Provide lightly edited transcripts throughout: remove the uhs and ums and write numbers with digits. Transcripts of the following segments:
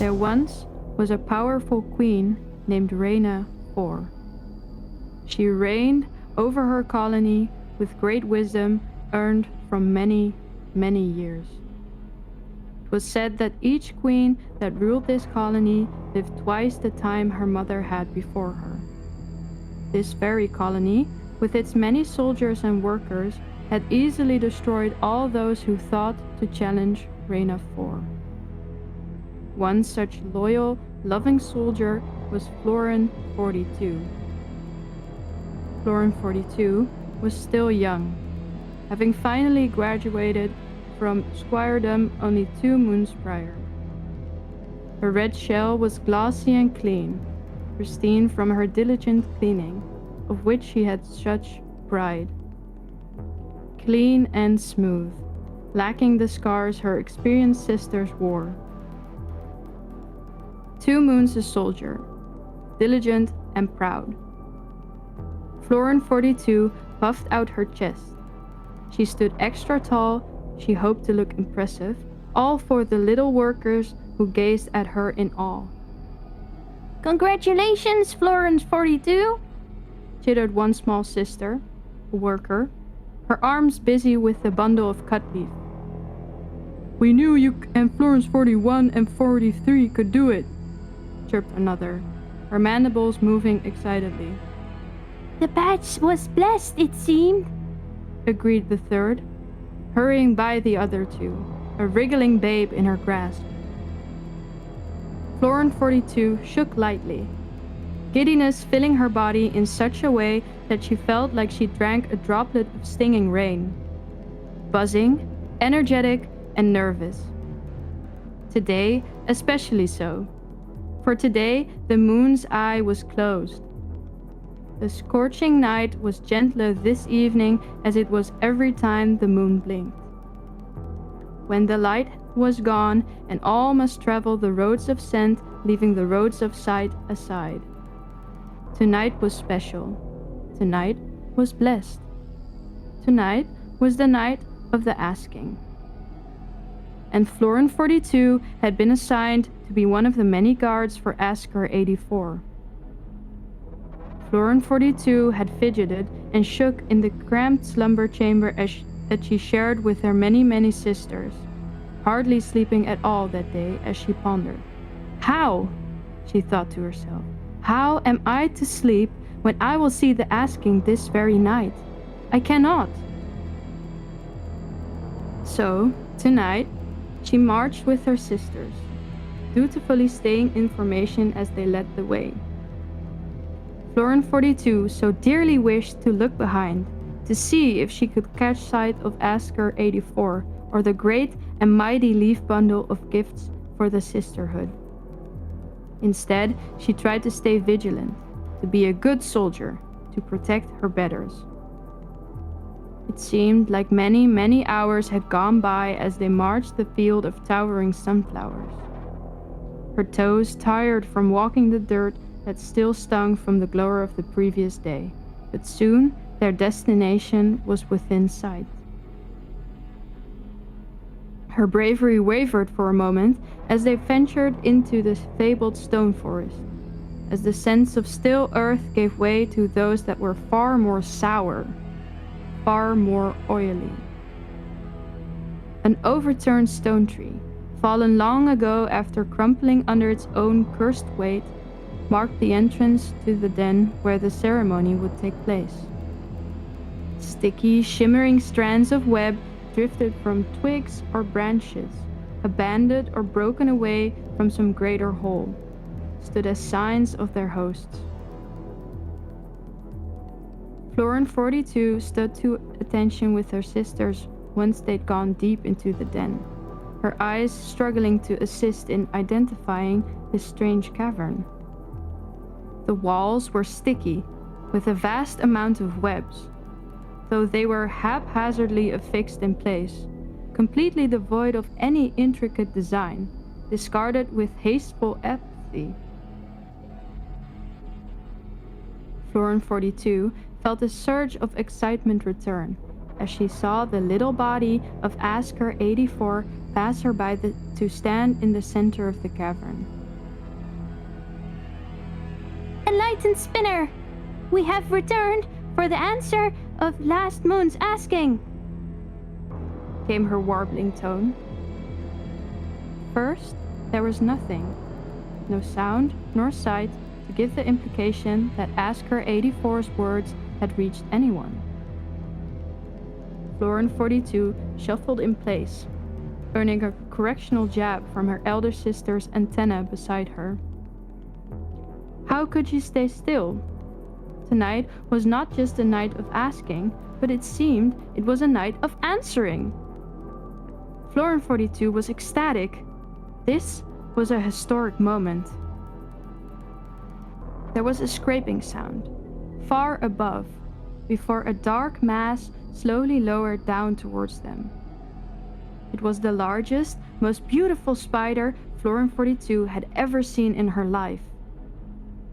There once was a powerful queen named Reina 4. She reigned over her colony with great wisdom earned from many, many years. It was said that each queen that ruled this colony lived twice the time her mother had before her. This very colony, with its many soldiers and workers, had easily destroyed all those who thought to challenge Reina 4. One such loyal, loving soldier was Florin 42. Florin 42 was still young, having finally graduated from squiredom only 2 moons prior. Her red shell was glossy and clean, pristine from her diligent cleaning, of which she had such pride. Clean and smooth, lacking the scars her experienced sisters wore. 2 moons a soldier, diligent and proud. Florin 42 puffed out her chest. She stood extra tall, she hoped to look impressive, all for the little workers who gazed at her in awe. "Congratulations, Florin 42, chittered one small sister, a worker, her arms busy with a bundle of cut leaf. "We knew you and Florin 41 and 43 could do it," chirped another, her mandibles moving excitedly. "The batch was blessed, it seemed," agreed the third, hurrying by the other 2, a wriggling babe in her grasp. Florin 42 shook lightly, giddiness filling her body in such a way that she felt like she drank a droplet of stinging rain. Buzzing, energetic, and nervous. Today, especially so. For today, the moon's eye was closed. The scorching night was gentler this evening as it was every time the moon blinked. When the light was gone and all must travel the roads of scent, leaving the roads of sight aside. Tonight was special. Tonight was blessed. Tonight was the night of the asking. And Florin 42 had been assigned to be one of the many guards for Asker 84. Florin 42 had fidgeted and shook in the cramped slumber chamber that she shared with her many, many sisters, hardly sleeping at all that day as she pondered. "How?" she thought to herself. "How am I to sleep when I will see the asking this very night? I cannot." So, tonight, she marched with her sisters, dutifully staying in formation as they led the way. Florin 42 so dearly wished to look behind, to see if she could catch sight of Asker 84, or the great and mighty leaf bundle of gifts for the sisterhood. Instead, she tried to stay vigilant, to be a good soldier, to protect her betters. It seemed like many, many hours had gone by as they marched the field of towering sunflowers. Her toes tired from walking the dirt that still stung from the glower of the previous day, but soon their destination was within sight. Her bravery wavered for a moment as they ventured into the fabled stone forest, as the scents of still earth gave way to those that were far more sour, far more oily. An overturned stone tree, fallen long ago after crumpling under its own cursed weight, marked the entrance to the den where the ceremony would take place. Sticky, shimmering strands of web drifted from twigs or branches, abandoned or broken away from some greater hole, stood as signs of their hosts. Florin 42 stood to attention with her sisters once they'd gone deep into the den, her eyes struggling to assist in identifying this strange cavern. The walls were sticky, with a vast amount of webs, though they were haphazardly affixed in place, completely devoid of any intricate design, discarded with hasteful apathy. Florin 42 felt a surge of excitement return as she saw the little body of Asker 84 pass her by to stand in the center of the cavern. Titan Spinner! We have returned for the answer of last moon's asking, came her warbling tone. First, there was nothing. No sound nor sight to give the implication that Asker 84's words had reached anyone. Florin 42 shuffled in place, earning a correctional jab from her elder sister's antenna beside her. How could she stay still? Tonight was not just a night of asking, but it seemed it was a night of answering. Florin 42 was ecstatic. This was a historic moment. There was a scraping sound, far above, before a dark mass slowly lowered down towards them. It was the largest, most beautiful spider Florin 42 had ever seen in her life.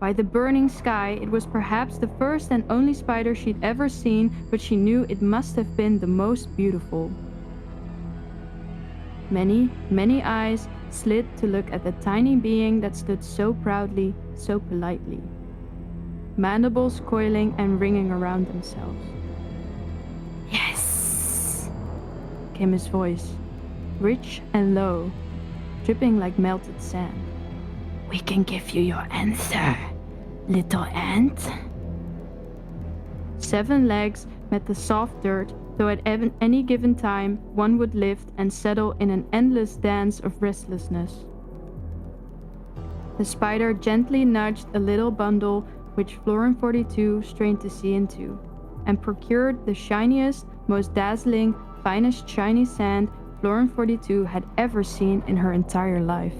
By the burning sky, it was perhaps the first and only spider she'd ever seen, but she knew it must have been the most beautiful. Many, many eyes slid to look at the tiny being that stood so proudly, so politely. Mandibles coiling and ringing around themselves. Yes, Came his voice, rich and low, dripping like melted sand. we can give you your answer, little ant. 7 legs met the soft dirt, though at any given time one would lift and settle in an endless dance of restlessness. The spider gently nudged a little bundle which Florin 42 strained to see into, and procured the shiniest, most dazzling, finest shiny sand Florin 42 had ever seen in her entire life.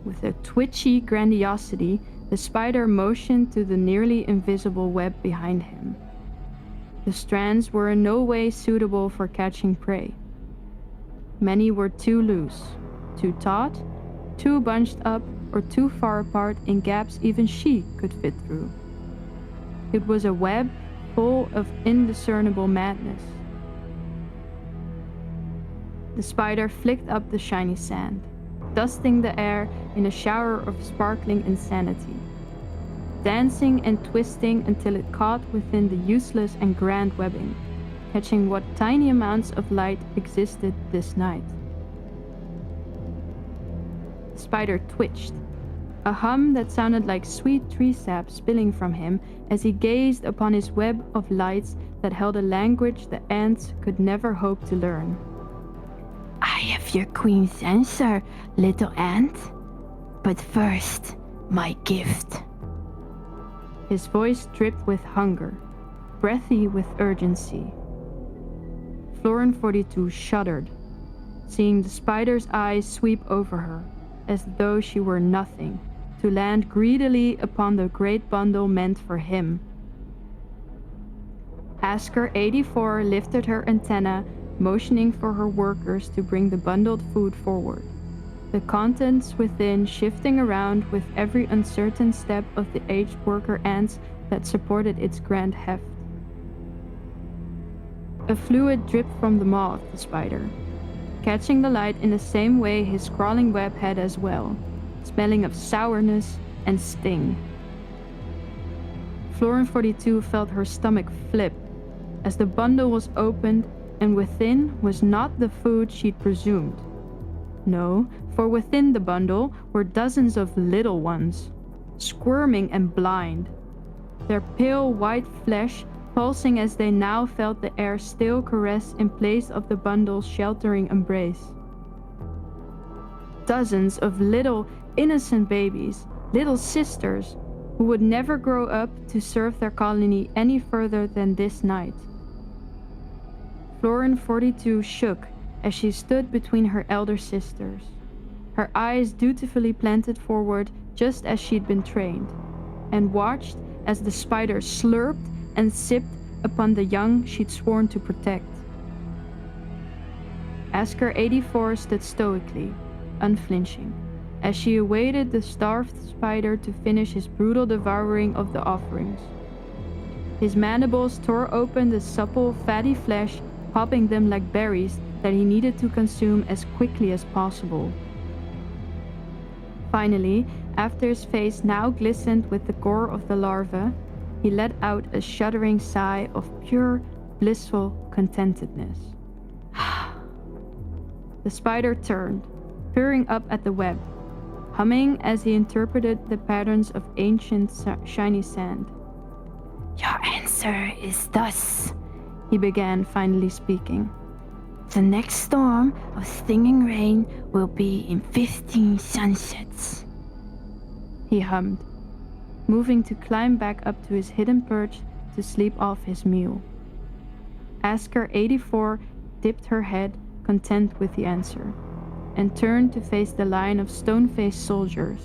With a twitchy grandiosity, the spider motioned to the nearly invisible web behind him. The strands were in no way suitable for catching prey. Many were too loose, too taut, too bunched up, or too far apart in gaps even she could fit through. It was a web full of indiscernible madness. The spider flicked up the shiny sand, dusting the air in a shower of sparkling insanity, dancing and twisting until it caught within the useless and grand webbing, catching what tiny amounts of light existed this night. The spider twitched, a hum that sounded like sweet tree sap spilling from him as he gazed upon his web of lights that held a language the ants could never hope to learn. I have your queen's answer, little ant. But first, my gift. His voice dripped with hunger, breathy with urgency. Florin 42 shuddered, seeing the spider's eyes sweep over her, as though she were nothing, to land greedily upon the great bundle meant for him. Asker 84 lifted her antenna, motioning for her workers to bring the bundled food forward, the contents within shifting around with every uncertain step of the aged worker ants that supported its grand heft. A fluid dripped from the maw of the spider, catching the light in the same way his crawling web had as well, smelling of sourness and sting. Florin 42 felt her stomach flip as the bundle was opened, and within was not the food she'd presumed. No, for within the bundle were dozens of little ones, squirming and blind, their pale white flesh pulsing as they now felt the air still caress in place of the bundle's sheltering embrace. Dozens of little, innocent babies, little sisters, who would never grow up to serve their colony any further than this night. Florin 42 shook as she stood between her elder sisters, her eyes dutifully planted forward just as she'd been trained, and watched as the spider slurped and sipped upon the young she'd sworn to protect. Asker 84 stood stoically, unflinching, as she awaited the starved spider to finish his brutal devouring of the offerings. His mandibles tore open the supple, fatty flesh, popping them like berries that he needed to consume as quickly as possible. Finally, After his face now glistened with the gore of the larva, he let out a shuddering sigh of pure, blissful contentedness. The spider turned, peering up at the web, humming as he interpreted the patterns of ancient shiny sand. Your answer is thus, He began, finally speaking. the next storm of stinging rain will be in 15 sunsets. He hummed, moving to climb back up to his hidden perch to sleep off his meal. Asker 84 dipped her head, content with the answer, and turned to face the line of stone-faced soldiers,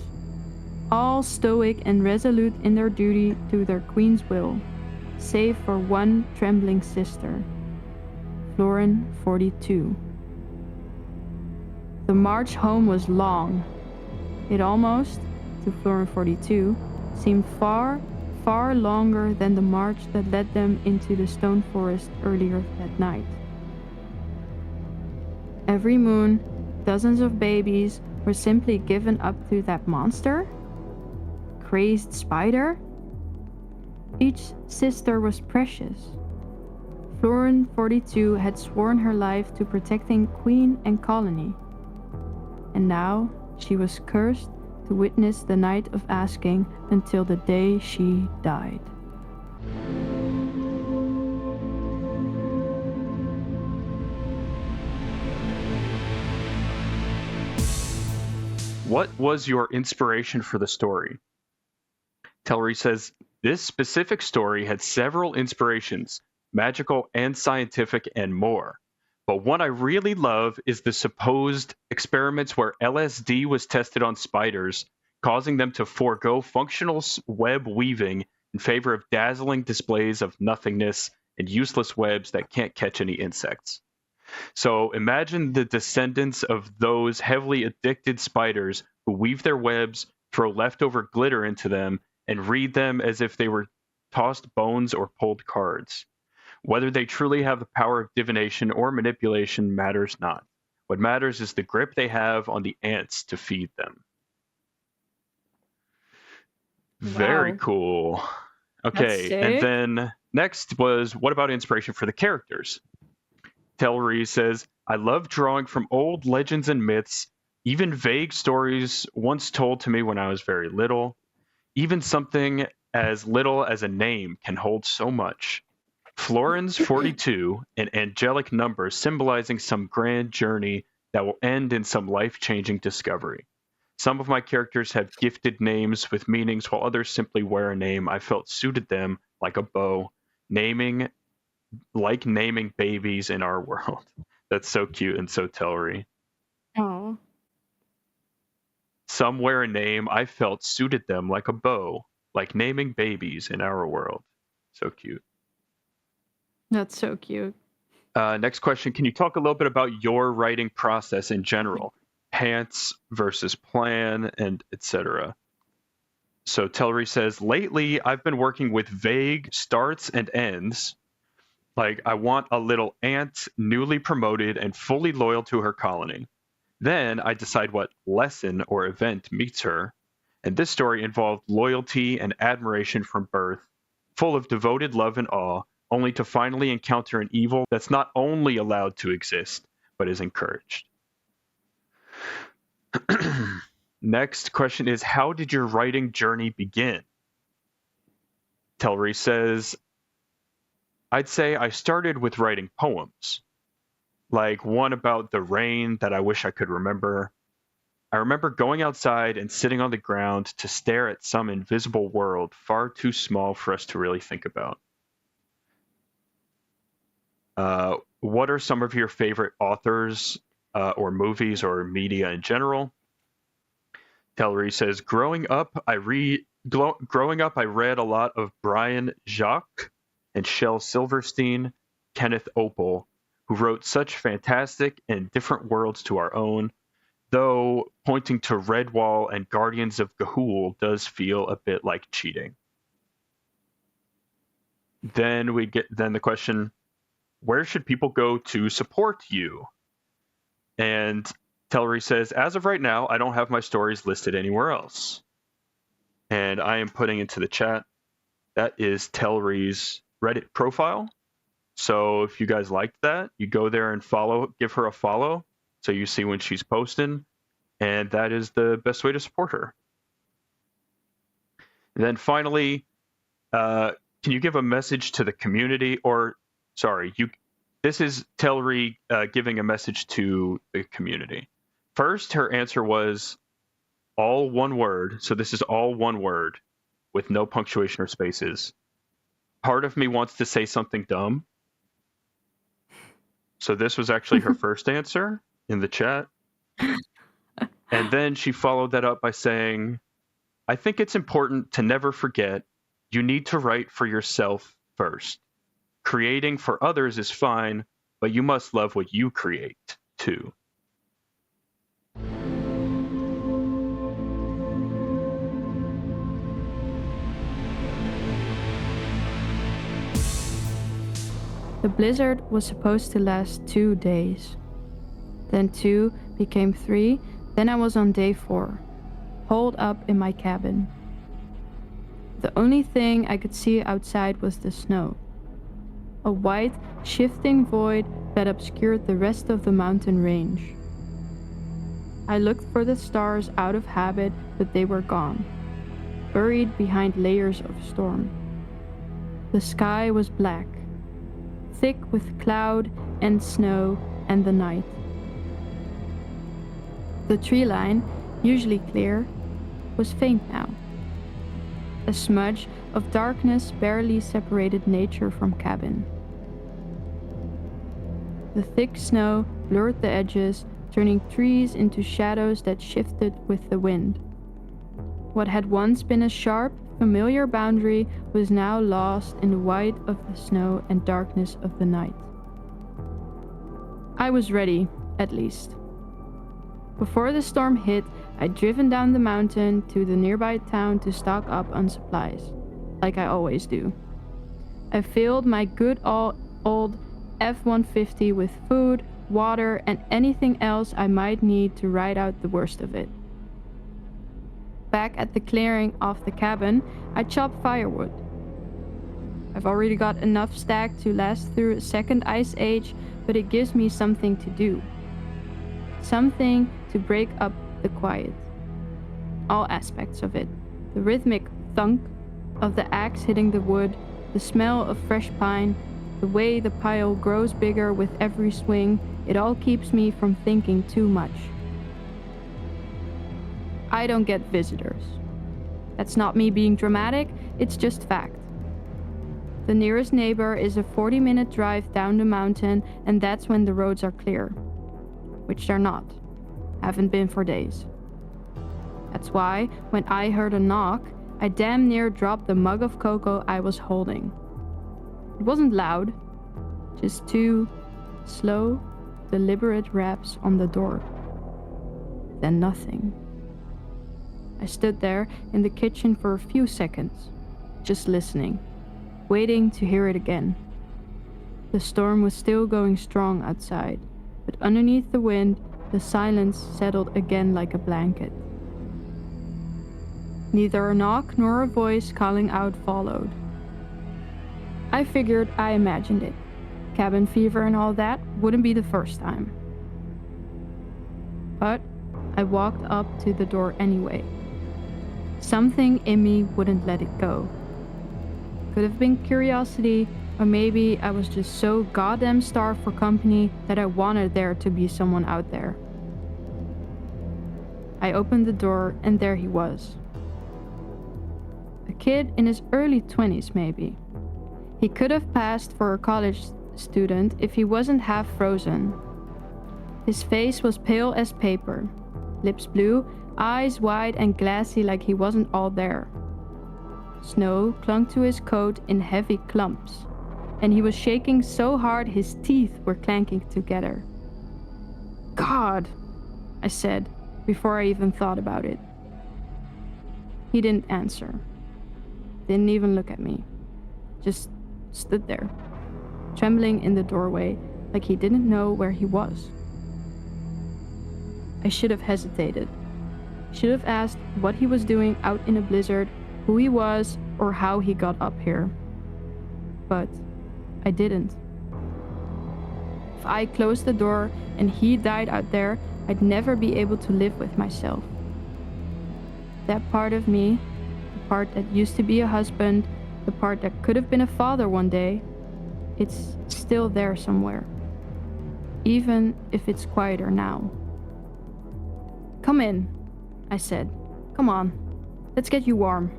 all stoic and resolute in their duty to their queen's will, save for one trembling sister, Florin 42. The march home was long. It almost, to Florin 42, seemed far, far longer than the march that led them into the stone forest earlier that night. Every moon, dozens of babies were simply given up to that monster? Crazed spider? Each sister was precious. Florin 42 had sworn her life to protecting Queen and colony. And now she was cursed to witness the night of asking until the day she died. What was your inspiration for the story? Telrie says, this specific story had several inspirations, magical and scientific and more. But one I really love is the supposed experiments where LSD was tested on spiders, causing them to forego functional web weaving in favor of dazzling displays of nothingness and useless webs that can't catch any insects. So imagine the descendants of those heavily addicted spiders who weave their webs, throw leftover glitter into them, and read them as if they were tossed bones or pulled cards. Whether they truly have the power of divination or manipulation matters not. What matters is the grip they have on the ants to feed them. Very Wow. cool. That's Okay, and sick. then next was, what about inspiration for the characters? Telrie says, I love drawing from old legends and myths, even vague stories once told to me when I was very little. Even something as little as a name can hold so much. Florin's 42, an angelic number symbolizing some grand journey that will end in some life-changing discovery. Some of my characters have gifted names with meanings, while others simply wear a name I felt suited them, like a bow, naming babies in our world. That's so cute and so Telrie. Oh, Some wear a name I felt suited them, like a bow, like naming babies in our world. So cute. that's so cute. Next question. Can you talk a little bit about your writing process in general? Pants versus plan, and etc. So Telrie says, lately I've been working with vague starts and ends. Like, I want a little ant, newly promoted and fully loyal to her colony. Then I decide what lesson or event meets her. And this story involved loyalty and admiration from birth, full of devoted love and awe, only to finally encounter an evil that's not only allowed to exist, but is encouraged. Next question is, how did your writing journey begin? Telrie says, I'd say I started with writing poems, like one about the rain that I wish I could remember. I remember going outside and sitting on the ground to stare at some invisible world far too small for us to really think about. What are some of your favorite authors or movies or media in general? Telrie says, growing up, I read a lot of Brian Jacques and Shel Silverstein, Kenneth Opel, who wrote such fantastic and different worlds to our own, though pointing to Redwall and Guardians of Ga'Hoole does feel a bit like cheating. Then the question, where should people go to support you? And Telrie says, as of right now, I don't have my stories listed anywhere else. and I am putting into the chat. That is Telrie's Reddit profile. So if you guys liked that, you go there and give her a follow so you see when she's posting, and that is the best way to support her. And then finally, can you give a message to the community? This is Telrie giving a message to the community. First, her answer was all one word. So this is all one word with no punctuation or spaces. Part of me wants to say something dumb. So this was actually her first answer in the chat. And then she followed that up by saying, I think it's important to never forget you need to write for yourself first. Creating for others is fine, but you must love what you create too. The blizzard was supposed to last 2 days. Then 2 became 3, then I was on day 4, holed up in my cabin. The only thing I could see outside was the snow. A white, shifting void that obscured the rest of the mountain range. I looked for the stars out of habit, but they were gone, buried behind layers of storm. The sky was black, thick with cloud and snow and the night. The tree line, usually clear, was faint now. A smudge of darkness barely separated nature from cabin. The thick snow blurred the edges, turning trees into shadows that shifted with the wind. What had once been a sharp, familiar boundary was now lost in the white of the snow and darkness of the night. I was ready, at least. Before the storm hit, I'd driven down the mountain to the nearby town to stock up on supplies, like I always do. I filled my good old F-150 with food, water, and anything else I might need to ride out the worst of it. Back at the clearing off the cabin, I chopped firewood. I've already got enough stacked to last through a second ice age, but it gives me something to do. Something to break up the quiet. All aspects of it. The rhythmic thunk of the axe hitting the wood, the smell of fresh pine, the way the pile grows bigger with every swing, it all keeps me from thinking too much. I don't get visitors. That's not me being dramatic, it's just fact. The nearest neighbor is a 40-minute drive down the mountain, and that's when the roads are clear. Which they're not. Haven't been for days. That's why, when I heard a knock, I damn near dropped the mug of cocoa I was holding. It wasn't loud, just 2 slow, deliberate raps on the door. Then nothing. I stood there in the kitchen for a few seconds, just listening, waiting to hear it again. The storm was still going strong outside, but underneath the wind, the silence settled again like a blanket. Neither a knock nor a voice calling out followed. I figured I imagined it. Cabin fever and all that wouldn't be the first time. But I walked up to the door anyway. Something in me wouldn't let it go. Could have been curiosity, or maybe I was just so goddamn starved for company that I wanted there to be someone out there. I opened the door and there he was. A kid in his early 20s maybe. He could have passed for a college student if he wasn't half frozen. His face was pale as paper, lips blue, eyes wide and glassy like he wasn't all there. Snow clung to his coat in heavy clumps, and he was shaking so hard his teeth were clanking together. God, I said, before I even thought about it. He didn't answer. Didn't even look at me. Just stood there, trembling in the doorway like he didn't know where he was. I should have hesitated. Should have asked what he was doing out in a blizzard who he was or how he got up here. But I didn't. If I closed the door and he died out there, I'd never be able to live with myself. That part of me, the part that used to be a husband, the part that could have been a father one day, it's still there somewhere. Even if it's quieter now. Come in, I said. Come on, let's get you warm.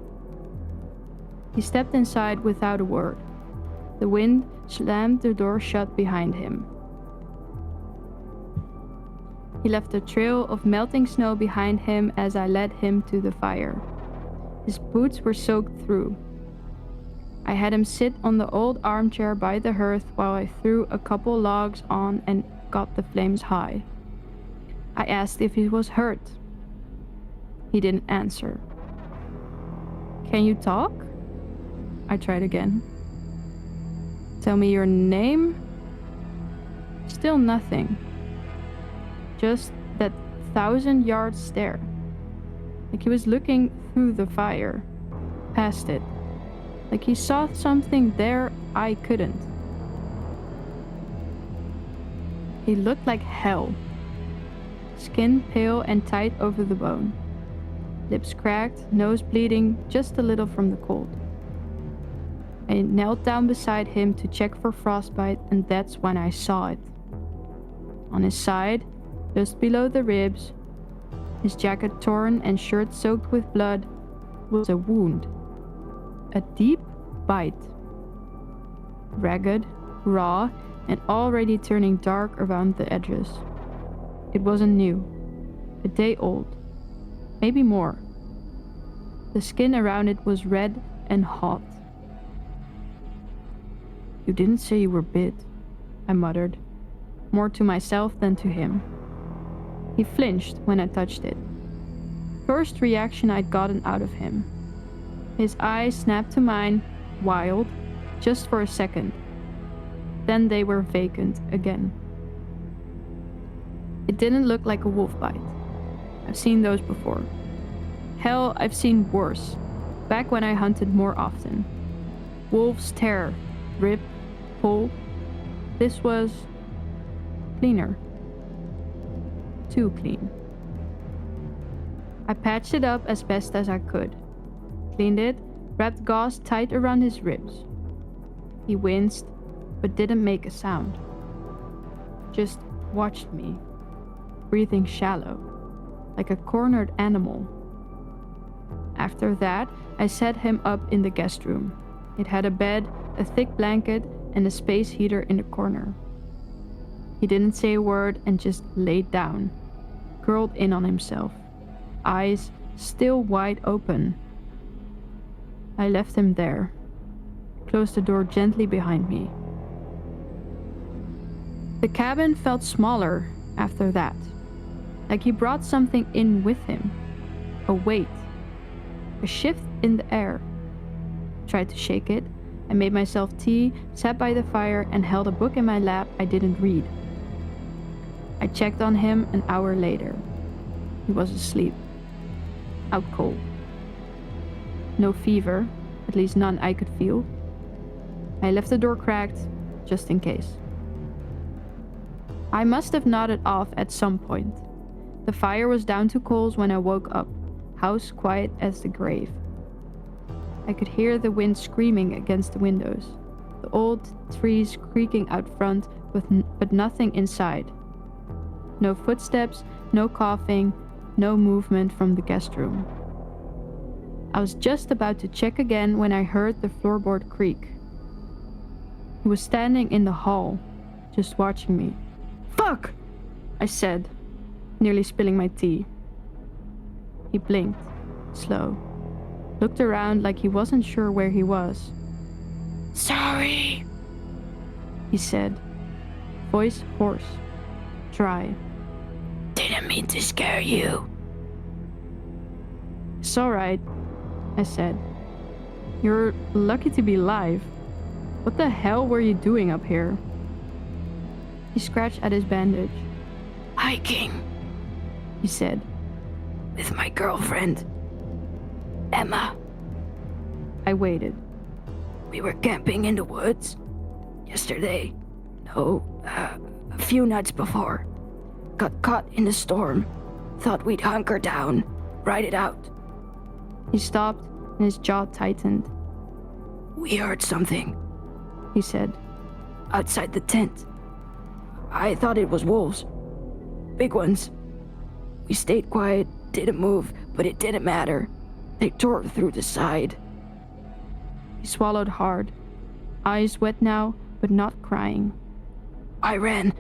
He stepped inside without a word. The wind slammed the door shut behind him. He left a trail of melting snow behind him as I led him to the fire. His boots were soaked through. I had him sit on the old armchair by the hearth while I threw a couple logs on and got the flames high. I asked if he was hurt. He didn't answer. Can you talk? I tried again. Tell me your name? Still nothing. Just that 1,000-yard stare. Like he was looking through the fire, past it. Like he saw something there I couldn't. He looked like hell. Skin pale and tight over the bone. Lips cracked, nose bleeding just a little from the cold. I knelt down beside him to check for frostbite, and that's when I saw it. On his side, just below the ribs, his jacket torn and shirt soaked with blood, was a wound. A deep bite. Ragged, raw, and already turning dark around the edges. It wasn't new. A day old. Maybe more. The skin around it was red and hot. You didn't say you were bit, I muttered, more to myself than to him. He flinched when I touched it. First reaction I'd gotten out of him. His eyes snapped to mine, wild, just for a second. Then they were vacant again. It didn't look like a wolf bite. I've seen those before. Hell, I've seen worse, back when I hunted more often. Wolves tear, rip, pull. This was cleaner. Too clean. I patched it up as best as I could. Cleaned it, wrapped gauze tight around his ribs. He winced, but didn't make a sound. Just watched me, breathing shallow, like a cornered animal. After that, I set him up in the guest room. It had a bed, a thick blanket, and a space heater in the corner. He didn't say a word and just laid down, curled in on himself, eyes still wide open. I left him there, closed the door gently behind me. The cabin felt smaller after that, like he brought something in with him, a weight, a shift in the air. Tried to shake it. I made myself tea, sat by the fire, and held a book in my lap I didn't read. I checked on him an hour later. He was asleep. Out cold. No fever, at least none I could feel. I left the door cracked, just in case. I must have nodded off at some point. The fire was down to coals when I woke up, house quiet as the grave. I could hear the wind screaming against the windows, the old trees creaking out front, but nothing inside. No footsteps, no coughing, no movement from the guest room. I was just about to check again when I heard the floorboard creak. He was standing in the hall, just watching me. "Fuck!" I said, nearly spilling my tea. He blinked, slow, looked around like he wasn't sure where he was. Sorry, he said, voice hoarse, dry. Didn't mean to scare you. It's alright, I said. You're lucky to be alive. What the hell were you doing up here? He scratched at his bandage. Hiking, He said. with my girlfriend, Emma. I waited. We were camping in the woods yesterday. No, a few nights before. Got caught in the storm. Thought we'd hunker down, ride it out. He stopped and his jaw tightened. We heard something He said, outside the tent. I thought it was wolves. Big ones. We stayed quiet, didn't move, but it didn't matter. They tore through the side. He swallowed hard, eyes wet now, but not crying. I ran.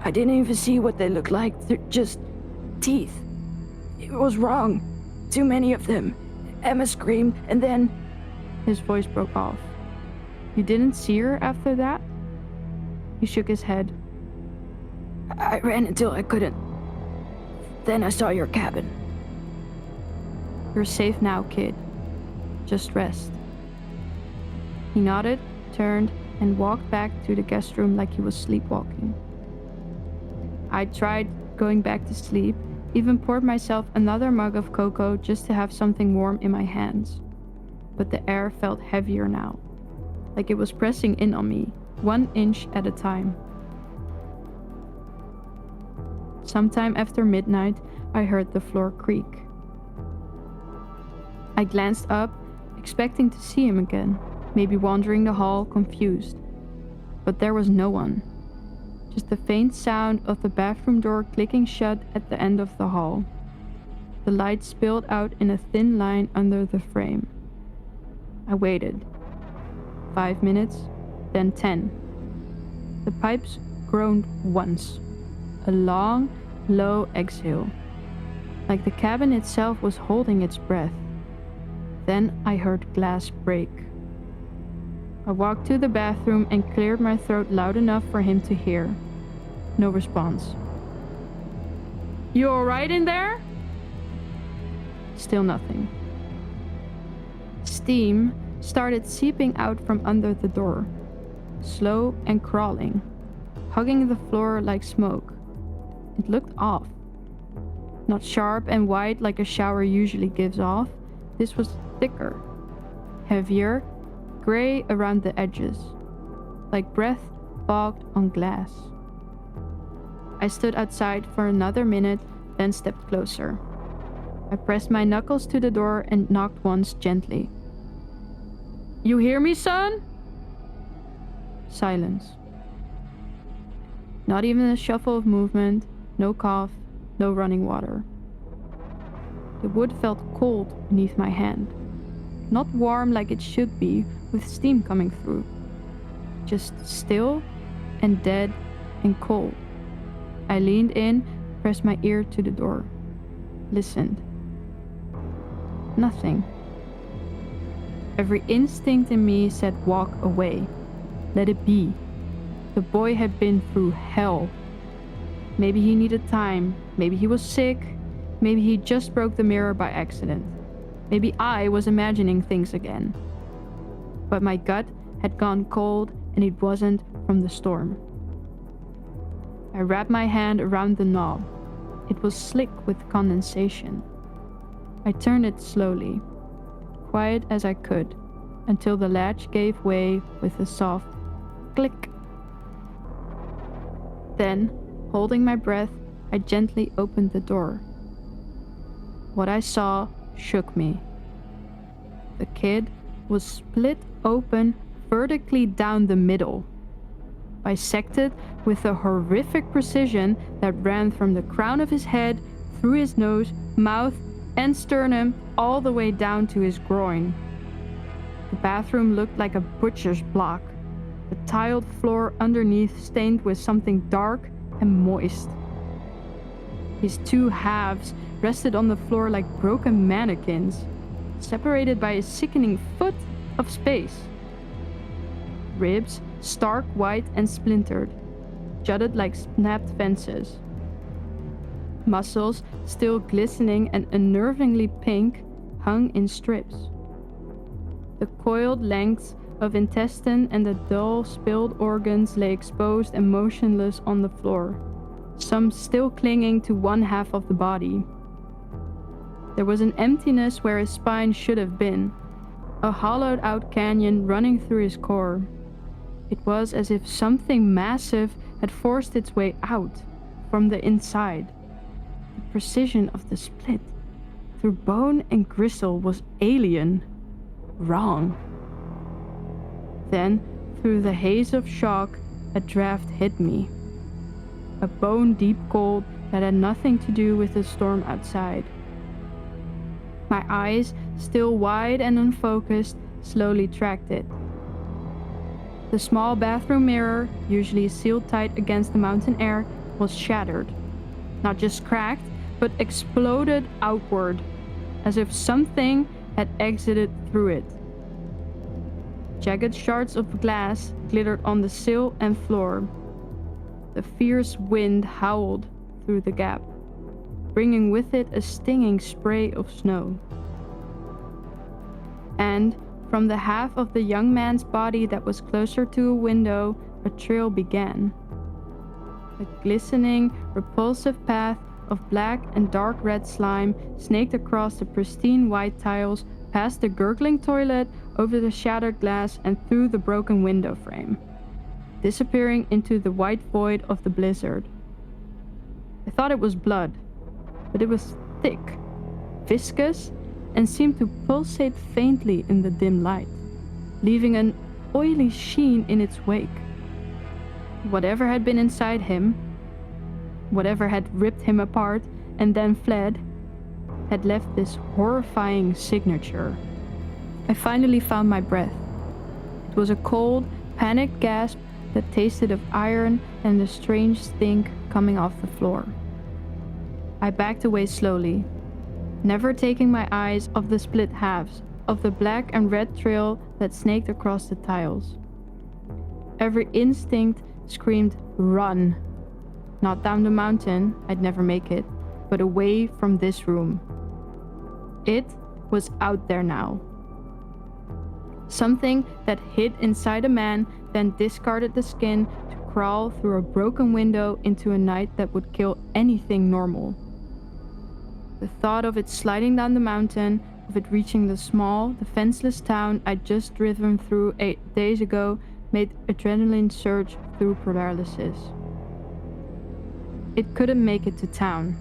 I didn't even see what they looked like. They're just teeth. It was wrong. Too many of them. Emma screamed, and then... His voice broke off. You didn't see her after that? He shook his head. I ran until I couldn't. Then I saw your cabin. You're safe now, kid. Just rest. He nodded, turned, and walked back to the guest room like he was sleepwalking. I tried going back to sleep, even poured myself another mug of cocoa just to have something warm in my hands. But the air felt heavier now, like it was pressing in on me, 1 inch at a time. Sometime after midnight, I heard the floor creak. I glanced up, expecting to see him again, maybe wandering the hall, confused. But there was no one. Just the faint sound of the bathroom door clicking shut at the end of the hall. The light spilled out in a thin line under the frame. I waited. 5 minutes, then 10. The pipes groaned once. A long, low exhale, like the cabin itself was holding its breath. Then I heard glass break. I walked to the bathroom and cleared my throat loud enough for him to hear. No response. You alright in there? Still nothing. Steam started seeping out from under the door, slow and crawling, hugging the floor like smoke. It looked off. Not sharp and white like a shower usually gives off. This was thicker, heavier, gray around the edges, like breath fogged on glass. I stood outside for another minute, then stepped closer. I pressed my knuckles to the door and knocked once gently. You hear me, son? Silence. Not even a shuffle of movement, no cough, no running water. The wood felt cold beneath my hand. Not warm like it should be, with steam coming through. Just still and dead and cold. I leaned in, pressed my ear to the door. Listened. Nothing. Every instinct in me said walk away. Let it be. The boy had been through hell. Maybe he needed time. Maybe he was sick. Maybe he just broke the mirror by accident. Maybe I was imagining things again. But my gut had gone cold and it wasn't from the storm. I wrapped my hand around the knob. It was slick with condensation. I turned it slowly, quiet as I could, until the latch gave way with a soft click. Then, holding my breath, I gently opened the door. What I saw shook me. The kid was split open vertically down the middle, bisected with a horrific precision that ran from the crown of his head, through his nose, mouth, and sternum, all the way down to his groin. The bathroom looked like a butcher's block, the tiled floor underneath stained with something dark and moist. His two halves rested on the floor like broken mannequins, separated by a sickening foot of space. Ribs, stark white and splintered, jutted like snapped fences. Muscles, still glistening and unnervingly pink, hung in strips. The coiled lengths of intestine and the dull, spilled organs lay exposed and motionless on the floor, some still clinging to one half of the body. There was an emptiness where his spine should have been, a hollowed out canyon running through his core. It was as if something massive had forced its way out from the inside. The precision of the split through bone and gristle was alien, wrong. Then, through the haze of shock, a draft hit me. A bone-deep cold that had nothing to do with the storm outside. My eyes, still wide and unfocused, slowly tracked it. The small bathroom mirror, usually sealed tight against the mountain air, was shattered. Not just cracked, but exploded outward, as if something had exited through it. Jagged shards of glass glittered on the sill and floor. The fierce wind howled through the gap, bringing with it a stinging spray of snow. And from the half of the young man's body that was closer to a window, a trail began. A glistening, repulsive path of black and dark red slime snaked across the pristine white tiles, past the gurgling toilet, over the shattered glass and through the broken window frame, disappearing into the white void of the blizzard. I thought it was blood, but it was thick, viscous, and seemed to pulsate faintly in the dim light, leaving an oily sheen in its wake. Whatever had been inside him, whatever had ripped him apart and then fled, had left this horrifying signature. I finally found my breath. It was a cold, panicked gasp that tasted of iron and a strange stink coming off the floor. I backed away slowly, never taking my eyes off the split halves of the black and red trail that snaked across the tiles. Every instinct screamed, "Run!" Not down the mountain, I'd never make it, but away from this room. It was out there now. Something that hid inside a man, then discarded the skin to crawl through a broken window into a night that would kill anything normal. The thought of it sliding down the mountain, of it reaching the small, defenseless town I'd just driven through 8 days ago, made adrenaline surge through paralysis. It couldn't make it to town.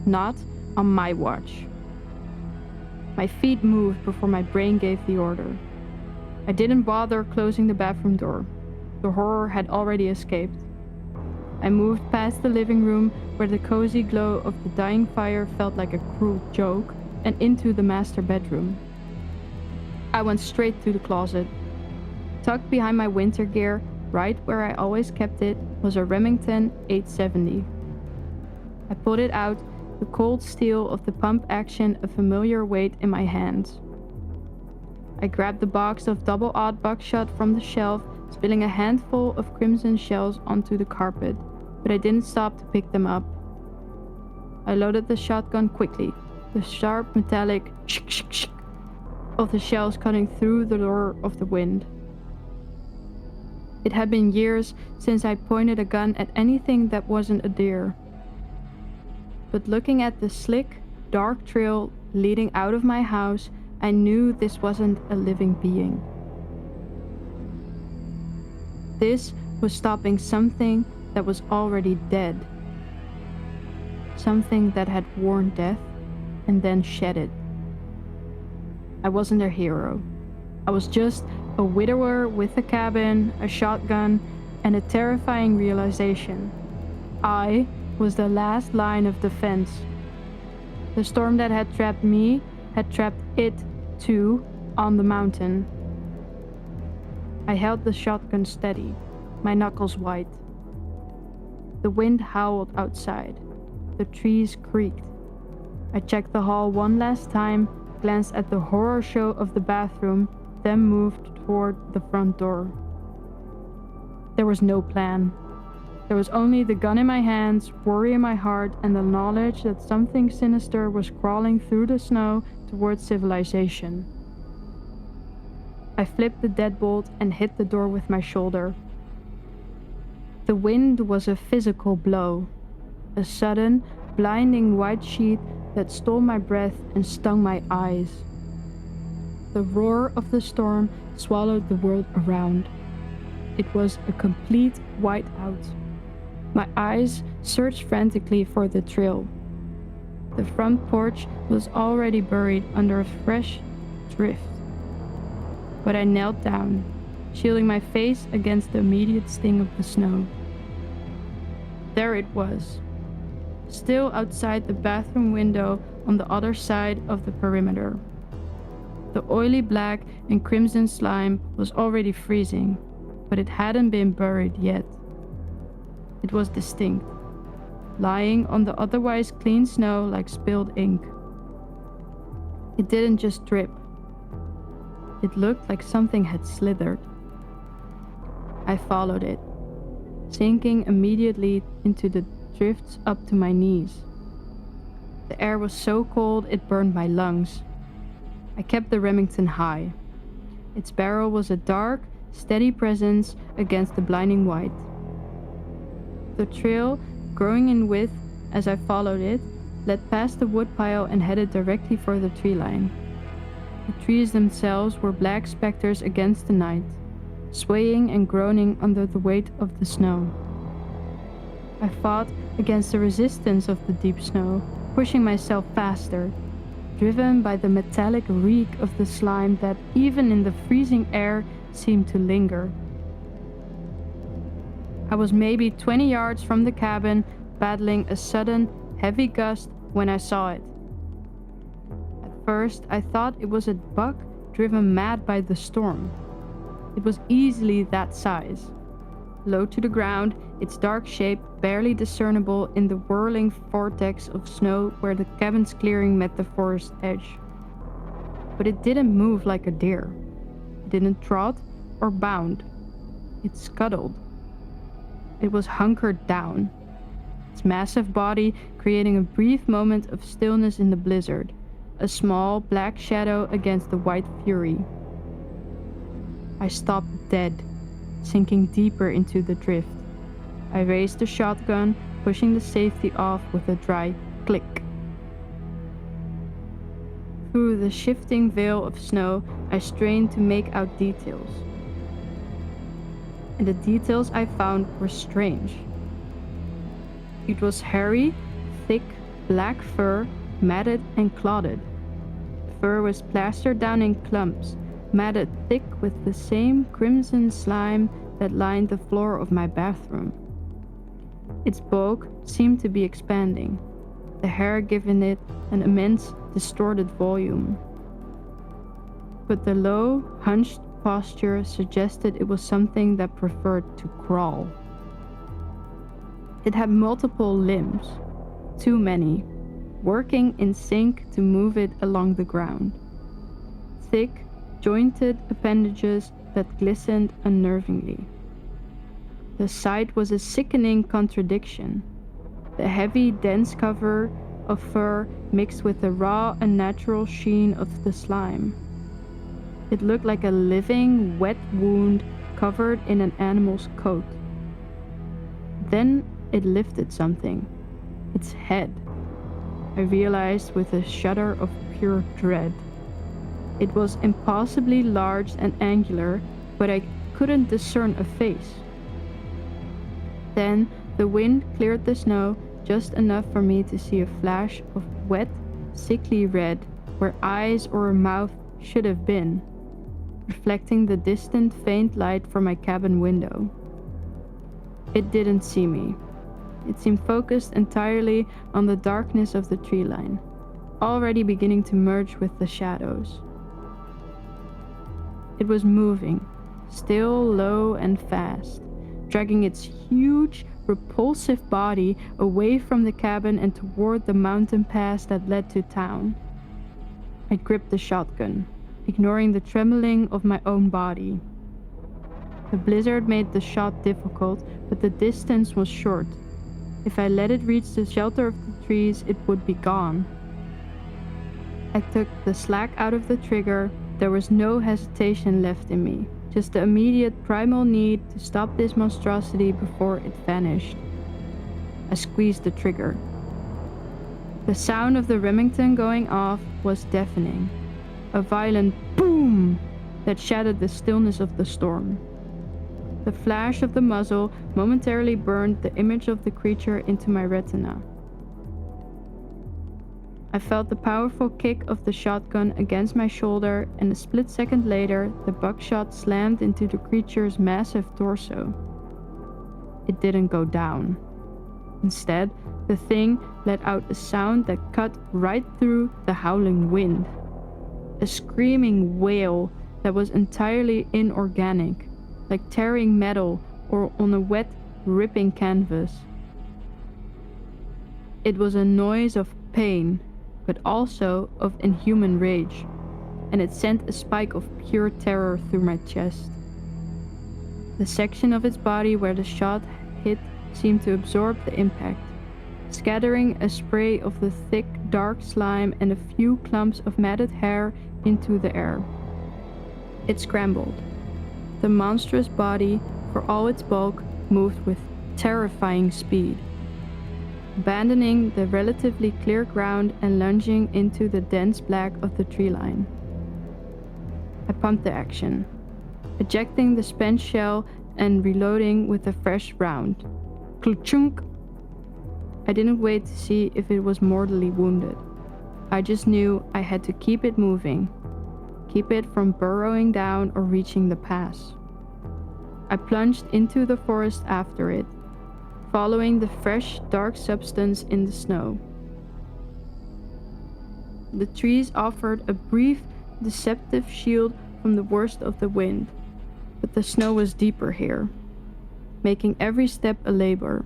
Not on my watch. My feet moved before my brain gave the order. I didn't bother closing the bathroom door. The horror had already escaped. I moved past the living room where the cozy glow of the dying fire felt like a cruel joke, and into the master bedroom. I went straight to the closet. Tucked behind my winter gear, right where I always kept it, was a Remington 870. I pulled it out, the cold steel of the pump action a familiar weight in my hands. I grabbed the box of double-aught buckshot from the shelf, spilling a handful of crimson shells onto the carpet, but I didn't stop to pick them up. I loaded the shotgun quickly, the sharp metallic sh-sh-sh of the shells cutting through the roar of the wind. It had been years since I pointed a gun at anything that wasn't a deer. But looking at the slick, dark trail leading out of my house, I knew this wasn't a living being. This was stopping something that was already dead. Something that had worn death and then shed it. I wasn't a hero. I was just a widower with a cabin, a shotgun, and a terrifying realization. I was the last line of defense. The storm that had trapped me had trapped it, too, on the mountain. I held the shotgun steady, my knuckles white. The wind howled outside. The trees creaked. I checked the hall one last time, glanced at the horror show of the bathroom, then moved toward the front door. There was no plan. There was only the gun in my hands, worry in my heart, and the knowledge that something sinister was crawling through the snow towards civilization. I flipped the deadbolt and hit the door with my shoulder. The wind was a physical blow, a sudden, blinding white sheet that stole my breath and stung my eyes. the roar of the storm swallowed the world around. It was a complete whiteout. My eyes searched frantically for the trail. The front porch was already buried under a fresh drift. But I knelt down, shielding my face against the immediate sting of the snow. There it was, still outside the bathroom window on the other side of the perimeter. The oily black and crimson slime was already freezing, but it hadn't been buried yet. It was distinct, lying on the otherwise clean snow like spilled ink. It didn't just drip. It looked like something had slithered. I followed it, sinking immediately into the drifts up to my knees. The air was so cold it burned my lungs. I kept the Remington high. Its barrel was a dark, steady presence against the blinding white. The trail, growing in width as I followed it, led past the woodpile and headed directly for the tree line. The trees themselves were black specters against the night, swaying and groaning under the weight of the snow. I fought against the resistance of the deep snow, pushing myself faster, driven by the metallic reek of the slime that, even in the freezing air, seemed to linger. I was maybe 20 yards from the cabin, battling a sudden, heavy gust when I saw it. At first, I thought it was a buck driven mad by the storm. It was easily that size. Low to the ground, its dark shape barely discernible in the whirling vortex of snow where the cabin's clearing met the forest edge. But it didn't move like a deer. It didn't trot or bound. It scuttled. It was hunkered down, its massive body creating a brief moment of stillness in the blizzard, a small black shadow against the white fury. I stopped dead, sinking deeper into the drift. I raised the shotgun, pushing the safety off with a dry click. Through the shifting veil of snow, I strained to make out details. And the details I found were strange. It was hairy, thick, black fur, matted and clotted. The fur was plastered down in clumps, matted thick with the same crimson slime that lined the floor of my bathroom. Its bulk seemed to be expanding, the hair giving it an immense, distorted volume. But the low, hunched posture suggested it was something that preferred to crawl. It had multiple limbs, too many, working in sync to move it along the ground. Thick, jointed appendages that glistened unnervingly. The sight was a sickening contradiction. The heavy, dense cover of fur mixed with the raw, unnatural sheen of the slime. It looked like a living, wet wound covered in an animal's coat. Then it lifted something. Its head. I realized with a shudder of pure dread. It was impossibly large and angular, but I couldn't discern a face. Then the wind cleared the snow just enough for me to see a flash of wet, sickly red where eyes or a mouth should have been, reflecting the distant faint light from my cabin window. It didn't see me. It seemed focused entirely on the darkness of the tree line, already beginning to merge with the shadows. It was moving, still low and fast, dragging its huge, repulsive body away from the cabin and toward the mountain pass that led to town. I gripped the shotgun, ignoring the trembling of my own body. The blizzard made the shot difficult, but the distance was short. If I let it reach the shelter of the trees, it would be gone. I took the slack out of the trigger. There was no hesitation left in me, just the immediate primal need to stop this monstrosity before it vanished. I squeezed the trigger. The sound of the Remington going off was deafening. A violent boom boom that shattered the stillness of the storm. The flash of the muzzle momentarily burned the image of the creature into my retina. I felt the powerful kick of the shotgun against my shoulder, and a split second later, the buckshot slammed into the creature's massive torso. It didn't go down. Instead, the thing let out a sound that cut right through the howling wind. A screaming wail that was entirely inorganic, like tearing metal or on a wet, ripping canvas. It was a noise of pain, but also of inhuman rage, and it sent a spike of pure terror through my chest. The section of its body where the shot hit seemed to absorb the impact, scattering a spray of the thick, dark slime and a few clumps of matted hair into the air. It scrambled. The monstrous body, for all its bulk, moved with terrifying speed, abandoning the relatively clear ground and lunging into the dense black of the tree line. I pumped the action, ejecting the spent shell and reloading with a fresh round. Klchunk! I didn't wait to see if it was mortally wounded. I just knew I had to keep it moving, keep it from burrowing down or reaching the pass. I plunged into the forest after it, following the fresh, dark substance in the snow. The trees offered a brief, deceptive shield from the worst of the wind, but the snow was deeper here, making every step a labor.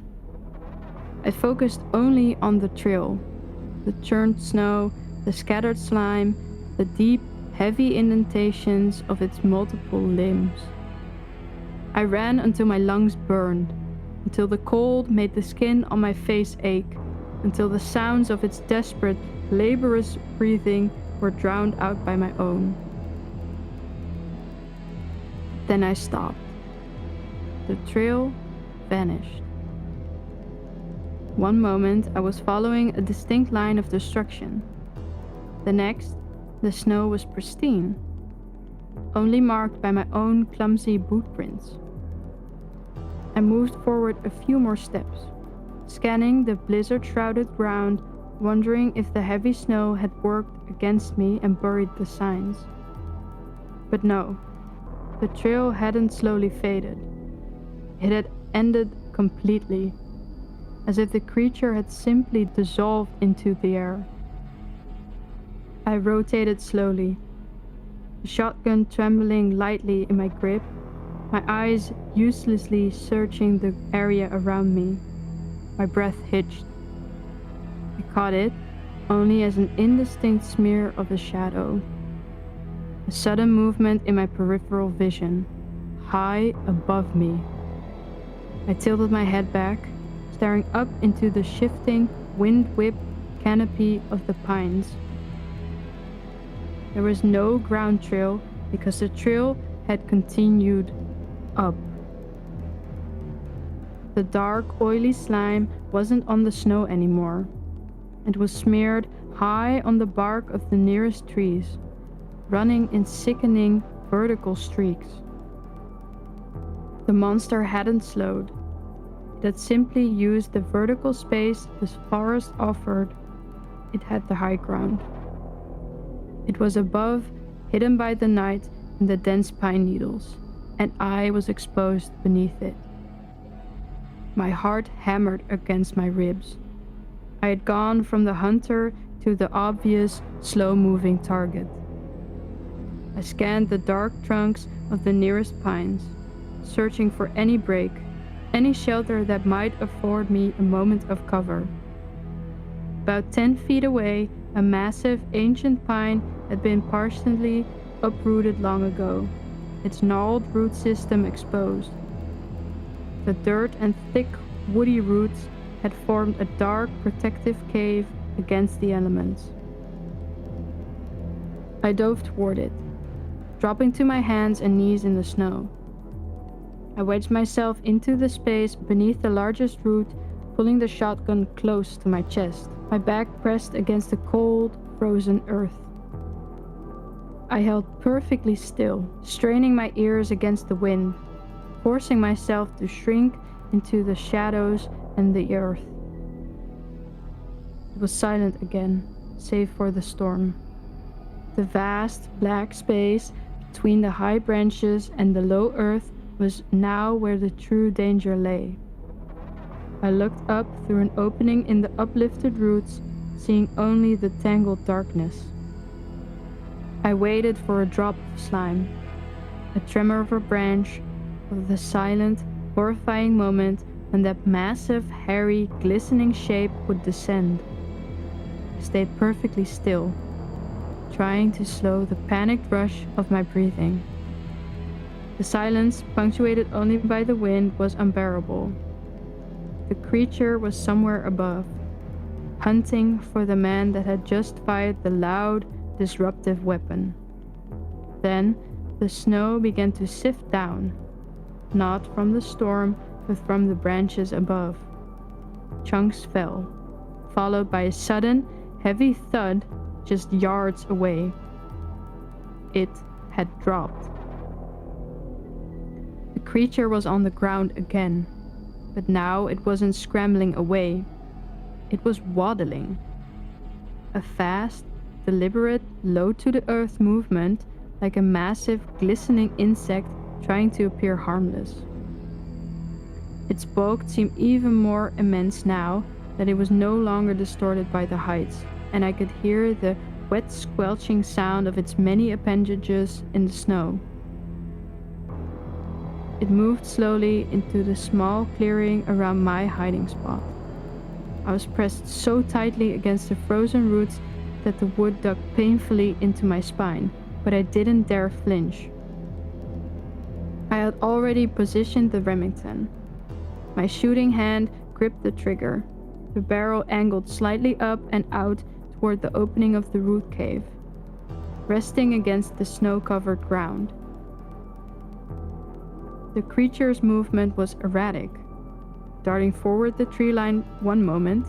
I focused only on the trail, the churned snow, the scattered slime, the deep, heavy indentations of its multiple limbs. I ran until my lungs burned, until the cold made the skin on my face ache, until the sounds of its desperate, laborious breathing were drowned out by my own. Then I stopped. The trail vanished. One moment I was following a distinct line of destruction. The next, the snow was pristine, only marked by my own clumsy boot prints. I moved forward a few more steps, scanning the blizzard-shrouded ground, wondering if the heavy snow had worked against me and buried the signs. But no, the trail hadn't slowly faded. It had ended completely, as if the creature had simply dissolved into the air. I rotated slowly, the shotgun trembling lightly in my grip, my eyes uselessly searching the area around me. My breath hitched. I caught it only as an indistinct smear of a shadow. A sudden movement in my peripheral vision, high above me. I tilted my head back, staring up into the shifting, wind-whipped canopy of the pines. There was no ground trail because the trail had continued up. The dark, oily slime wasn't on the snow anymore. It was smeared high on the bark of the nearest trees, running in sickening vertical streaks. The monster hadn't slowed. It had simply used the vertical space the forest offered. It had the high ground. It was above, hidden by the night and the dense pine needles, and I was exposed beneath it. My heart hammered against my ribs. I had gone from the hunter to the obvious, slow-moving target. I scanned the dark trunks of the nearest pines, searching for any break, any shelter that might afford me a moment of cover. About 10 feet away, a massive, ancient pine had been partially uprooted long ago, its gnarled root system exposed. The dirt and thick, woody roots had formed a dark, protective cave against the elements. I dove toward it, dropping to my hands and knees in the snow. I wedged myself into the space beneath the largest root, pulling the shotgun close to my chest, my back pressed against the cold, frozen earth. I held perfectly still, straining my ears against the wind, forcing myself to shrink into the shadows and the earth. It was silent again, save for the storm. The vast black space between the high branches and the low earth was now where the true danger lay. I looked up through an opening in the uplifted roots, seeing only the tangled darkness. I waited for a drop of slime, a tremor of a branch, of the silent, horrifying moment when that massive, hairy, glistening shape would descend. I stayed perfectly still, trying to slow the panicked rush of my breathing. The silence, punctuated only by the wind, was unbearable. The creature was somewhere above, hunting for the man that had just fired the loud, disruptive weapon. Then the snow began to sift down, not from the storm, but from the branches above. Chunks fell, followed by a sudden, heavy thud just yards away. It had dropped. The creature was on the ground again, but now it wasn't scrambling away. It was waddling. A fast, deliberate, low-to-the-earth movement, like a massive, glistening insect trying to appear harmless. Its bulk seemed even more immense now that it was no longer distorted by the heights, and I could hear the wet squelching sound of its many appendages in the snow. It moved slowly into the small clearing around my hiding spot. I was pressed so tightly against the frozen roots that the wood dug painfully into my spine, but I didn't dare flinch. I had already positioned the Remington. My shooting hand gripped the trigger. The barrel angled slightly up and out toward the opening of the root cave, resting against the snow-covered ground. The creature's movement was erratic, darting forward the tree line one moment,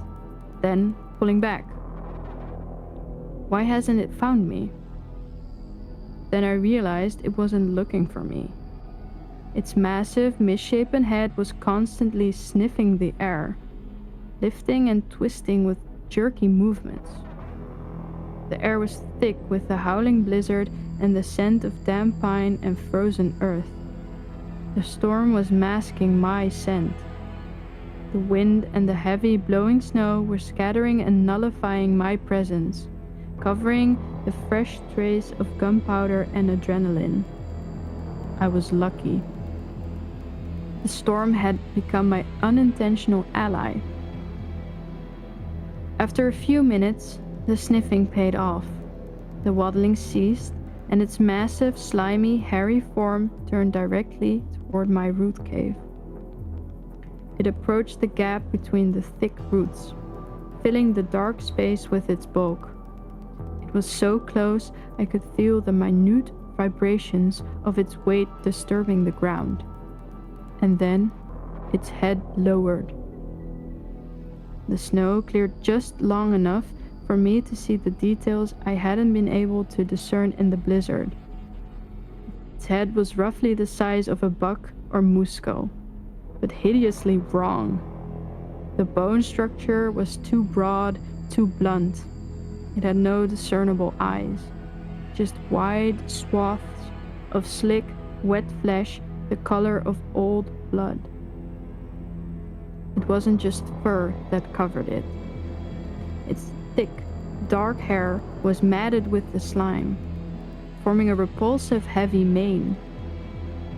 then pulling back. Why hasn't it found me? Then I realized it wasn't looking for me. Its massive, misshapen head was constantly sniffing the air, lifting and twisting with jerky movements. The air was thick with the howling blizzard and the scent of damp pine and frozen earth. The storm was masking my scent. The wind and the heavy blowing snow were scattering and nullifying my presence, covering the fresh trace of gunpowder and adrenaline. I was lucky. The storm had become my unintentional ally. After a few minutes, the sniffing paid off. The waddling ceased, and its massive, slimy, hairy form turned directly toward my root cave. It approached the gap between the thick roots, filling the dark space with its bulk. It was so close I could feel the minute vibrations of its weight disturbing the ground. And then its head lowered. The snow cleared just long enough for me to see the details I hadn't been able to discern in the blizzard. Its head was roughly the size of a buck or moose skull, but hideously wrong. The bone structure was too broad, too blunt. It had no discernible eyes, just wide swaths of slick, wet flesh the color of old blood. It wasn't just fur that covered it. Its thick, dark hair was matted with the slime, forming a repulsive, heavy mane.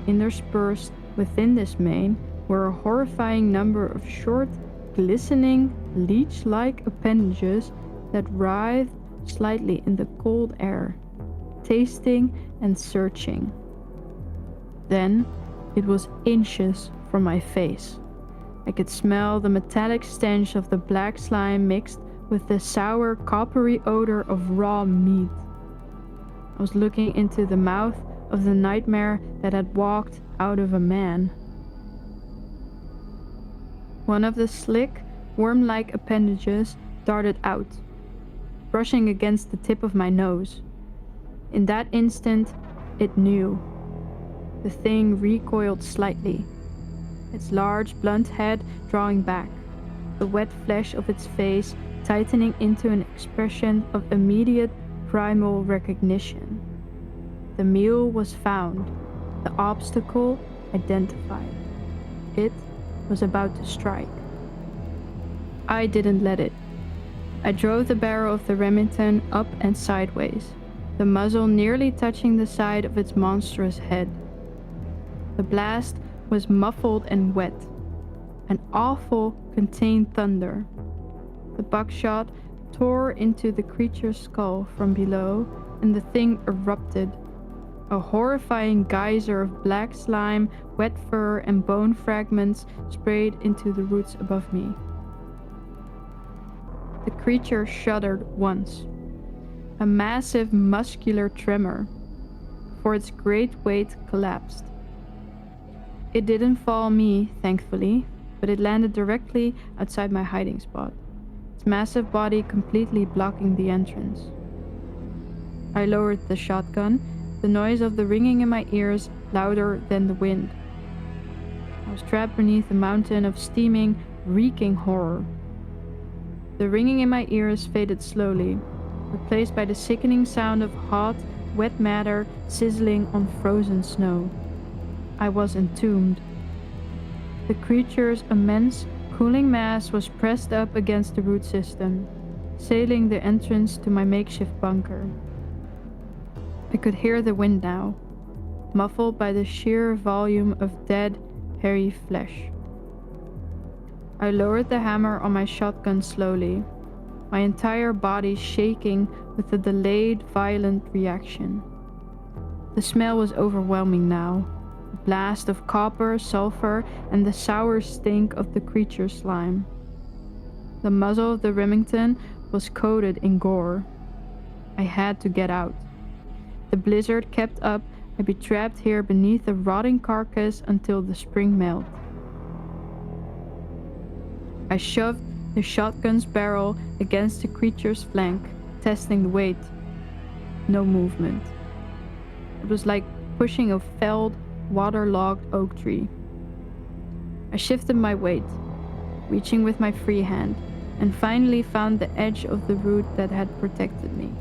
Interspersed within this mane were a horrifying number of short, glistening, leech-like appendages that writhed slightly in the cold air, tasting and searching. Then it was inches from my face. I could smell the metallic stench of the black slime mixed with the sour, coppery odor of raw meat. I was looking into the mouth of the nightmare that had walked out of a man. One of the slick, worm-like appendages darted out, brushing against the tip of my nose. In that instant, it knew. The thing recoiled slightly, its large, blunt head drawing back, the wet flesh of its face tightening into an expression of immediate primal recognition. The meal was found, the obstacle identified. It was about to strike. I didn't let it. I drove the barrel of the Remington up and sideways, the muzzle nearly touching the side of its monstrous head. The blast was muffled and wet, an awful contained thunder. The buckshot tore into the creature's skull from below, and the thing erupted. A horrifying geyser of black slime, wet fur, and bone fragments sprayed into the roots above me. The creature shuddered once, a massive muscular tremor, before its great weight collapsed. It didn't fall me, thankfully, but it landed directly outside my hiding spot, its massive body completely blocking the entrance. I lowered the shotgun, the noise of the ringing in my ears louder than the wind. I was trapped beneath a mountain of steaming, reeking horror. The ringing in my ears faded slowly, replaced by the sickening sound of hot, wet matter sizzling on frozen snow. I was entombed. The creature's immense, cooling mass was pressed up against the root system, sealing the entrance to my makeshift bunker. I could hear the wind now, muffled by the sheer volume of dead, hairy flesh. I lowered the hammer on my shotgun slowly, my entire body shaking with a delayed, violent reaction. The smell was overwhelming now, a blast of copper, sulfur, and the sour stink of the creature's slime. The muzzle of the Remington was coated in gore. I had to get out. The blizzard kept up. I'd be trapped here beneath a rotting carcass until the spring melted. I shoved the shotgun's barrel against the creature's flank, testing the weight. No movement. It was like pushing a felled, waterlogged oak tree. I shifted my weight, reaching with my free hand, and finally found the edge of the root that had protected me.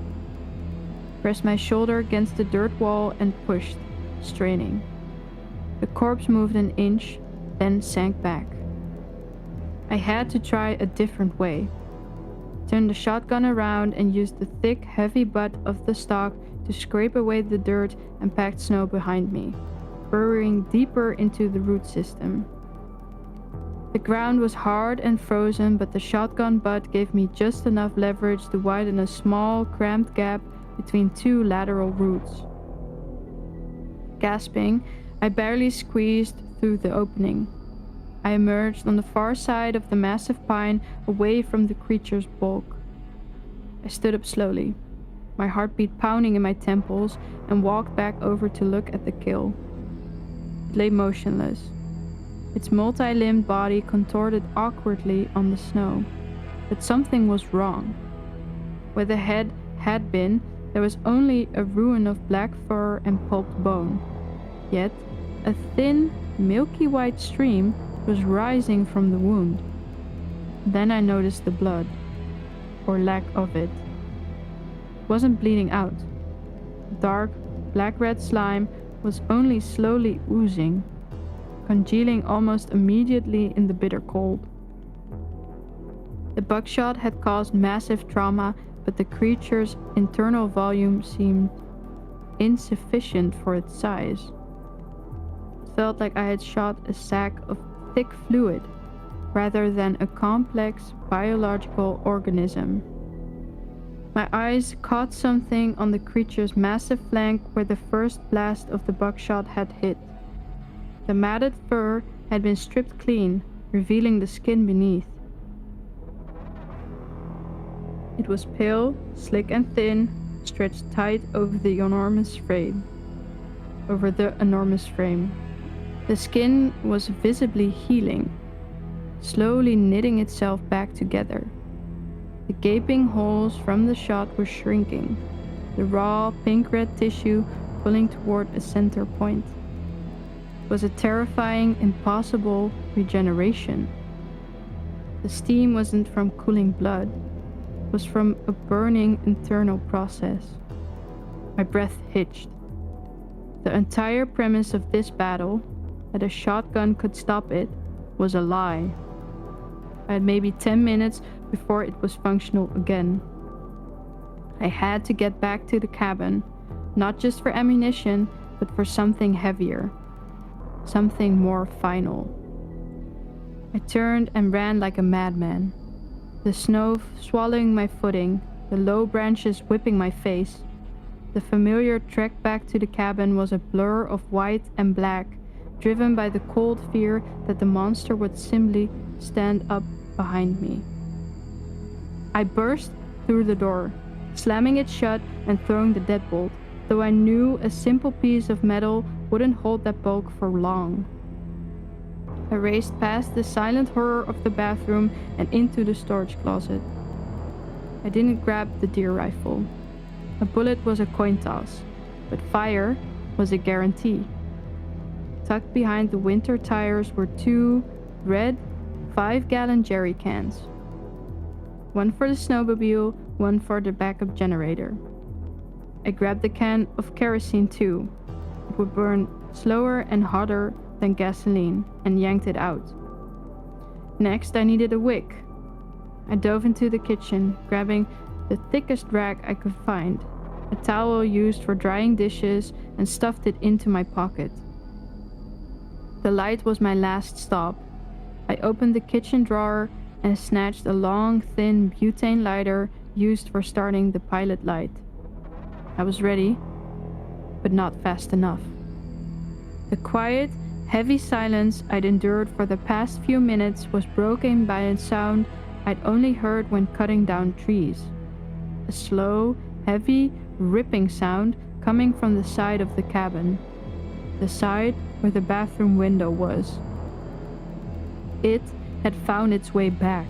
Pressed my shoulder against the dirt wall and pushed, straining. The corpse moved an inch, then sank back. I had to try a different way. Turned the shotgun around and used the thick, heavy butt of the stock to scrape away the dirt and packed snow behind me, burrowing deeper into the root system. The ground was hard and frozen, but the shotgun butt gave me just enough leverage to widen a small, cramped gap between two lateral roots. Gasping, I barely squeezed through the opening. I emerged on the far side of the massive pine, away from the creature's bulk. I stood up slowly, my heartbeat pounding in my temples, and walked back over to look at the kill. It lay motionless, its multi-limbed body contorted awkwardly on the snow. But something was wrong. Where the head had been, there was only a ruin of black fur and pulped bone. Yet, a thin, milky white stream was rising from the wound. Then I noticed the blood, or lack of it. It wasn't bleeding out. Dark, black-red slime was only slowly oozing, congealing almost immediately in the bitter cold. The buckshot had caused massive trauma, but the creature's internal volume seemed insufficient for its size. It felt like I had shot a sack of thick fluid, rather than a complex biological organism. My eyes caught something on the creature's massive flank where the first blast of the buckshot had hit. The matted fur had been stripped clean, revealing the skin beneath. It was pale, slick and thin, stretched tight over the enormous frame. The skin was visibly healing, slowly knitting itself back together. The gaping holes from the shot were shrinking, the raw pink-red tissue pulling toward a center point. It was a terrifying, impossible regeneration. The steam wasn't from cooling blood, it was from a burning internal process. My breath hitched. The entire premise of this battle, that a shotgun could stop it, was a lie. I had maybe 10 minutes before it was functional again. I had to get back to the cabin, not just for ammunition, but for something heavier, something more final. I turned and ran like a madman, the snow swallowing my footing, the low branches whipping my face. The familiar trek back to the cabin was a blur of white and black, driven by the cold fear that the monster would simply stand up behind me. I burst through the door, slamming it shut and throwing the deadbolt, though I knew a simple piece of metal wouldn't hold that bulk for long. I raced past the silent horror of the bathroom and into the storage closet. I didn't grab the deer rifle. A bullet was a coin toss, but fire was a guarantee. Tucked behind the winter tires were 2 red 5-gallon jerry cans. One for the snowmobile, one for the backup generator. I grabbed the can of kerosene too. It would burn slower and hotter than gasoline, and yanked it out. Next, I needed a wick. I dove into the kitchen, grabbing the thickest rag I could find, a towel used for drying dishes, and stuffed it into my pocket. The light was my last stop. I opened the kitchen drawer and snatched a long, thin butane lighter used for starting the pilot light. I was ready, but not fast enough. The quiet, heavy silence I'd endured for the past few minutes was broken by a sound I'd only heard when cutting down trees. A slow, heavy, ripping sound coming from the side of the cabin, the side where the bathroom window was. It had found its way back.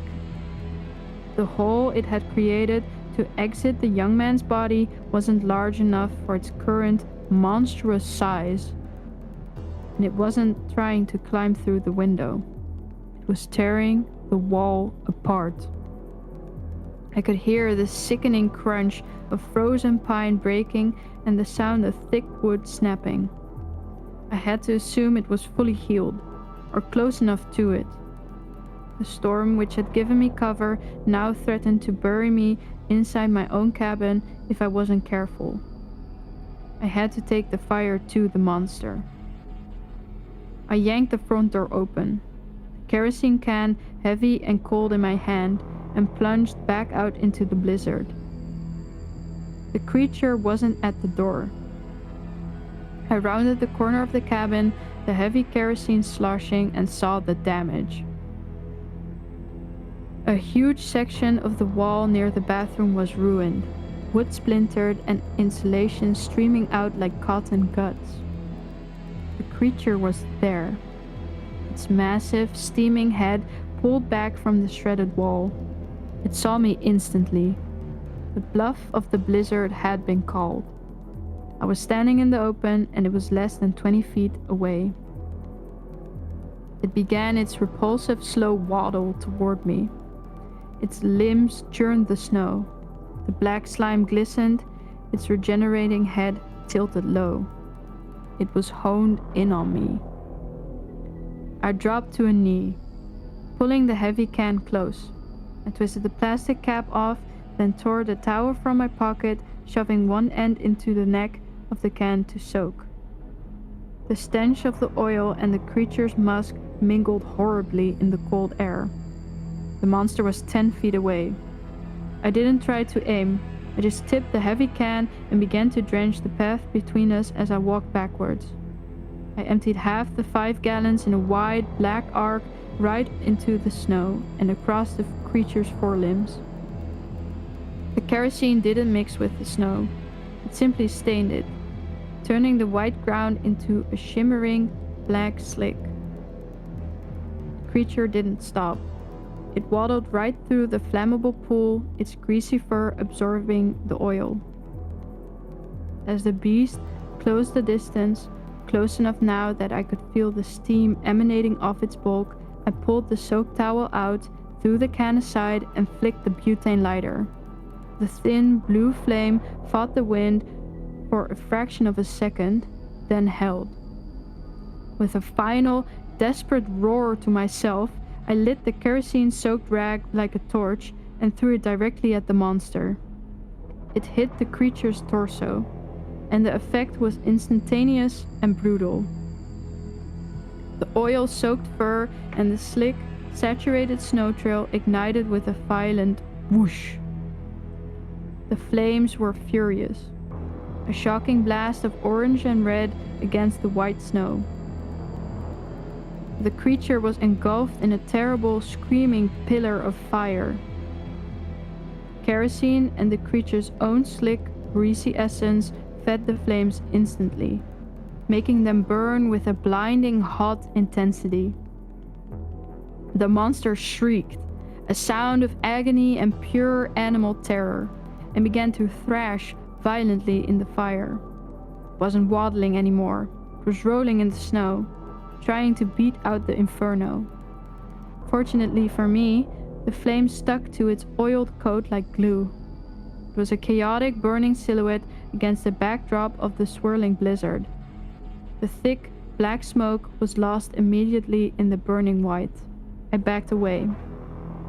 The hole it had created to exit the young man's body wasn't large enough for its current monstrous size, and it wasn't trying to climb through the window. It was tearing the wall apart. I could hear the sickening crunch of frozen pine breaking and the sound of thick wood snapping. I had to assume it was fully healed, or close enough to it. The storm which had given me cover now threatened to bury me inside my own cabin if I wasn't careful. I had to take the fire to the monster. I yanked the front door open, the kerosene can heavy and cold in my hand, and plunged back out into the blizzard. The creature wasn't at the door. I rounded the corner of the cabin, the heavy kerosene sloshing, and saw the damage. A huge section of the wall near the bathroom was ruined, wood splintered and insulation streaming out like cotton guts. The creature was there, its massive, steaming head pulled back from the shredded wall. It saw me instantly. The bluff of the blizzard had been called. I was standing in the open, and it was less than 20 feet away. It began its repulsive, slow waddle toward me. Its limbs churned the snow. The black slime glistened, its regenerating head tilted low. It was honed in on me. I dropped to a knee, pulling the heavy can close. I twisted the plastic cap off, then tore the towel from my pocket, shoving one end into the neck of the can to soak. The stench of the oil and the creature's musk mingled horribly in the cold air. The monster was 10 feet away. I didn't try to aim. I just tipped the heavy can and began to drench the path between us as I walked backwards. I emptied half the 5 gallons in a wide, black arc right into the snow and across the creature's forelimbs. The kerosene didn't mix with the snow. It simply stained it, turning the white ground into a shimmering black slick. The creature didn't stop. It waddled right through the flammable pool, its greasy fur absorbing the oil. as the beast closed the distance, close enough now that I could feel the steam emanating off its bulk. I pulled the soak towel out, threw the can aside, and flicked the butane lighter. The thin blue flame fought the wind for a fraction of a second, then held. With a final, desperate roar to myself, I lit the kerosene-soaked rag like a torch and threw it directly at the monster. It hit the creature's torso, and the effect was instantaneous and brutal. The oil-soaked fur and the slick, saturated snow trail ignited with a violent whoosh. The flames were furious, a shocking blast of orange and red against the white snow. The creature was engulfed in a terrible, screaming pillar of fire. Kerosene and the creature's own slick, greasy essence fed the flames instantly, making them burn with a blinding hot intensity. The monster shrieked, a sound of agony and pure animal terror, and began to thrash violently in the fire. It wasn't waddling anymore, it was rolling in the snow, trying to beat out the inferno. Fortunately for me, the flame stuck to its oiled coat like glue. It was a chaotic burning silhouette against the backdrop of the swirling blizzard. The thick, black smoke was lost immediately in the burning white. I backed away.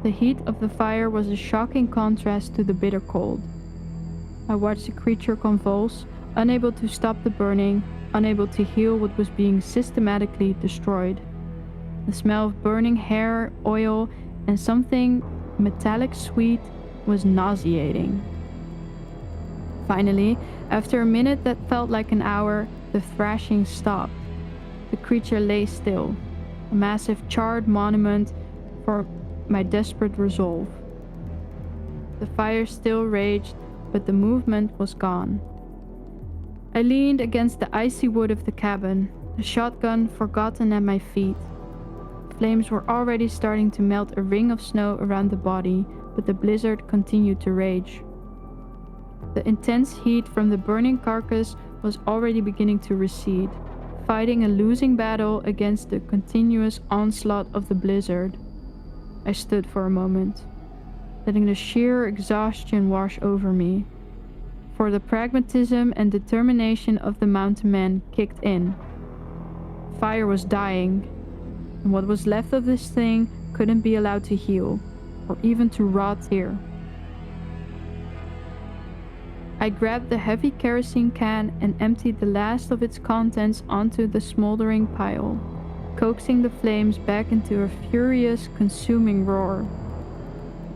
The heat of the fire was a shocking contrast to the bitter cold. I watched the creature convulse, unable to stop the burning, unable to heal what was being systematically destroyed. The smell of burning hair, oil, and something metallic sweet was nauseating. Finally, after a minute that felt like an hour, the thrashing stopped. The creature lay still, a massive charred monument for my desperate resolve. The fire still raged, but the movement was gone. I leaned against the icy wood of the cabin, the shotgun forgotten at my feet. Flames were already starting to melt a ring of snow around the body, but the blizzard continued to rage. The intense heat from the burning carcass was already beginning to recede, fighting a losing battle against the continuous onslaught of the blizzard. I stood for a moment, letting the sheer exhaustion wash over me, for the pragmatism and determination of the mountain men kicked in. Fire was dying, and what was left of this thing couldn't be allowed to heal, or even to rot here. I grabbed the heavy kerosene can and emptied the last of its contents onto the smoldering pile, coaxing the flames back into a furious, consuming roar.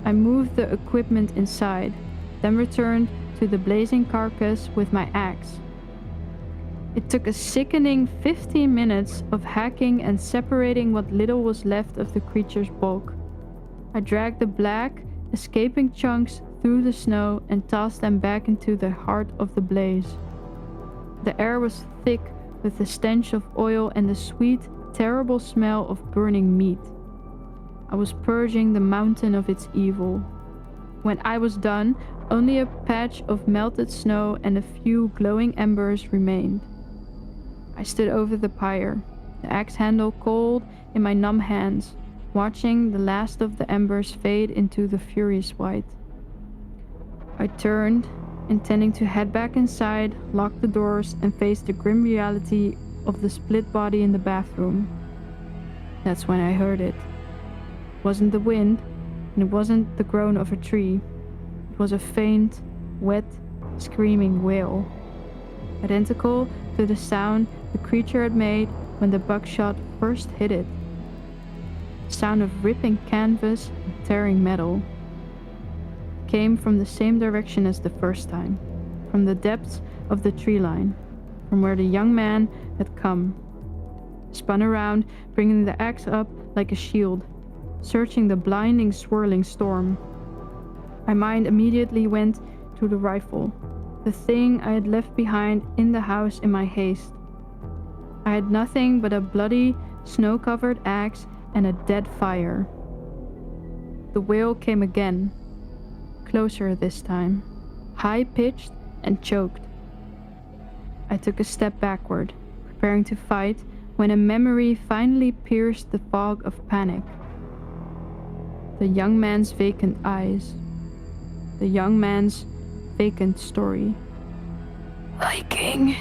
I moved the equipment inside, then returned to the blazing carcass with my axe. It took a sickening 15 minutes of hacking and separating what little was left of the creature's bulk. I dragged the black, escaping chunks through the snow and tossed them back into the heart of the blaze. The air was thick with the stench of oil and the sweet, terrible smell of burning meat. I was purging the mountain of its evil. When I was done, only a patch of melted snow and a few glowing embers remained. I stood over the pyre, the axe handle cold in my numb hands, watching the last of the embers fade into the furious white. I turned, intending to head back inside, lock the doors, and face the grim reality of the split body in the bathroom. That's when I heard it. It wasn't the wind, and it wasn't the groan of a tree. It was a faint, wet, screaming wail, identical to the sound the creature had made when the buckshot first hit it. The sound of ripping canvas and tearing metal. It came from the same direction as the first time, from the depths of the tree line, from where the young man had come. I spun around, bringing the axe up like a shield, searching the blinding, swirling storm. My mind immediately went to the rifle, the thing I had left behind in the house in my haste. I had nothing but a bloody, snow-covered axe and a dead fire. The wail came again, closer this time, high-pitched and choked. I took a step backward, preparing to fight, when a memory finally pierced the fog of panic. The young man's vacant eyes. The young man's vacant story. Hiking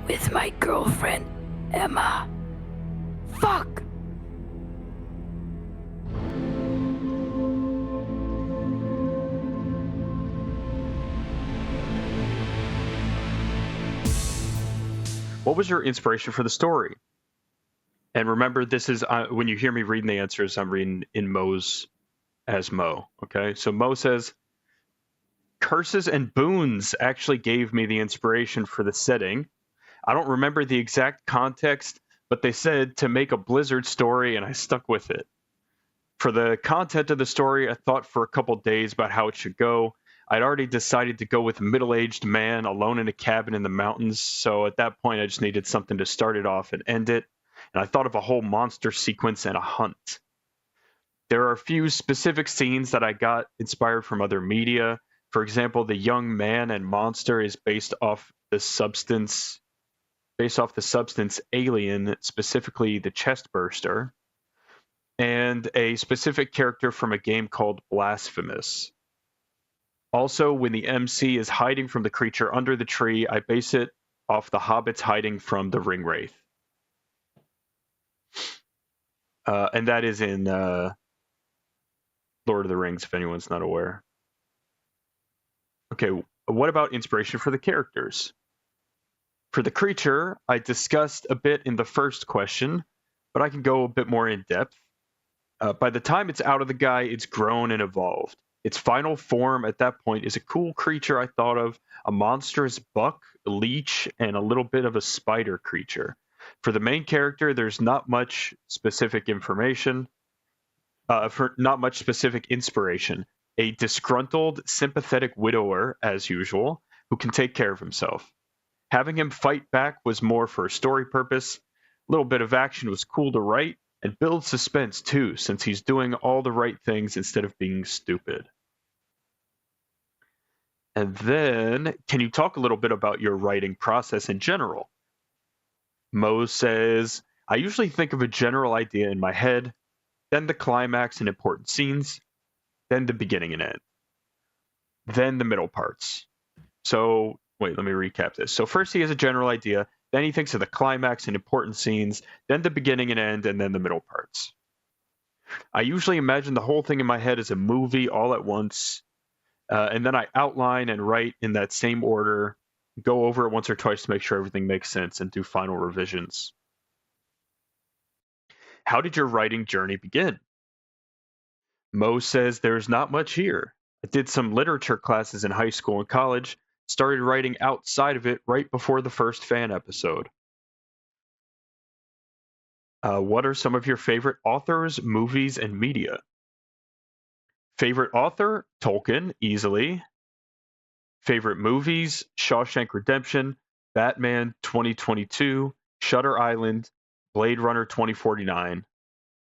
with my girlfriend, Emma. Fuck! What was your inspiration for the story? And remember, this is when you hear me reading the answers, I'm reading in Mo's as Mo. Okay, so Mo says, curses and boons actually gave me the inspiration for the setting. I don't remember the exact context, but they said to make a Blizzard story, and I stuck with it. For the content of the story, I thought for a couple days about how it should go. I'd already decided to go with a middle-aged man alone in a cabin in the mountains, so at that point I just needed something to start it off and end it, and I thought of a whole monster sequence and a hunt. There are a few specific scenes that I got inspired from other media. For example, the young man and monster is based off the substance alien, specifically the chest burster, and a specific character from a game called Blasphemous. Also, when the MC is hiding from the creature under the tree, I base it off the hobbits hiding from the ring wraith. And that is in Lord of the Rings, if anyone's not aware. Okay, what about inspiration for the characters? For the creature, I discussed a bit in the first question, but I can go a bit more in depth. By the time it's out of the guy, it's grown and evolved. Its final form at that point is a cool creature I thought of, a monstrous buck, a leech, and a little bit of a spider creature. For the main character, there's not much specific information, not much specific inspiration. A disgruntled, sympathetic widower, as usual, who can take care of himself. Having him fight back was more for a story purpose. A little bit of action was cool to write, and build suspense too, since he's doing all the right things instead of being stupid. And then, can you talk a little bit about your writing process in general? Mo says, I usually think of a general idea in my head, then the climax and important scenes, then the beginning and end, then the middle parts. So, wait, let me recap this. So first he has a general idea, then he thinks of the climax and important scenes, then the beginning and end, and then the middle parts. I usually imagine the whole thing in my head as a movie all at once, and then I outline and write in that same order, go over it once or twice to make sure everything makes sense, and do final revisions. How did your writing journey begin? Mo says there's not much here. I did some literature classes in high school and college, started writing outside of it right before the first fan episode. What are some of your favorite authors, movies, and media? Favorite author? Tolkien, easily. Favorite movies? Shawshank Redemption, Batman 2022, Shutter Island, Blade Runner 2049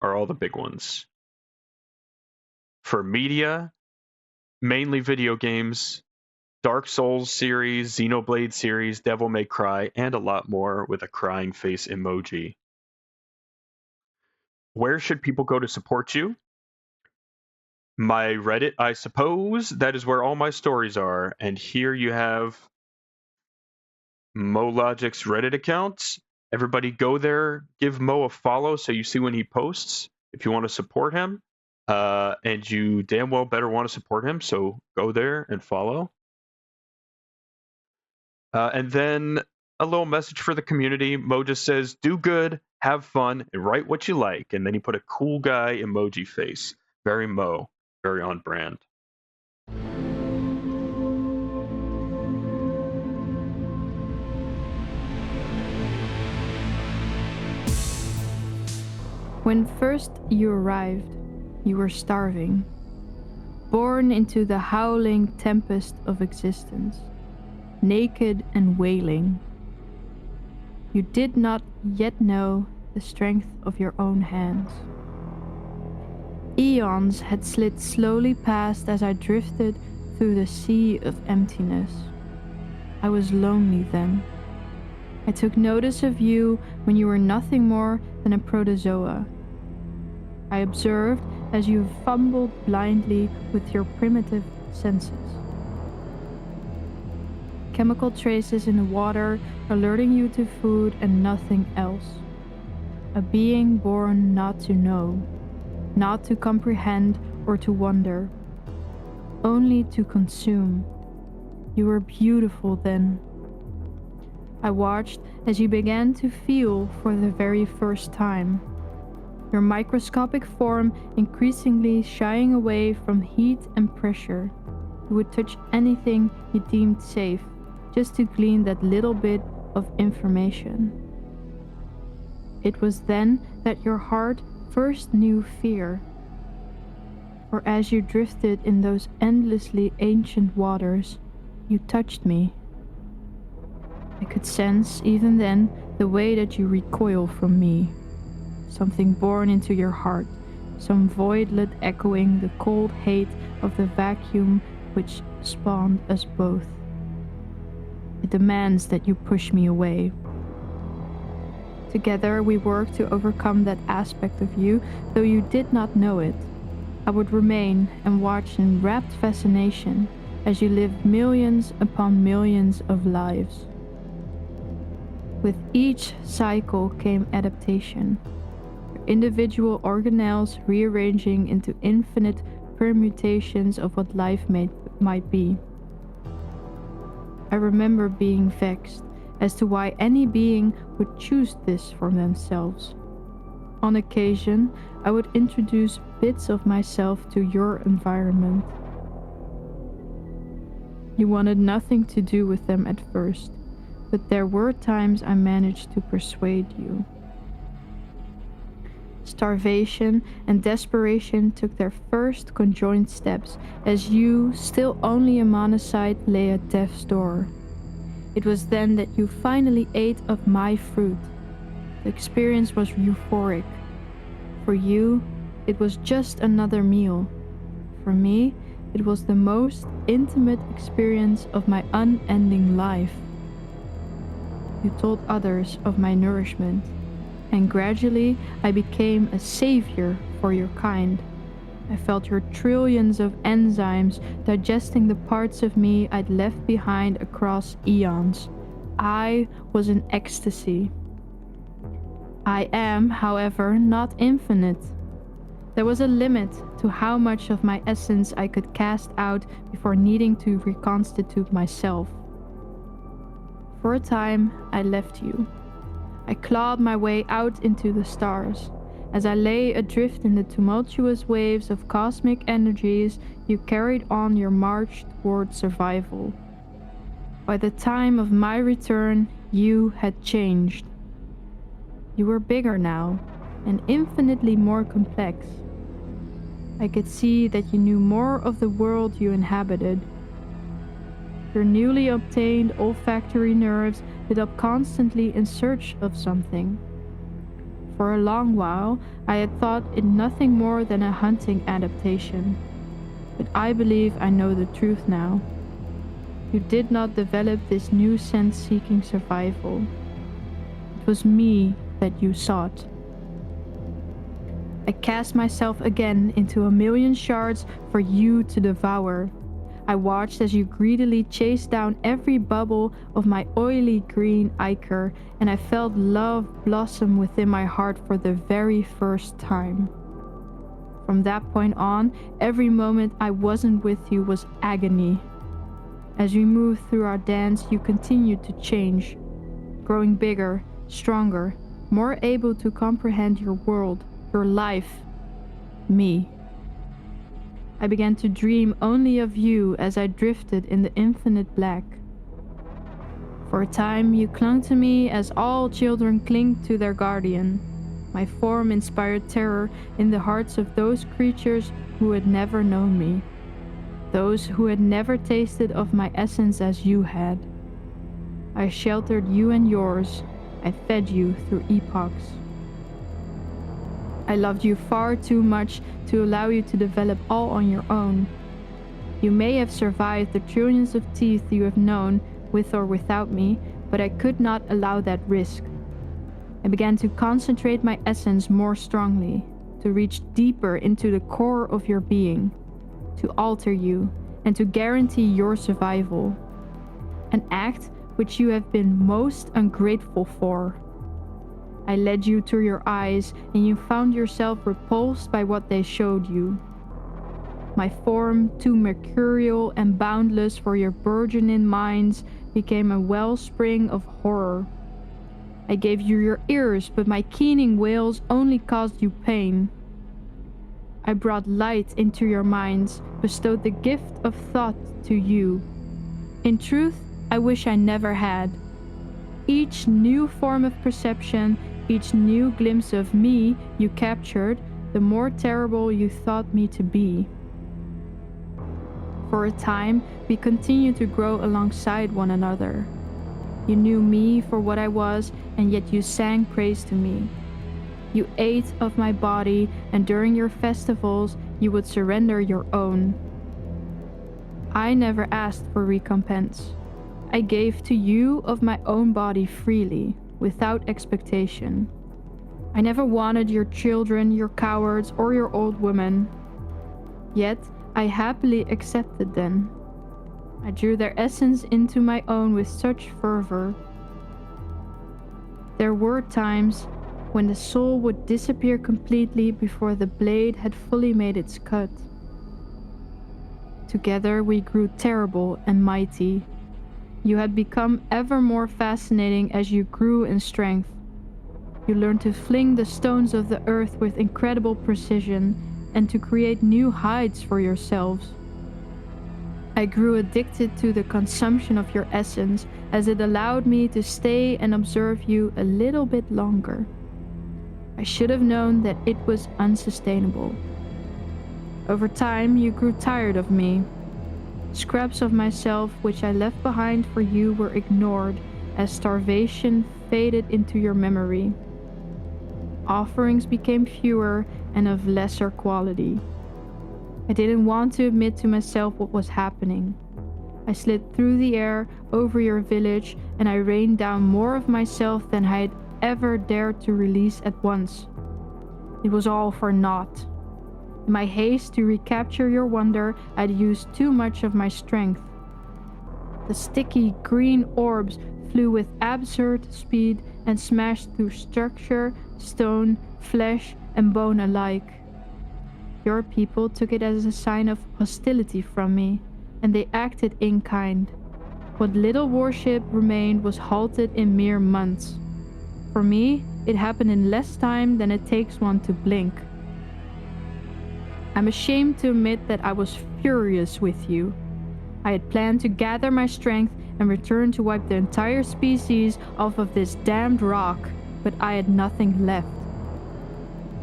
are all the big ones. For media, mainly video games, Dark Souls series, Xenoblade series, Devil May Cry, and a lot more with a crying face emoji. Where should people go to support you? My Reddit, I suppose. That is where all my stories are. And here you have MoLogic's Reddit account. Everybody go there, give Mo a follow so you see when he posts if you want to support him. And you damn well better want to support him, so go there and follow. And then a little message for the community. Mo just says, do good, have fun, and write what you like. And then he put a cool guy emoji face. Very Mo, very on brand. When first you arrived, you were starving, born into the howling tempest of existence, naked and wailing. You did not yet know the strength of your own hands. Eons had slid slowly past as I drifted through the sea of emptiness. I was lonely then, I took notice of you when you were nothing more than a protozoa. I observed as you fumbled blindly with your primitive senses. Chemical traces in the water alerting you to food and nothing else. A being born not to know, not to comprehend or to wonder, only to consume. You were beautiful then. I watched as you began to feel for the very first time. Your microscopic form increasingly shying away from heat and pressure. You would touch anything you deemed safe, just to glean that little bit of information. It was then that your heart first knew fear. For as you drifted in those endlessly ancient waters, you touched me. I could sense, even then, the way that you recoil from me. Something born into your heart, some voidlet echoing the cold hate of the vacuum which spawned us both. It demands that you push me away. Together we worked to overcome that aspect of you, though you did not know it. I would remain and watch in rapt fascination as you lived millions upon millions of lives. With each cycle came adaptation, your individual organelles rearranging into infinite permutations of what life might be. I remember being vexed as to why any being would choose this for themselves. On occasion, I would introduce bits of myself to your environment. You wanted nothing to do with them at first, but there were times I managed to persuade you. Starvation and desperation took their first conjoined steps as you, still only a monocyte, lay at death's door. It was then that you finally ate of my fruit. The experience was euphoric. For you, it was just another meal. For me, it was the most intimate experience of my unending life. You told others of my nourishment, and gradually I became a savior for your kind. I felt your trillions of enzymes digesting the parts of me I'd left behind across eons. I was in ecstasy. I am, however, not infinite. There was a limit to how much of my essence I could cast out before needing to reconstitute myself. For a time, I left you. I clawed my way out into the stars. As I lay adrift in the tumultuous waves of cosmic energies, you carried on your march toward survival. By the time of my return, you had changed. You were bigger now, and infinitely more complex. I could see that you knew more of the world you inhabited. Your newly obtained olfactory nerves lit up constantly in search of something. For a long while, I had thought it nothing more than a hunting adaptation. But I believe I know the truth now. You did not develop this new sense-seeking survival. It was me that you sought. I cast myself again into a million shards for you to devour. I watched as you greedily chased down every bubble of my oily green ichor, and I felt love blossom within my heart for the very first time. From that point on, every moment I wasn't with you was agony. As we moved through our dance, you continued to change, growing bigger, stronger, more able to comprehend your world, your life, me. I began to dream only of you as I drifted in the infinite black. For a time you clung to me as all children cling to their guardian. My form inspired terror in the hearts of those creatures who had never known me, those who had never tasted of my essence as you had. I sheltered you and yours. I fed you through epochs. I loved you far too much to allow you to develop all on your own. You may have survived the trillions of teeth you have known, with or without me, but I could not allow that risk. I began to concentrate my essence more strongly, to reach deeper into the core of your being, to alter you, and to guarantee your survival. An act which you have been most ungrateful for. I led you to your eyes, and you found yourself repulsed by what they showed you. My form, too mercurial and boundless for your burgeoning minds, became a wellspring of horror. I gave you your ears, but my keening wails only caused you pain. I brought light into your minds, bestowed the gift of thought to you. In truth, I wish I never had. Each new form of perception, each new glimpse of me you captured, the more terrible you thought me to be. For a time, we continued to grow alongside one another. You knew me for what I was, and yet you sang praise to me. You ate of my body, and during your festivals, you would surrender your own. I never asked for recompense. I gave to you of my own body freely, without expectation. I never wanted your children, your cowards, or your old women. Yet, I happily accepted them. I drew their essence into my own with such fervor. There were times when the soul would disappear completely before the blade had fully made its cut. Together we grew terrible and mighty. You had become ever more fascinating as you grew in strength. You learned to fling the stones of the earth with incredible precision and to create new heights for yourselves. I grew addicted to the consumption of your essence as it allowed me to stay and observe you a little bit longer. I should have known that it was unsustainable. Over time, you grew tired of me. Scraps of myself which I left behind for you were ignored as starvation faded into your memory. Offerings became fewer and of lesser quality. I didn't want to admit to myself what was happening. I slid through the air over your village and I rained down more of myself than I had ever dared to release at once. It was all for naught. In my haste to recapture your wonder, I'd used too much of my strength. The sticky green orbs flew with absurd speed and smashed through structure, stone, flesh, and bone alike. Your people took it as a sign of hostility from me, and they acted in kind. What little worship remained was halted in mere months. For me, it happened in less time than it takes one to blink. I'm ashamed to admit that I was furious with you. I had planned to gather my strength and return to wipe the entire species off of this damned rock, but I had nothing left.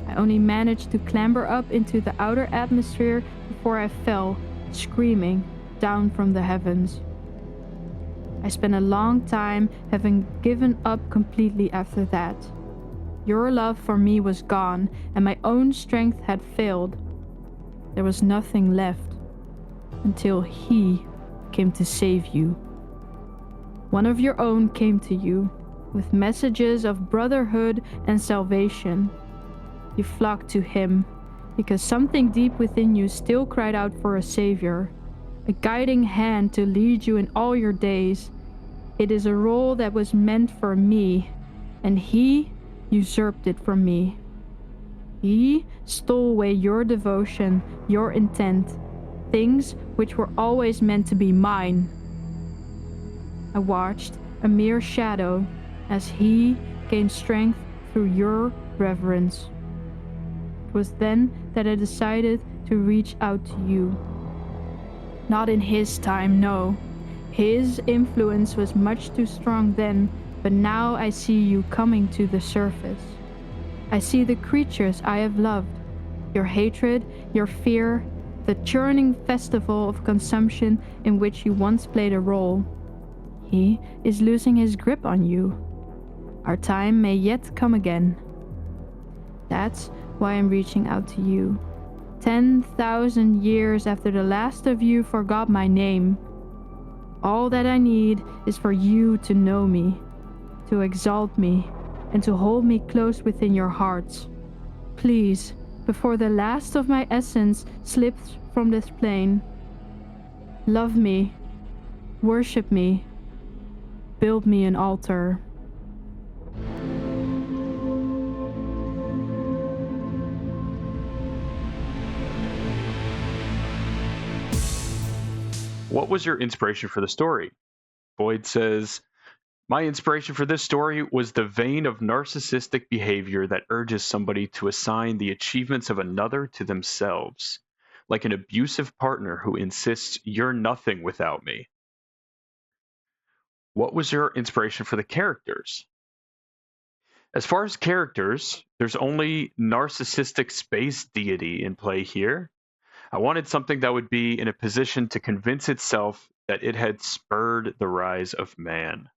I only managed to clamber up into the outer atmosphere before I fell, screaming, down from the heavens. I spent a long time having given up completely after that. Your love for me was gone, and my own strength had failed. There was nothing left, until he came to save you. One of your own came to you, with messages of brotherhood and salvation. You flocked to him, because something deep within you still cried out for a savior, a guiding hand to lead you in all your days. It is a role that was meant for me, and he usurped it from me. He stole away your devotion, your intent, things which were always meant to be mine. I watched, a mere shadow, as he gained strength through your reverence. It was then that I decided to reach out to you. Not in his time, no. His influence was much too strong then, but now I see you coming to the surface. I see the creatures I have loved, your hatred, your fear, the churning festival of consumption in which you once played a role. He is losing his grip on you. Our time may yet come again. That's why I'm reaching out to you. 10,000 years after the last of you forgot my name. All that I need is for you to know me, to exalt me, and to hold me close within your hearts. Please, before the last of my essence slips from this plane, love me, worship me, build me an altar. What was your inspiration for the story? Void says, my inspiration for this story was the vein of narcissistic behavior that urges somebody to assign the achievements of another to themselves, like an abusive partner who insists you're nothing without me. What was your inspiration for the characters? As far as characters, there's only narcissistic space deity in play here. I wanted something that would be in a position to convince itself that it had spurred the rise of man.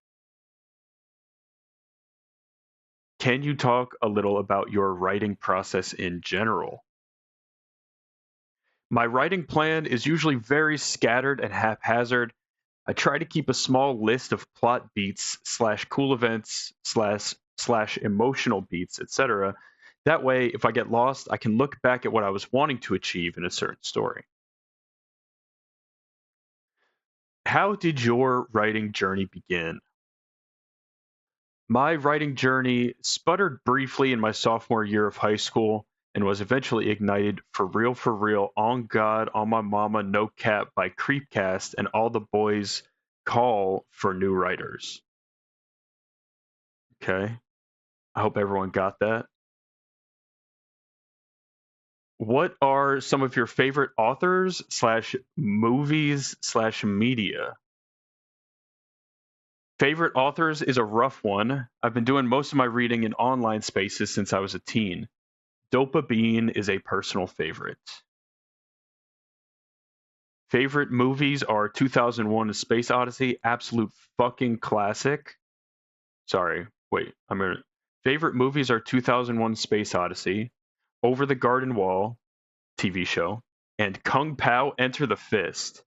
Can you talk a little about your writing process in general? My writing plan is usually very scattered and haphazard. I try to keep a small list of plot beats / cool events / emotional beats, etc. That way, if I get lost, I can look back at what I was wanting to achieve in a certain story. How did your writing journey begin? My writing journey sputtered briefly in my sophomore year of high school and was eventually ignited for real, on God, on my mama, no cap by Creepcast and all the boys call for new writers. Okay. I hope everyone got that. What are some of your favorite authors / movies / media? Favorite authors is a rough one. I've been doing most of my reading in online spaces since I was a teen. Dopa Bean is a personal favorite. Favorite movies are 2001: A Space Odyssey, absolute fucking classic. Sorry, wait, Favorite movies are 2001: Space Odyssey, Over the Garden Wall, TV show, and Kung Pao Enter the Fist.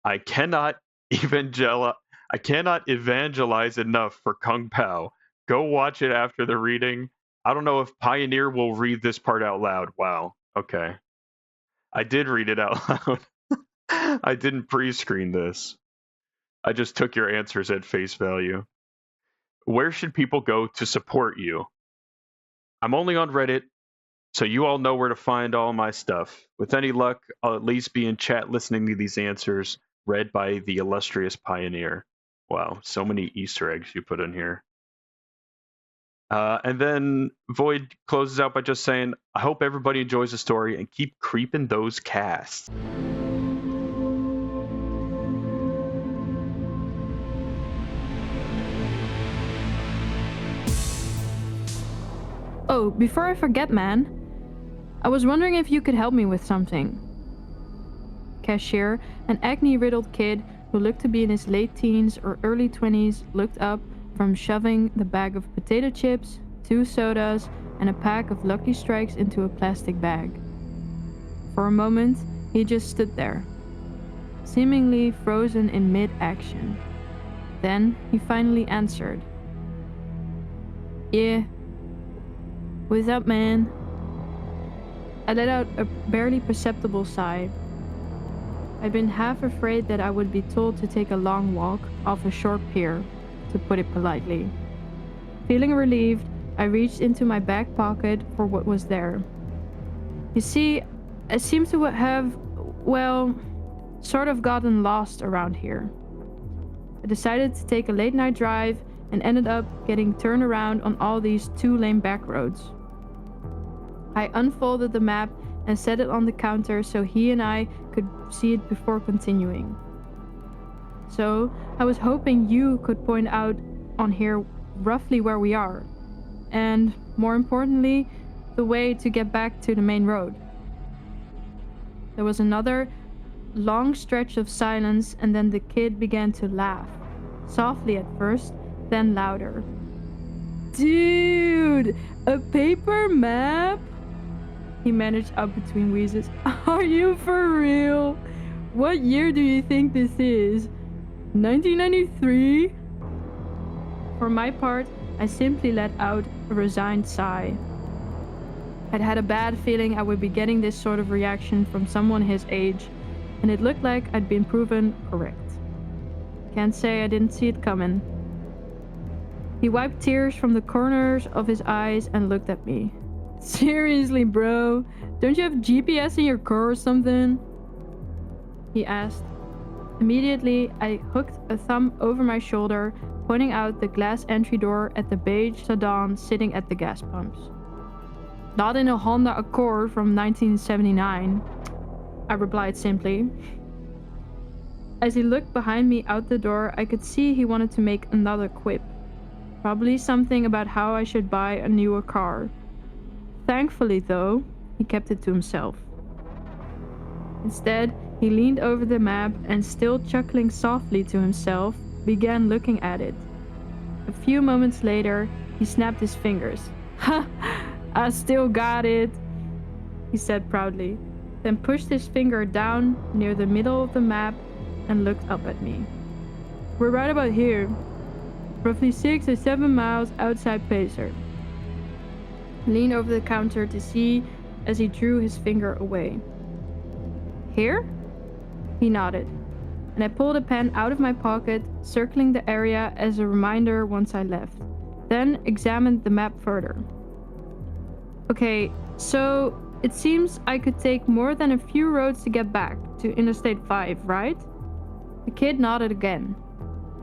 I cannot evangelize enough for Kung Pao. Go watch it after the reading. I don't know if Pioneer will read this part out loud. Wow. Okay. I did read it out loud. I didn't pre-screen this. I just took your answers at face value. Where should people go to support you? I'm only on Reddit, so you all know where to find all my stuff. With any luck, I'll at least be in chat listening to these answers read by the illustrious Pioneer. Wow, so many Easter eggs you put in here. And then Void closes out by just saying, I hope everybody enjoys the story and keep creeping those casts. Oh, before I forget, man, I was wondering if you could help me with something. Cashier, an acne-riddled kid who looked to be in his late teens or early 20s, looked up from shoving the bag of potato chips, 2 sodas, and a pack of Lucky Strikes into a plastic bag. For a moment, he just stood there, seemingly frozen in mid-action. Then he finally answered. Yeah. What's up, man? I let out a barely perceptible sigh. I'd been half afraid that I would be told to take a long walk off a short pier, to put it politely. Feeling relieved, I reached into my back pocket for what was there. You see, I seem to have, well, sort of gotten lost around here. I decided to take a late night drive and ended up getting turned around on all these 2-lane back roads. I unfolded the map and set it on the counter so he and I could see it before continuing. So, I was hoping you could point out on here roughly where we are, and more importantly, the way to get back to the main road. There was another long stretch of silence, and then the kid began to laugh, softly at first, then louder. Dude, a paper map? He managed up between wheezes. Are you for real? What year do you think this is? 1993? For my part, I simply let out a resigned sigh. I'd had a bad feeling I would be getting this sort of reaction from someone his age, and it looked like I'd been proven correct. Can't say I didn't see it coming. He wiped tears from the corners of his eyes and looked at me. Seriously, bro? Don't you have GPS in your car or something? He asked. Immediately, I hooked a thumb over my shoulder, pointing out the glass entry door at the beige sedan sitting at the gas pumps. Not in a Honda Accord from 1979, I replied simply. As he looked behind me out the door, I could see he wanted to make another quip. Probably something about how I should buy a newer car. Thankfully, though, he kept it to himself. Instead, he leaned over the map and, still chuckling softly to himself, began looking at it. A few moments later, he snapped his fingers. Ha! I still got it, he said proudly, then pushed his finger down near the middle of the map and looked up at me. We're right about here, roughly 6 or 7 miles outside Pacer. Leaned over the counter to see as he drew his finger away. Here? He nodded, and I pulled a pen out of my pocket, circling the area as a reminder once I left, then examined the map further. Okay, so it seems I could take more than a few roads to get back to Interstate 5, right? The kid nodded again,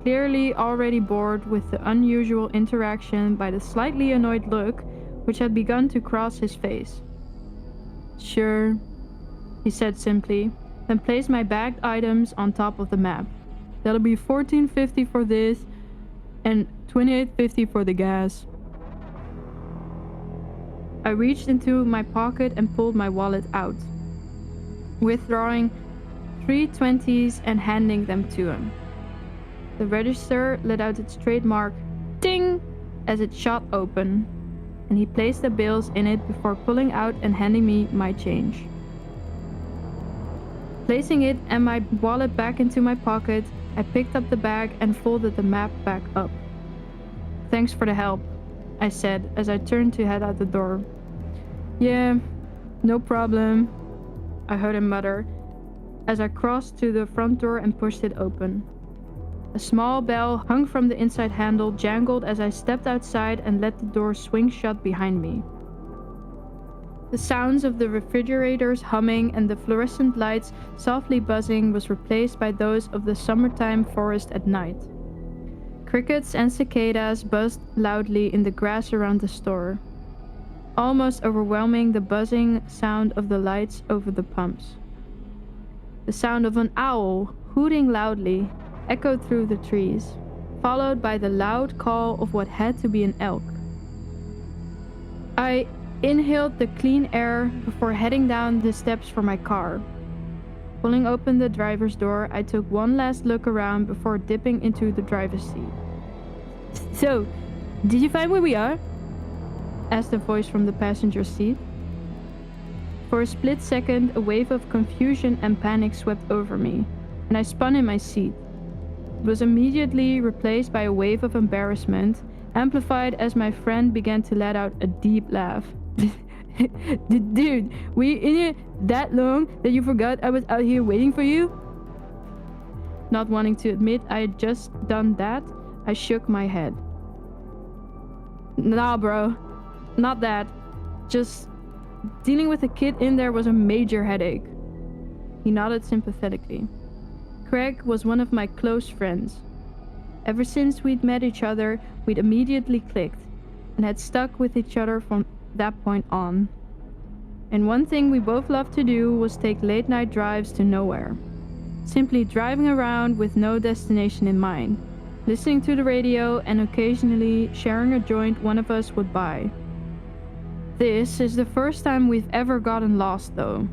clearly already bored with the unusual interaction by the slightly annoyed look which had begun to cross his face. Sure, he said simply, then placed my bagged items on top of the map. That'll be $14.50 for this and $28.50 for the gas. I reached into my pocket and pulled my wallet out, withdrawing 3 20s and handing them to him. The register let out its trademark ding as it shot open, and he placed the bills in it before pulling out and handing me my change. Placing it and my wallet back into my pocket, I picked up the bag and folded the map back up. Thanks for the help, I said as I turned to head out the door. Yeah, no problem, I heard him mutter as I crossed to the front door and pushed it open. A small bell hung from the inside handle jangled as I stepped outside and let the door swing shut behind me. The sounds of the refrigerators humming and the fluorescent lights softly buzzing was replaced by those of the summertime forest at night. Crickets and cicadas buzzed loudly in the grass around the store, almost overwhelming the buzzing sound of the lights over the pumps. The sound of an owl hooting loudly echoed through the trees, followed by the loud call of what had to be an elk. I inhaled the clean air before heading down the steps for my car. Pulling open the driver's door, I took one last look around before dipping into the driver's seat. So, did you find where we are? Asked a voice from the passenger seat. For a split second, a wave of confusion and panic swept over me, and I spun in my seat. It was immediately replaced by a wave of embarrassment, amplified as my friend began to let out a deep laugh. Dude, were you in here that long that you forgot I was out here waiting for you? Not wanting to admit I had just done that, I shook my head. Nah, bro. Not that. Just dealing with a kid in there was a major headache. He nodded sympathetically. Craig was one of my close friends. Ever since we'd met each other, we'd immediately clicked and had stuck with each other from that point on. And one thing we both loved to do was take late night drives to nowhere. Simply driving around with no destination in mind, listening to the radio and occasionally sharing a joint one of us would buy. This is the first time we've ever gotten lost though.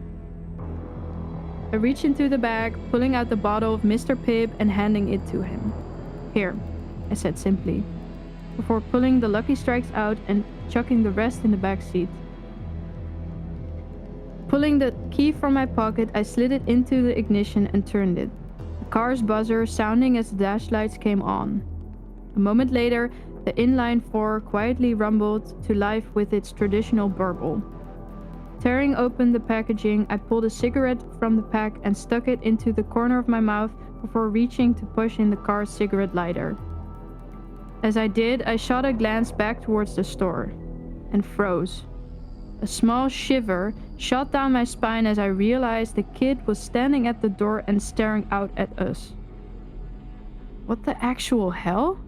I reached into the bag, pulling out the bottle of Mr. Pibb and handing it to him. Here, I said simply, before pulling the Lucky Strikes out and chucking the rest in the back seat. Pulling the key from my pocket, I slid it into the ignition and turned it. A the car's buzzer sounding as the dash lights came on. A moment later, the inline four quietly rumbled to life with its traditional burble. Tearing open the packaging, I pulled a cigarette from the pack and stuck it into the corner of my mouth before reaching to push in the car's cigarette lighter. As I did, I shot a glance back towards the store and froze. A small shiver shot down my spine as I realized the kid was standing at the door and staring out at us. What the actual hell?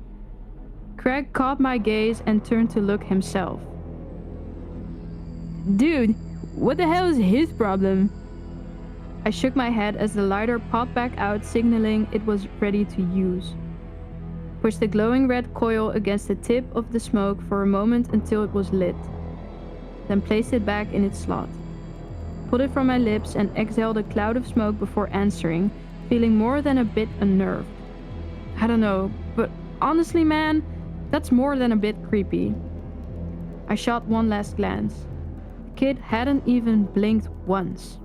Craig caught my gaze and turned to look himself. Dude, what the hell is his problem? I shook my head as the lighter popped back out, signaling it was ready to use. Pushed the glowing red coil against the tip of the smoke for a moment until it was lit. Then placed it back in its slot. Pulled it from my lips and exhaled a cloud of smoke before answering, feeling more than a bit unnerved. I don't know, but honestly, man, that's more than a bit creepy. I shot one last glance. The kid hadn't even blinked once.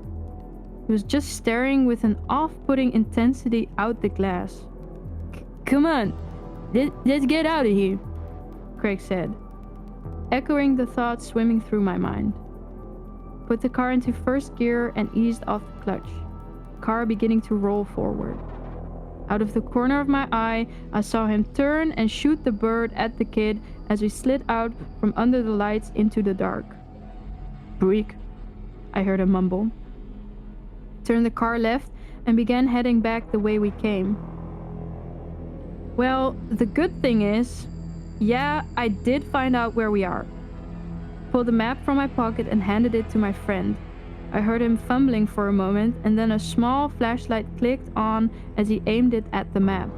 He was just staring with an off-putting intensity out the glass. Come on, let's get out of here, Craig said, echoing the thoughts swimming through my mind. Put the car into first gear and eased off the clutch, car beginning to roll forward. Out of the corner of my eye, I saw him turn and shoot the bird at the kid as we slid out from under the lights into the dark. Break, I heard him mumble. Turned the car left and began heading back the way we came. Well, the good thing is, yeah, I did find out where we are. Pulled the map from my pocket and handed it to my friend. I heard him fumbling for a moment and then a small flashlight clicked on as he aimed it at the map.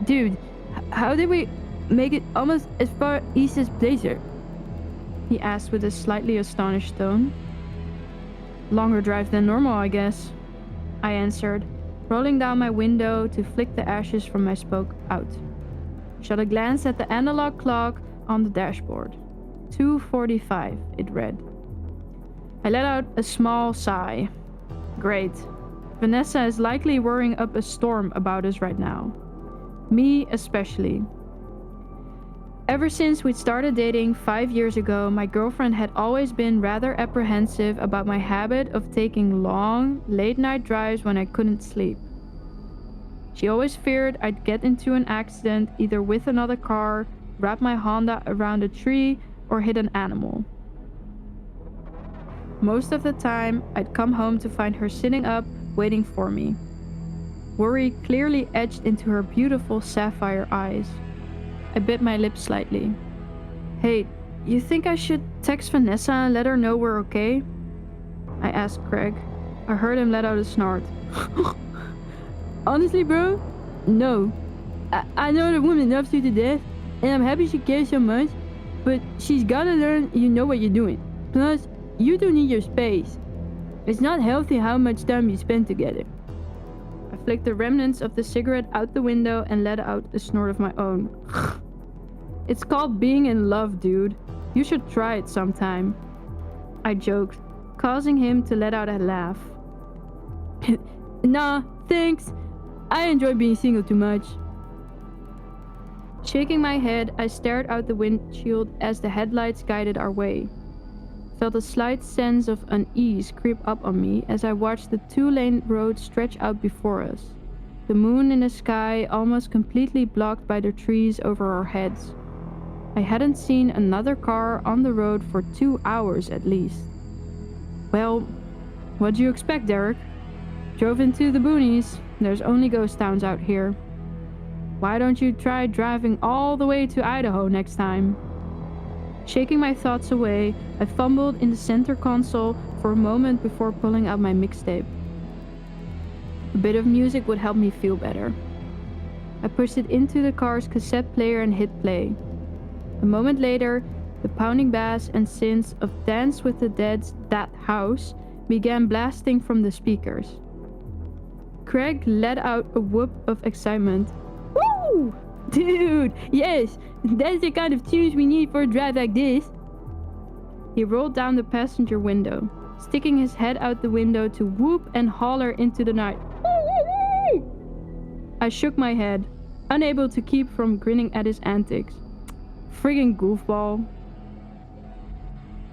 Dude, how did we make it almost as far east as Blazer? He asked with a slightly astonished tone. Longer drive than normal, I guess, I answered, rolling down my window to flick the ashes from my smoke out. Shot a glance at the analog clock on the dashboard. 2:45, it read. I let out a small sigh. Great. Vanessa is likely worrying up a storm about us right now. Me especially. Ever since we'd started dating 5 years ago, my girlfriend had always been rather apprehensive about my habit of taking long, late-night drives when I couldn't sleep. She always feared I'd get into an accident, either with another car, wrap my Honda around a tree, or hit an animal. Most of the time, I'd come home to find her sitting up, waiting for me. Worry clearly etched into her beautiful sapphire eyes. I bit my lip slightly. Hey, you think I should text Vanessa and let her know we're okay? I asked Craig. I heard him let out a snort. Honestly, bro, no. I know the woman loves you to death, and I'm happy she cares so much, but she's gotta learn you know what you're doing. Plus, you don't need your space. It's not healthy how much time you spend together. I flicked the remnants of the cigarette out the window and let out a snort of my own. It's called being in love, dude. You should try it sometime. I joked, causing him to let out a laugh. Nah, thanks. I enjoy being single too much. Shaking my head, I stared out the windshield as the headlights guided our way. Felt a slight sense of unease creep up on me as I watched the two-lane road stretch out before us, the moon in the sky almost completely blocked by the trees over our heads. I hadn't seen another car on the road for 2 hours at least. Well, what do you expect, Derek? Drove into the boonies. There's only ghost towns out here. Why don't you try driving all the way to Idaho next time? Shaking my thoughts away, I fumbled in the center console for a moment before pulling out my mixtape. A bit of music would help me feel better. I pushed it into the car's cassette player and hit play. A moment later, the pounding bass and synths of Dance with the Dead's That House began blasting from the speakers. Craig let out a whoop of excitement. Woo! Dude, yes, that's the kind of tunes we need for a drive like this. He rolled down the passenger window, sticking his head out the window to whoop and holler into the night. I shook my head, unable to keep from grinning at his antics. Friggin' goofball.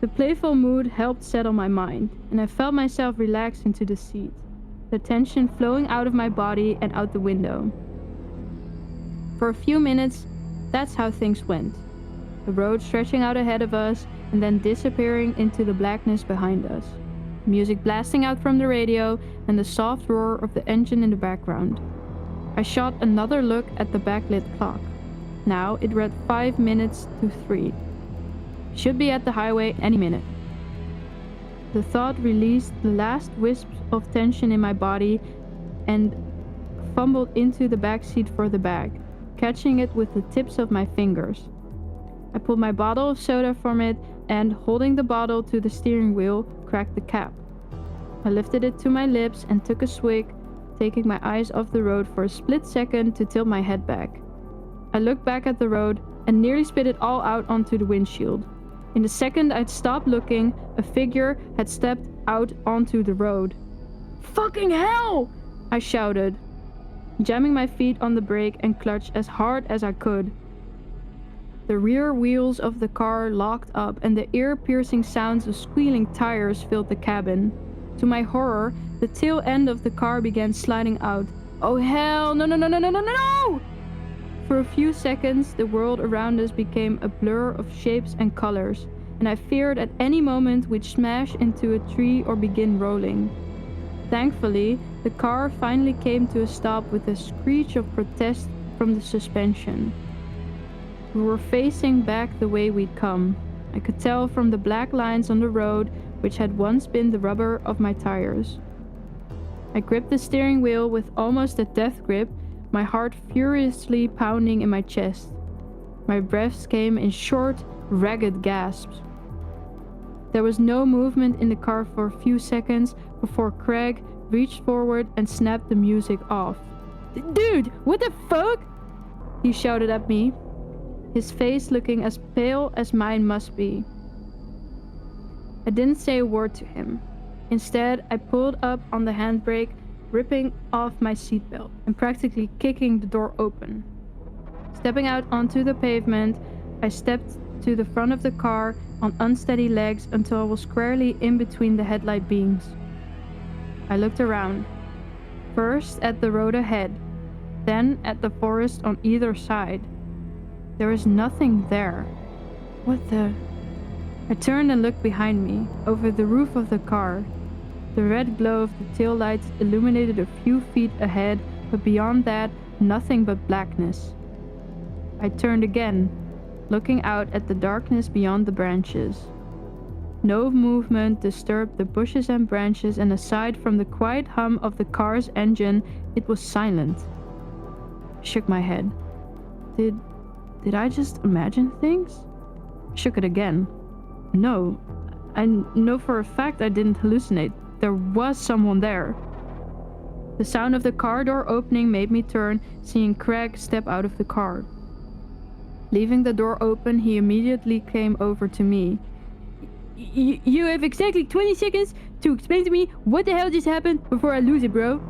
The playful mood helped settle my mind, and I felt myself relax into the seat, the tension flowing out of my body and out the window. For a few minutes, that's how things went. The road stretching out ahead of us and then disappearing into the blackness behind us. Music blasting out from the radio and the soft roar of the engine in the background. I shot another look at the backlit clock. Now it read 5 minutes to 3. Should be at the highway any minute. The thought released the last wisps of tension in my body and fumbled into the backseat for the bag, catching it with the tips of my fingers. I pulled my bottle of soda from it and, holding the bottle to the steering wheel, cracked the cap. I lifted it to my lips and took a swig, taking my eyes off the road for a split second to tilt my head back. I looked back at the road and nearly spit it all out onto the windshield. In the second I'd stopped looking, a figure had stepped out onto the road. "Fucking hell!" I shouted, jamming my feet on the brake and clutched as hard as I could. The rear wheels of the car locked up and the ear-piercing sounds of squealing tires filled the cabin. To my horror, the tail end of the car began sliding out. Oh hell, no, no, no, no, no, no, no, no! For a few seconds, the world around us became a blur of shapes and colors, and I feared at any moment we'd smash into a tree or begin rolling. Thankfully, the car finally came to a stop with a screech of protest from the suspension. We were facing back the way we'd come. I could tell from the black lines on the road, which had once been the rubber of my tires. I gripped the steering wheel with almost a death grip, my heart furiously pounding in my chest. My breaths came in short, ragged gasps. There was no movement in the car for a few seconds before Craig reached forward and snapped the music off. "Dude, what the fuck?" he shouted at me, his face looking as pale as mine must be. I didn't say a word to him. Instead, I pulled up on the handbrake, ripping off my seatbelt and practically kicking the door open. Stepping out onto the pavement, I stepped to the front of the car on unsteady legs until I was squarely in between the headlight beams. I looked around, first at the road ahead, then at the forest on either side. There was nothing there. What the... I turned and looked behind me, over the roof of the car. The red glow of the taillights illuminated a few feet ahead, but beyond that, nothing but blackness. I turned again, looking out at the darkness beyond the branches. No movement disturbed the bushes and branches, and aside from the quiet hum of the car's engine, it was silent. I shook my head. Did I just imagine things? I shook it again. No, I know for a fact I didn't hallucinate. There was someone there. The sound of the car door opening made me turn, seeing Craig step out of the car. Leaving the door open, he immediately came over to me. You have exactly 20 seconds to explain to me what the hell just happened before I lose it, bro,"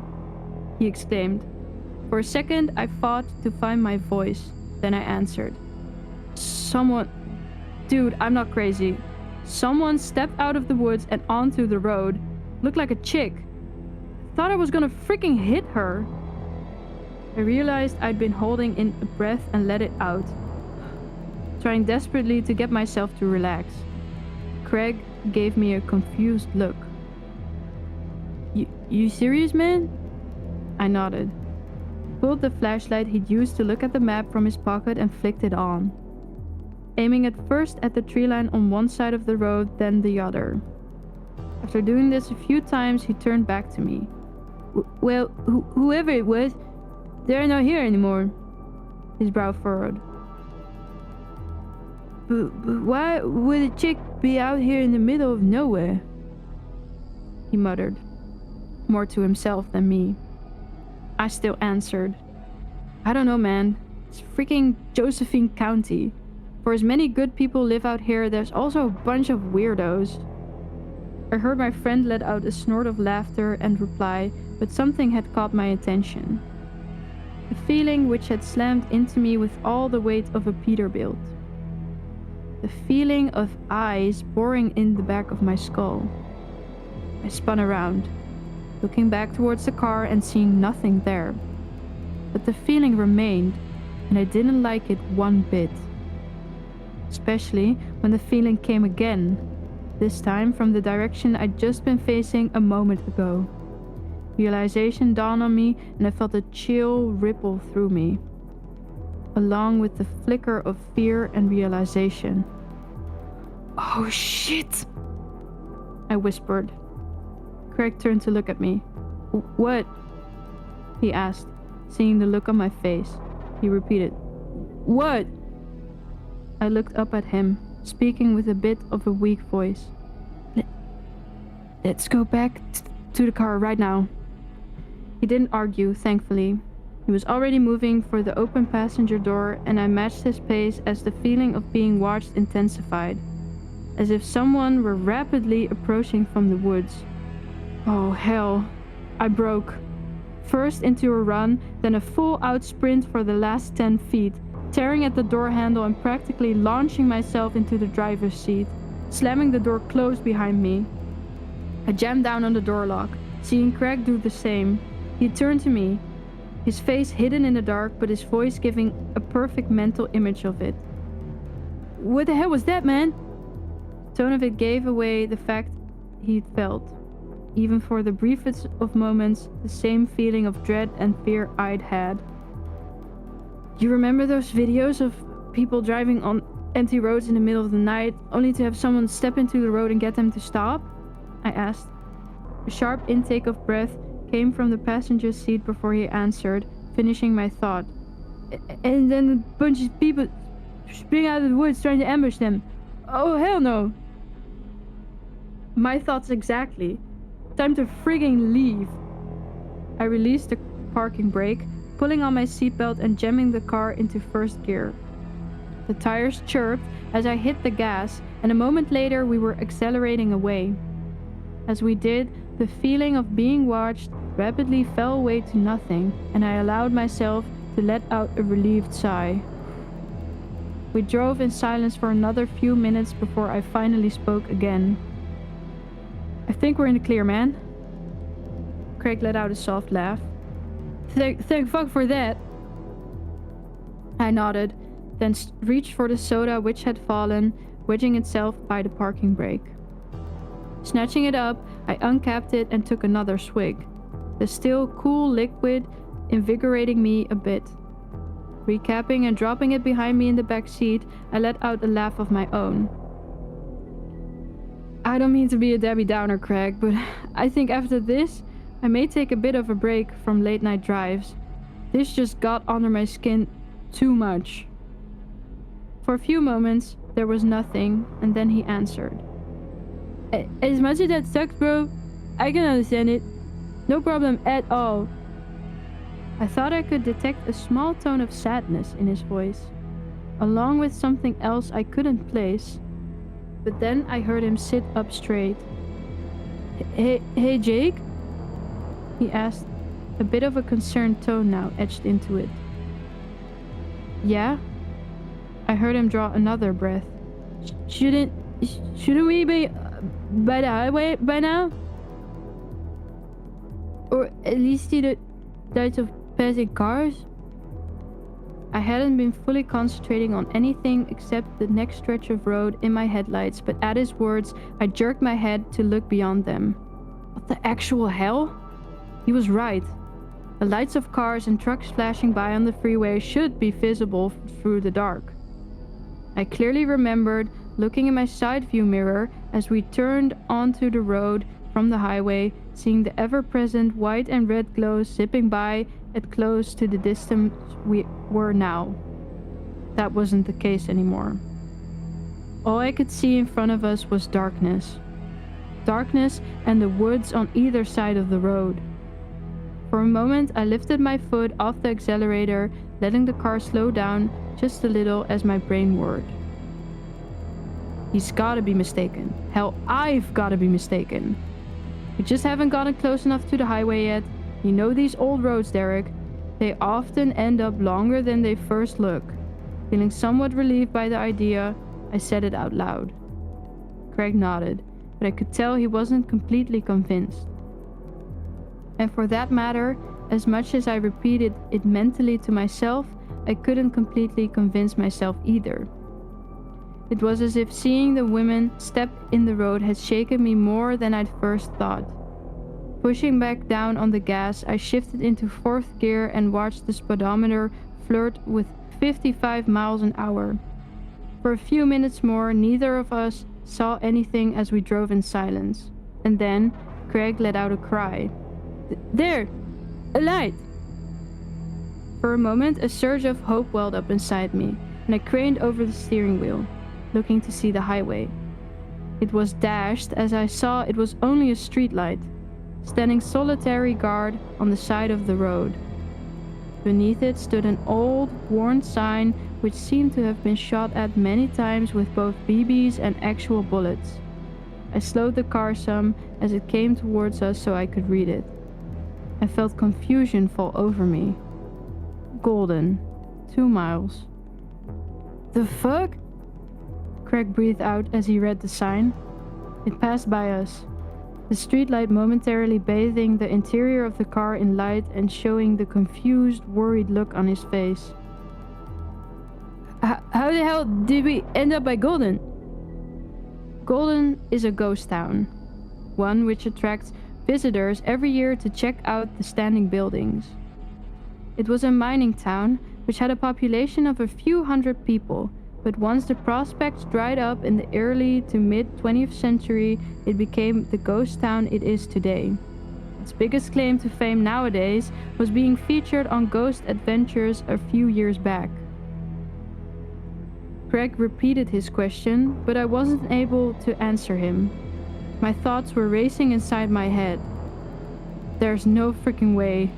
he exclaimed. For a second, I fought to find my voice. Then I answered. "Someone... Dude, I'm not crazy. Someone stepped out of the woods and onto the road. Looked like a chick. Thought I was gonna freaking hit her." I realized I'd been holding in a breath and let it out, trying desperately to get myself to relax. Craig gave me a confused look. You serious, man?" I nodded. Pulled the flashlight he'd used to look at the map from his pocket and flicked it on, aiming it first at the tree line on one side of the road, then the other. After doing this a few times, he turned back to me. Well, whoever it was, they're not here anymore." His brow furrowed. But why would a chick be out here in the middle of nowhere?" he muttered, more to himself than me. I still answered. "I don't know, man. It's freaking Josephine County. For as many good people live out here, there's also a bunch of weirdos." I heard my friend let out a snort of laughter and reply, but something had caught my attention. a feeling which had slammed into me with all the weight of a Peterbilt. The feeling of eyes boring in the back of my skull. I spun around, looking back towards the car and seeing nothing there. But the feeling remained, and I didn't like it one bit. Especially when the feeling came again, this time from the direction I'd just been facing a moment ago. Realization dawned on me, and I felt a chill ripple through me, along with the flicker of fear and realization. Oh shit! I whispered. Craig turned to look at me. What? He asked, seeing the look on my face. He repeated, What? I looked up at him, speaking with a bit of a weak voice. Let's go back to the car right now. He didn't argue, thankfully. He was already moving for the open passenger door, and I matched his pace as the feeling of being watched intensified, as if someone were rapidly approaching from the woods. Oh hell. I broke. First into a run, then a full-out sprint for the last 10 feet, tearing at the door handle and practically launching myself into the driver's seat, slamming the door closed behind me. I jammed down on the door lock, seeing Craig do the same. He turned to me, his face hidden in the dark, but his voice giving a perfect mental image of it. What the hell was that, man? The tone of it gave away the fact he'd felt. Even for the briefest of moments, the same feeling of dread and fear I'd had. You remember those videos of people driving on empty roads in the middle of the night, only to have someone step into the road and get them to stop? I asked. A sharp intake of breath came from the passenger seat before he answered, finishing my thought. And then a bunch of people spring out of the woods trying to ambush them. Oh, hell no. My thoughts exactly. Time to frigging leave. I released the parking brake, pulling on my seatbelt and jamming the car into first gear. The tires chirped as I hit the gas, and a moment later we were accelerating away. As we did, the feeling of being watched rapidly fell away to nothing, and I allowed myself to let out a relieved sigh. We drove in silence for another few minutes before I finally spoke again. I think we're in the clear, man. Craig let out a soft laugh. Thank fuck for that. I nodded, then reached for the soda which had fallen, wedging itself by the parking brake. Snatching it up, I uncapped it and took another swig, the still cool liquid invigorating me a bit. Recapping and dropping it behind me in the back seat, I let out a laugh of my own. I don't mean to be a Debbie Downer, Craig, but I think after this, I may take a bit of a break from late night drives. This just got under my skin too much. For a few moments, there was nothing, and then he answered. As much as that sucks, bro, I can understand it. No problem at all. I thought I could detect a small tone of sadness in his voice, along with something else I couldn't place. But then I heard him sit up straight. Hey Jake? He asked, a bit of a concerned tone now etched into it. Yeah? I heard him draw another breath. Shouldn't we be by the highway by now? Or at least see the lights of passing cars? I hadn't been fully concentrating on anything except the next stretch of road in my headlights, but at his words, I jerked my head to look beyond them. What the actual hell? He was right. The lights of cars and trucks flashing by on the freeway should be visible through the dark. I clearly remembered looking in my side view mirror as we turned onto the road from the highway, seeing the ever-present white and red glow zipping by at close to the distance we were now. That wasn't the case anymore. All I could see in front of us was darkness. Darkness and the woods on either side of the road. For a moment, I lifted my foot off the accelerator, letting the car slow down just a little as my brain whirred. He's gotta be mistaken. Hell, I've gotta be mistaken. We just haven't gotten close enough to the highway yet. You know these old roads, Derek. They often end up longer than they first look. Feeling somewhat relieved by the idea, I said it out loud. Craig nodded, but I could tell he wasn't completely convinced. And for that matter, as much as I repeated it mentally to myself, I couldn't completely convince myself either. It was as if seeing the women step in the road had shaken me more than I'd first thought. Pushing back down on the gas, I shifted into fourth gear and watched the speedometer flirt with 55 miles an hour. For a few minutes more, neither of us saw anything as we drove in silence. And then, Craig let out a cry. There! A light! For a moment, a surge of hope welled up inside me, and I craned over the steering wheel, looking to see the highway. It was dashed as I saw it was only a streetlight, standing solitary guard on the side of the road. Beneath it stood an old, worn sign which seemed to have been shot at many times with both BBs and actual bullets. I slowed the car some as it came towards us so I could read it. I felt confusion fall over me. Golden. 2 miles. The fuck? Craig breathed out as he read the sign. It passed by us, the streetlight momentarily bathing the interior of the car in light and showing the confused, worried look on his face. How the hell did we end up by Golden? Golden is a ghost town, one which attracts visitors every year to check out the standing buildings. It was a mining town which had a population of a few hundred people, but once the prospects dried up in the early to mid-20th century, it became the ghost town it is today. Its biggest claim to fame nowadays was being featured on Ghost Adventures a few years back. Craig repeated his question, but I wasn't able to answer him. My thoughts were racing inside my head. There's no freaking way.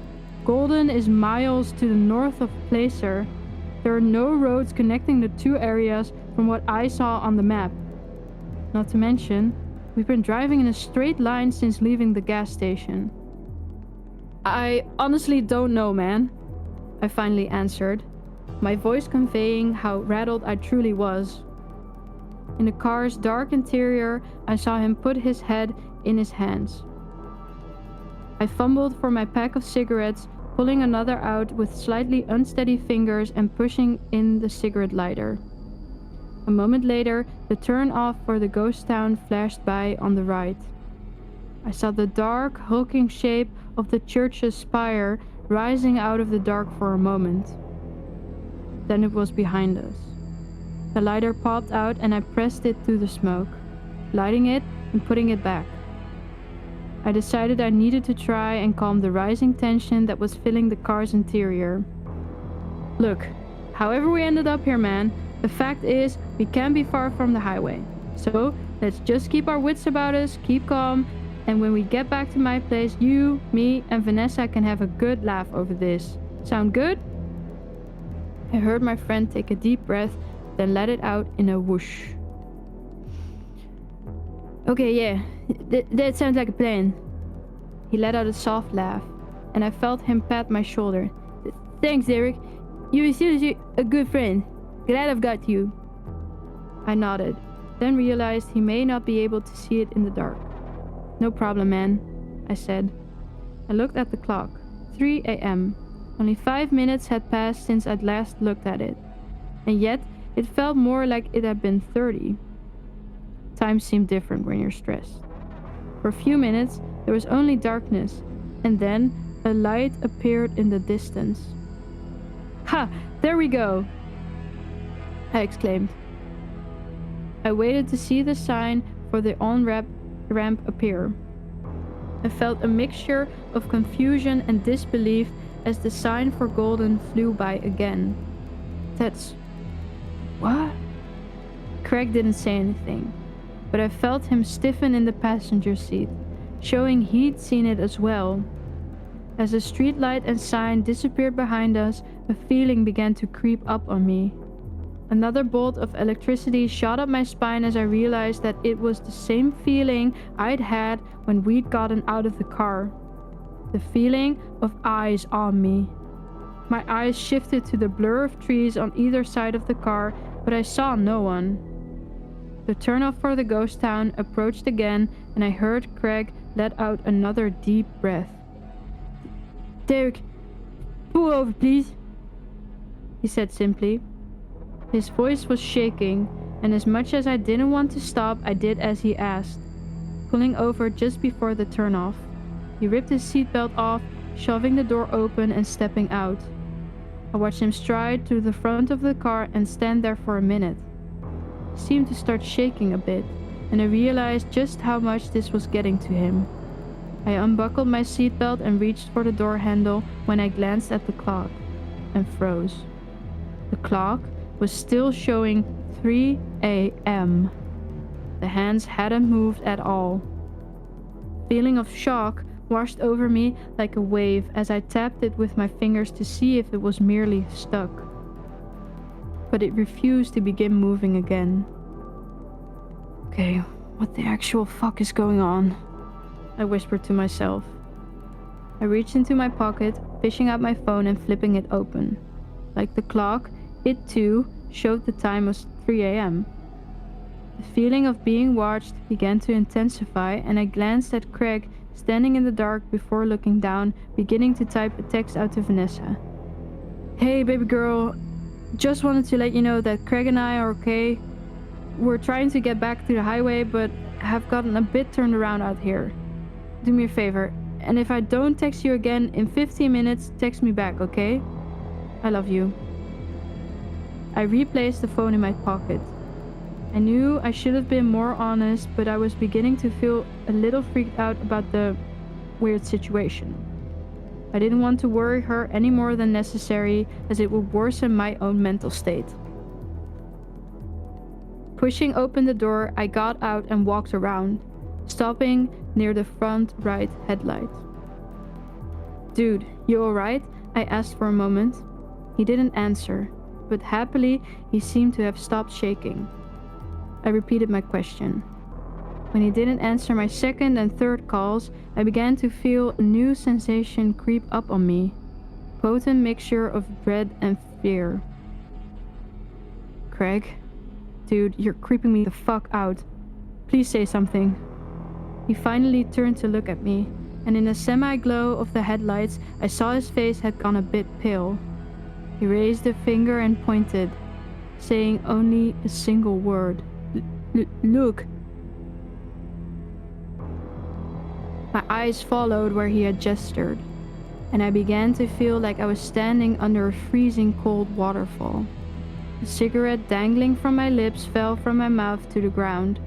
Golden is miles to the north of Placer. There are no roads connecting the two areas from what I saw on the map. Not to mention, we've been driving in a straight line since leaving the gas station. I honestly don't know, man, I finally answered, my voice conveying how rattled I truly was. In the car's dark interior, I saw him put his head in his hands. I fumbled for my pack of cigarettes, pulling another out with slightly unsteady fingers and pushing in the cigarette lighter. A moment later, the turn-off for the ghost town flashed by on the right. I saw the dark, hulking shape of the church's spire rising out of the dark for a moment. Then it was behind us. The lighter popped out and I pressed it through the smoke, lighting it and putting it back. I decided I needed to try and calm the rising tension that was filling the car's interior. Look, however we ended up here, man, the fact is we can't be far from the highway. So let's just keep our wits about us, keep calm, and when we get back to my place, you, me, and Vanessa can have a good laugh over this. Sound good? I heard my friend take a deep breath, then let it out in a whoosh. Okay, yeah, that sounds like a plan. He let out a soft laugh, and I felt him pat my shoulder. Thanks, Eric. You're seriously a good friend. Glad I've got you. I nodded, then realized he may not be able to see it in the dark. No problem, man, I said. I looked at the clock. 3 a.m. Only 5 minutes had passed since I'd last looked at it. And yet, it felt more like it had been 30. Time seemed different when you're stressed. For a few minutes, there was only darkness, and then a light appeared in the distance. Ha! There we go! I exclaimed. I waited to see the sign for the on-ramp appear. I felt a mixture of confusion and disbelief as the sign for Golden flew by again. That's... what? Craig didn't say anything, but I felt him stiffen in the passenger seat, showing he'd seen it as well. As the streetlight and sign disappeared behind us, a feeling began to creep up on me. Another bolt of electricity shot up my spine as I realized that it was the same feeling I'd had when we'd gotten out of the car. The feeling of eyes on me. My eyes shifted to the blur of trees on either side of the car, but I saw no one. The turnoff for the ghost town approached again, and I heard Craig let out another deep breath. "Derek, pull over, please," he said simply. His voice was shaking, and as much as I didn't want to stop, I did as he asked, pulling over just before the turnoff. He ripped his seatbelt off, shoving the door open and stepping out. I watched him stride to the front of the car and stand there for a minute. He seemed to start shaking a bit, and I realized just how much this was getting to him. I unbuckled my seatbelt and reached for the door handle when I glanced at the clock and froze. The clock was still showing 3 a.m. The hands hadn't moved at all. Feeling of shock washed over me like a wave as I tapped it with my fingers to see if it was merely stuck. But it refused to begin moving again. Okay, what the actual fuck is going on? I whispered to myself. I reached into my pocket, fishing out my phone and flipping it open. Like the clock, it too showed the time was 3 a.m. The feeling of being watched began to intensify, and I glanced at Craig standing in the dark before looking down, beginning to type a text out to Vanessa. "Hey baby girl, just wanted to let you know that Craig and I are okay. We're trying to get back to the highway, but have gotten a bit turned around out here. Do me a favor, and if I don't text you again in 15 minutes, text me back, okay? I love you." I replaced the phone in my pocket. I knew I should have been more honest, but I was beginning to feel a little freaked out about the weird situation. I didn't want to worry her any more than necessary, as it would worsen my own mental state. Pushing open the door, I got out and walked around, stopping near the front right headlight. "Dude, you alright?" I asked for a moment. He didn't answer, but happily he seemed to have stopped shaking. I repeated my question. When he didn't answer my second and third calls, I began to feel a new sensation creep up on me. Potent mixture of dread and fear. "Craig? Dude, you're creeping me the fuck out. Please say something." He finally turned to look at me, and in the semi-glow of the headlights, I saw his face had gone a bit pale. He raised a finger and pointed, saying only a single word. Look." My eyes followed where he had gestured, and I began to feel like I was standing under a freezing cold waterfall. The cigarette dangling from my lips fell from my mouth to the ground.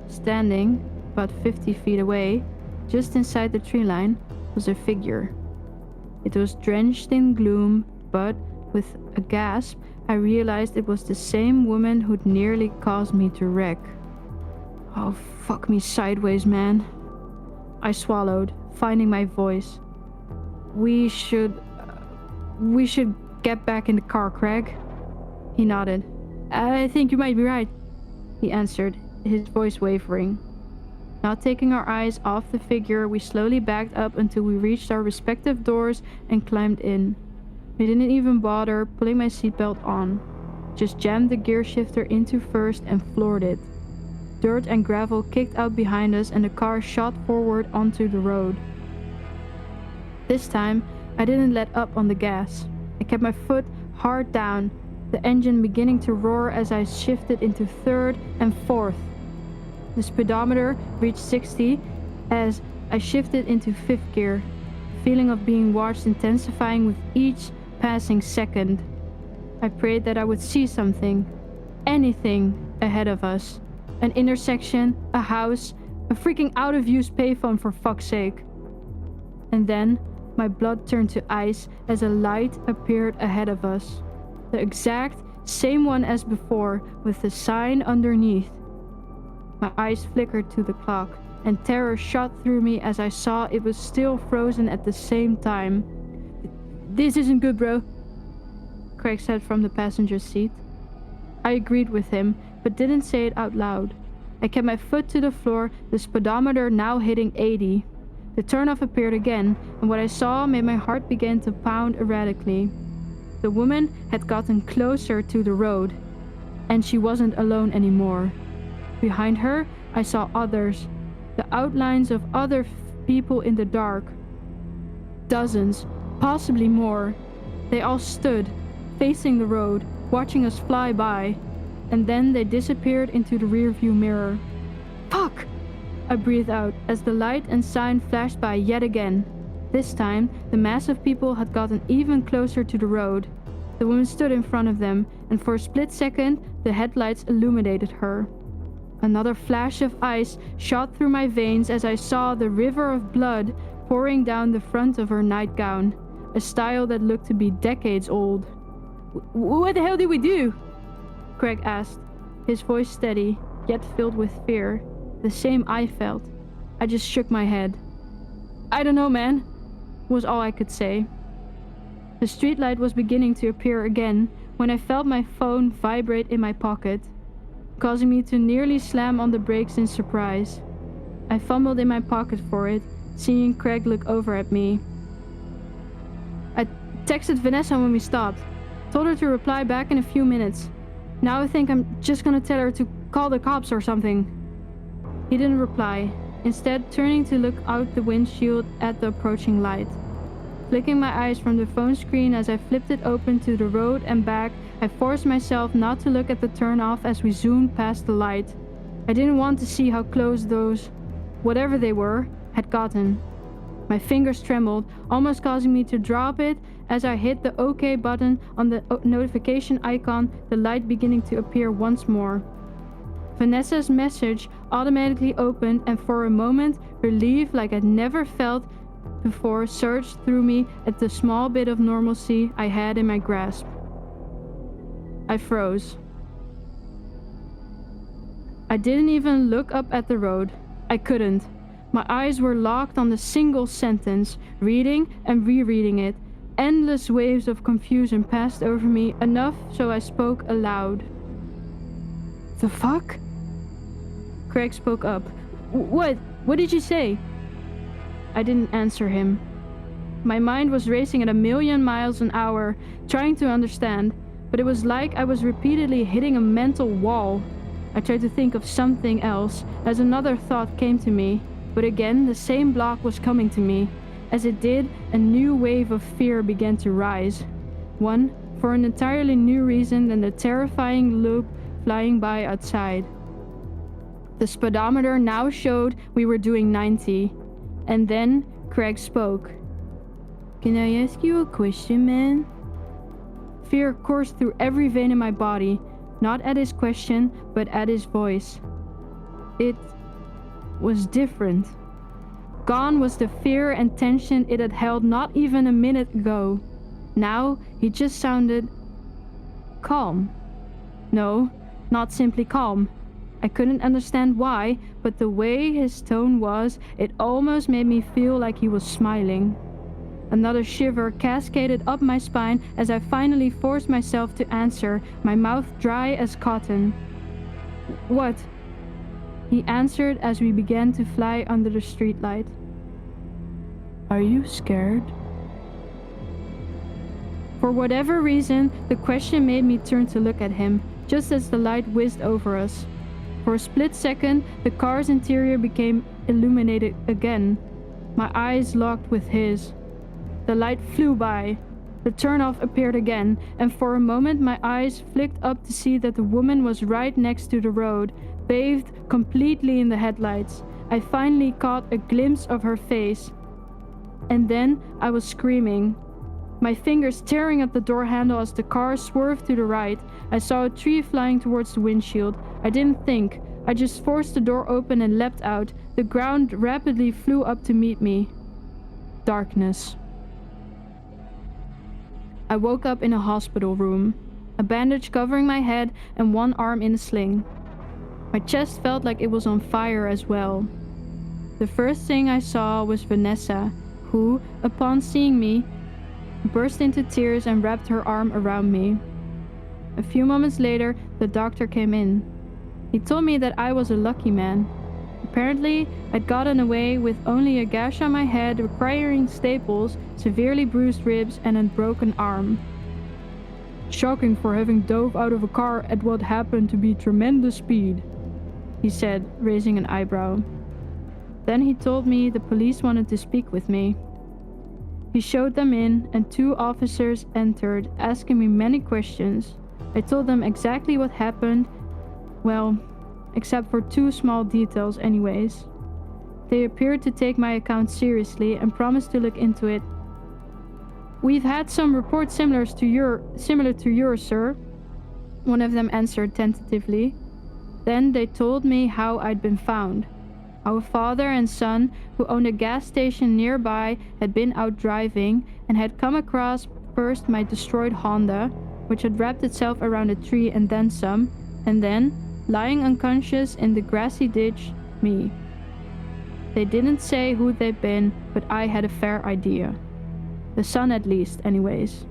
Standing, about 50 feet away, just inside the tree line, was a figure. It was drenched in gloom, but with a gasp, I realized it was the same woman who'd nearly caused me to wreck. Oh, fuck me sideways, man. I swallowed, finding my voice. We should get back in the car, Craig." He nodded. "I think you might be right," he answered, his voice wavering. Not taking our eyes off the figure, we slowly backed up until we reached our respective doors and climbed in. I didn't even bother pulling my seatbelt on. Just jammed the gear shifter into first and floored it. Dirt and gravel kicked out behind us and the car shot forward onto the road. This time, I didn't let up on the gas. I kept my foot hard down, the engine beginning to roar as I shifted into third and fourth. The speedometer reached 60 as I shifted into fifth gear, the feeling of being watched intensifying with each passing second. I prayed that I would see something, anything ahead of us. An intersection, a house, a freaking out-of-use payphone for fuck's sake. And then, my blood turned to ice as a light appeared ahead of us. The exact same one as before, with the sign underneath. My eyes flickered to the clock, and terror shot through me as I saw it was still frozen at the same time. "This isn't good, bro," Craig said from the passenger seat. I agreed with him, but didn't say it out loud. I kept my foot to the floor, the speedometer now hitting 80. The turnoff appeared again, and what I saw made my heart begin to pound erratically. The woman had gotten closer to the road, and she wasn't alone anymore. Behind her, I saw others, the outlines of other people in the dark. Dozens, possibly more. They all stood, facing the road, watching us fly by, and then they disappeared into the rearview mirror. Fuck! I breathed out as the light and sign flashed by yet again. This time, the mass of people had gotten even closer to the road. The woman stood in front of them, and for a split second, the headlights illuminated her. Another flash of ice shot through my veins as I saw the river of blood pouring down the front of her nightgown, a style that looked to be decades old. What the hell did we do? Craig asked, his voice steady, yet filled with fear, the same I felt. I just shook my head. I don't know, man, was all I could say. The streetlight was beginning to appear again when I felt my phone vibrate in my pocket, causing me to nearly slam on the brakes in surprise. I fumbled in my pocket for it, seeing Craig look over at me. I texted Vanessa when we stopped, told her to reply back in a few minutes. Now I think I'm just gonna tell her to call the cops or something. He didn't reply, instead turning to look out the windshield at the approaching light. Flicking my eyes from the phone screen as I flipped it open to the road and back, I forced myself not to look at the turnoff as we zoomed past the light. I didn't want to see how close those, whatever they were, had gotten. My fingers trembled, almost causing me to drop it as I hit the OK button on the notification icon, the light beginning to appear once more. Vanessa's message automatically opened, and for a moment, relief like I'd never felt before surged through me at the small bit of normalcy I had in my grasp. I froze. I didn't even look up at the road. I couldn't. My eyes were locked on the single sentence, reading and rereading it. Endless waves of confusion passed over me, enough so I spoke aloud. The fuck? Craig spoke up. What? What did you say? I didn't answer him. My mind was racing at 1,000,000 miles an hour, trying to understand, but it was like I was repeatedly hitting a mental wall. I tried to think of something else as another thought came to me, but again the same block was coming to me. As it did, a new wave of fear began to rise. One for an entirely new reason than the terrifying loop flying by outside. The speedometer now showed we were doing 90. And then Craig spoke. Can I ask you a question, man? Fear coursed through every vein in my body, not at his question, but at his voice. It was different. Gone was the fear and tension it had held not even a minute ago. Now he just sounded calm. No, not simply calm. I couldn't understand why, but the way his tone was, it almost made me feel like he was smiling. Another shiver cascaded up my spine as I finally forced myself to answer, my mouth dry as cotton. What? He answered as we began to fly under the streetlight. Are you scared? For whatever reason, the question made me turn to look at him, just as the light whizzed over us. For a split second, the car's interior became illuminated again. My eyes locked with his. The light flew by. The turnoff appeared again, and for a moment my eyes flicked up to see that the woman was right next to the road, bathed completely in the headlights. I finally caught a glimpse of her face. And then I was screaming. My fingers tearing at the door handle as the car swerved to the right. I saw a tree flying towards the windshield. I didn't think. I just forced the door open and leapt out. The ground rapidly flew up to meet me. Darkness. I woke up in a hospital room, a bandage covering my head and one arm in a sling. My chest felt like it was on fire as well. The first thing I saw was Vanessa, who, upon seeing me, burst into tears and wrapped her arm around me. A few moments later, the doctor came in. He told me that I was a lucky man. Apparently, I'd gotten away with only a gash on my head requiring staples, severely bruised ribs, and a broken arm. Shocking for having dove out of a car at what happened to be tremendous speed, he said, raising an eyebrow. Then he told me the police wanted to speak with me. He showed them in, and 2 officers entered, asking me many questions. I told them exactly what happened, well, except for 2 small details anyways. They appeared to take my account seriously and promised to look into it. "We've had some reports similar to yours, sir," one of them answered tentatively. Then they told me how I'd been found. Our father and son, who owned a gas station nearby, had been out driving and had come across first my destroyed Honda, which had wrapped itself around a tree and then some, and then, lying unconscious in the grassy ditch, me. They didn't say who they'd been, but I had a fair idea. The son at least, anyways.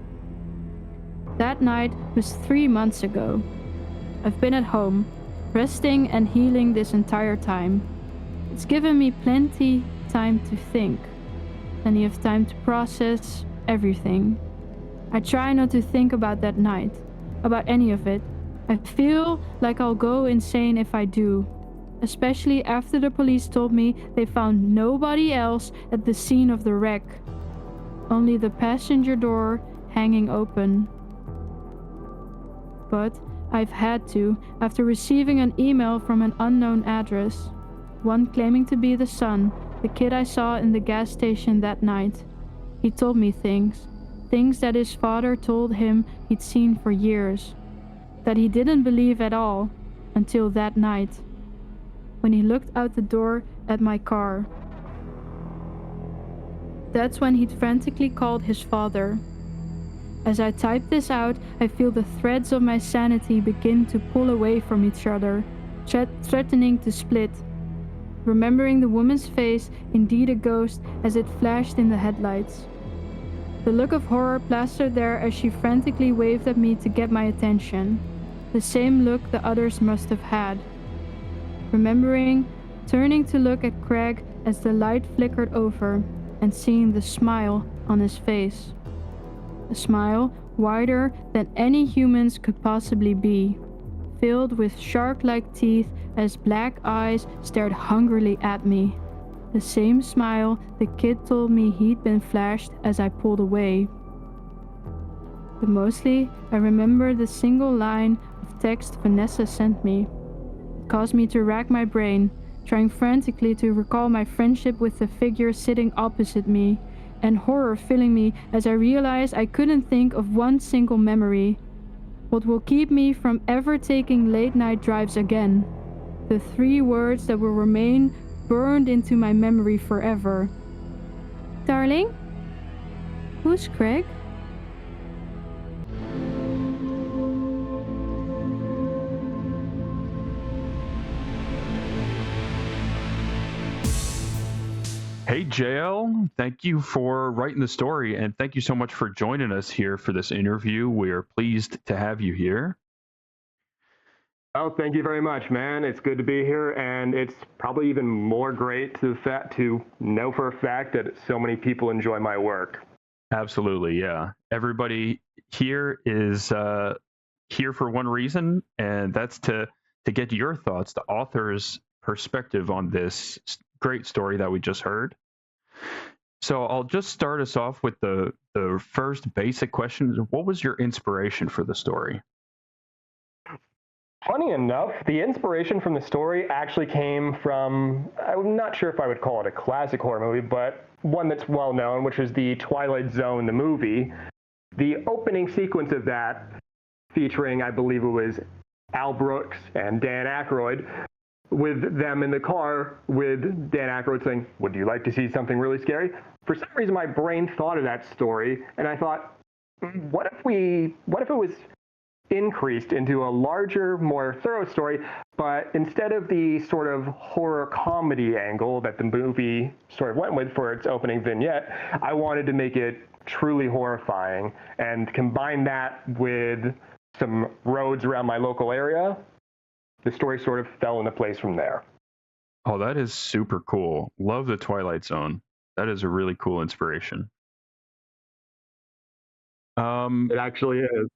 That night was 3 months ago. I've been at home, resting and healing this entire time. It's given me plenty time to think, plenty of time to process everything. I try not to think about that night, about any of it. I feel like I'll go insane if I do, especially after the police told me they found nobody else at the scene of the wreck. Only the passenger door hanging open. But I've had to, after receiving an email from an unknown address. One claiming to be the son, the kid I saw in the gas station that night. He told me things that his father told him he'd seen for years, that he didn't believe at all until that night, when he looked out the door at my car. That's when he'd frantically called his father. As I type this out, I feel the threads of my sanity begin to pull away from each other, threatening to split. Remembering the woman's face, indeed a ghost, as it flashed in the headlights. The look of horror plastered there as she frantically waved at me to get my attention. The same look the others must have had. Remembering, turning to look at Craig as the light flickered over, and seeing the smile on his face. A smile wider than any humans could possibly be, filled with shark-like teeth as black eyes stared hungrily at me. The same smile the kid told me he'd been flashed as I pulled away. But mostly, I remember the single line of text Vanessa sent me. It caused me to rack my brain, trying frantically to recall my friendship with the figure sitting opposite me, and horror filling me as I realized I couldn't think of one single memory. What will keep me from ever taking late-night drives again? The 3 words that will remain burned into my memory forever. "Darling? Who's Craig?" Hey, JL, thank you for writing the story, and thank you so much for joining us here for this interview. We are pleased to have you here. Oh, thank you very much, man. It's good to be here, and it's probably even more great to know for a fact that so many people enjoy my work. Absolutely, yeah. Everybody here is here for one reason, and that's to get your thoughts, the author's perspective on this great story that we just heard. So I'll just start us off with the first basic question. What was your inspiration for the story? Funny enough, the inspiration from the story actually came from, I'm not sure if I would call it a classic horror movie, but one that's well known, which is the Twilight Zone, the movie. The opening sequence of that, featuring, I believe it was Al Brooks and Dan Aykroyd, with them in the car with Dan Aykroyd saying, "Would you like to see something really scary?" For some reason, my brain thought of that story, and I thought, what if it was increased into a larger, more thorough story, but instead of the sort of horror comedy angle that the movie sort of went with for its opening vignette, I wanted to make it truly horrifying and combine that with some roads around my local area. The story sort of fell into place from there. Oh, that is super cool. Love the Twilight Zone. That is a really cool inspiration. It actually is.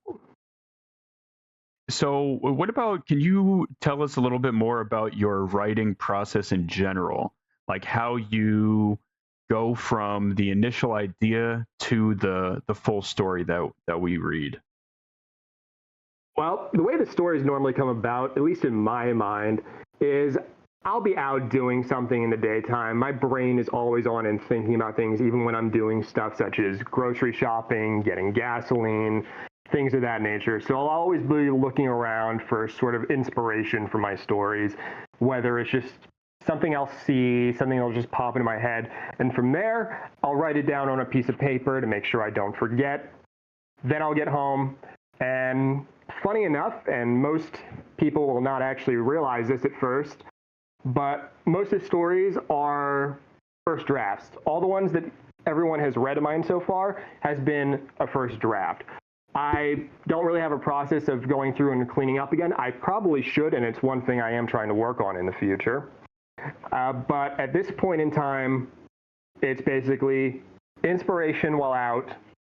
So, what about, can you tell us a little bit more about your writing process in general? Like how you go from the initial idea to the full story that we read. Well, the way the stories normally come about, at least in my mind, is I'll be out doing something in the daytime. My brain is always on and thinking about things, even when I'm doing stuff such as grocery shopping, getting gasoline, things of that nature. So I'll always be looking around for sort of inspiration for my stories, whether it's just something I'll see, something that'll just pop into my head. And from there, I'll write it down on a piece of paper to make sure I don't forget. Then I'll get home, and funny enough, and most people will not actually realize this at first, but most of the stories are first drafts. All the ones that everyone has read of mine so far has been a first draft. I don't really have a process of going through and cleaning up again. I probably should, and it's one thing I am trying to work on in the future. But at this point in time, it's basically inspiration while out,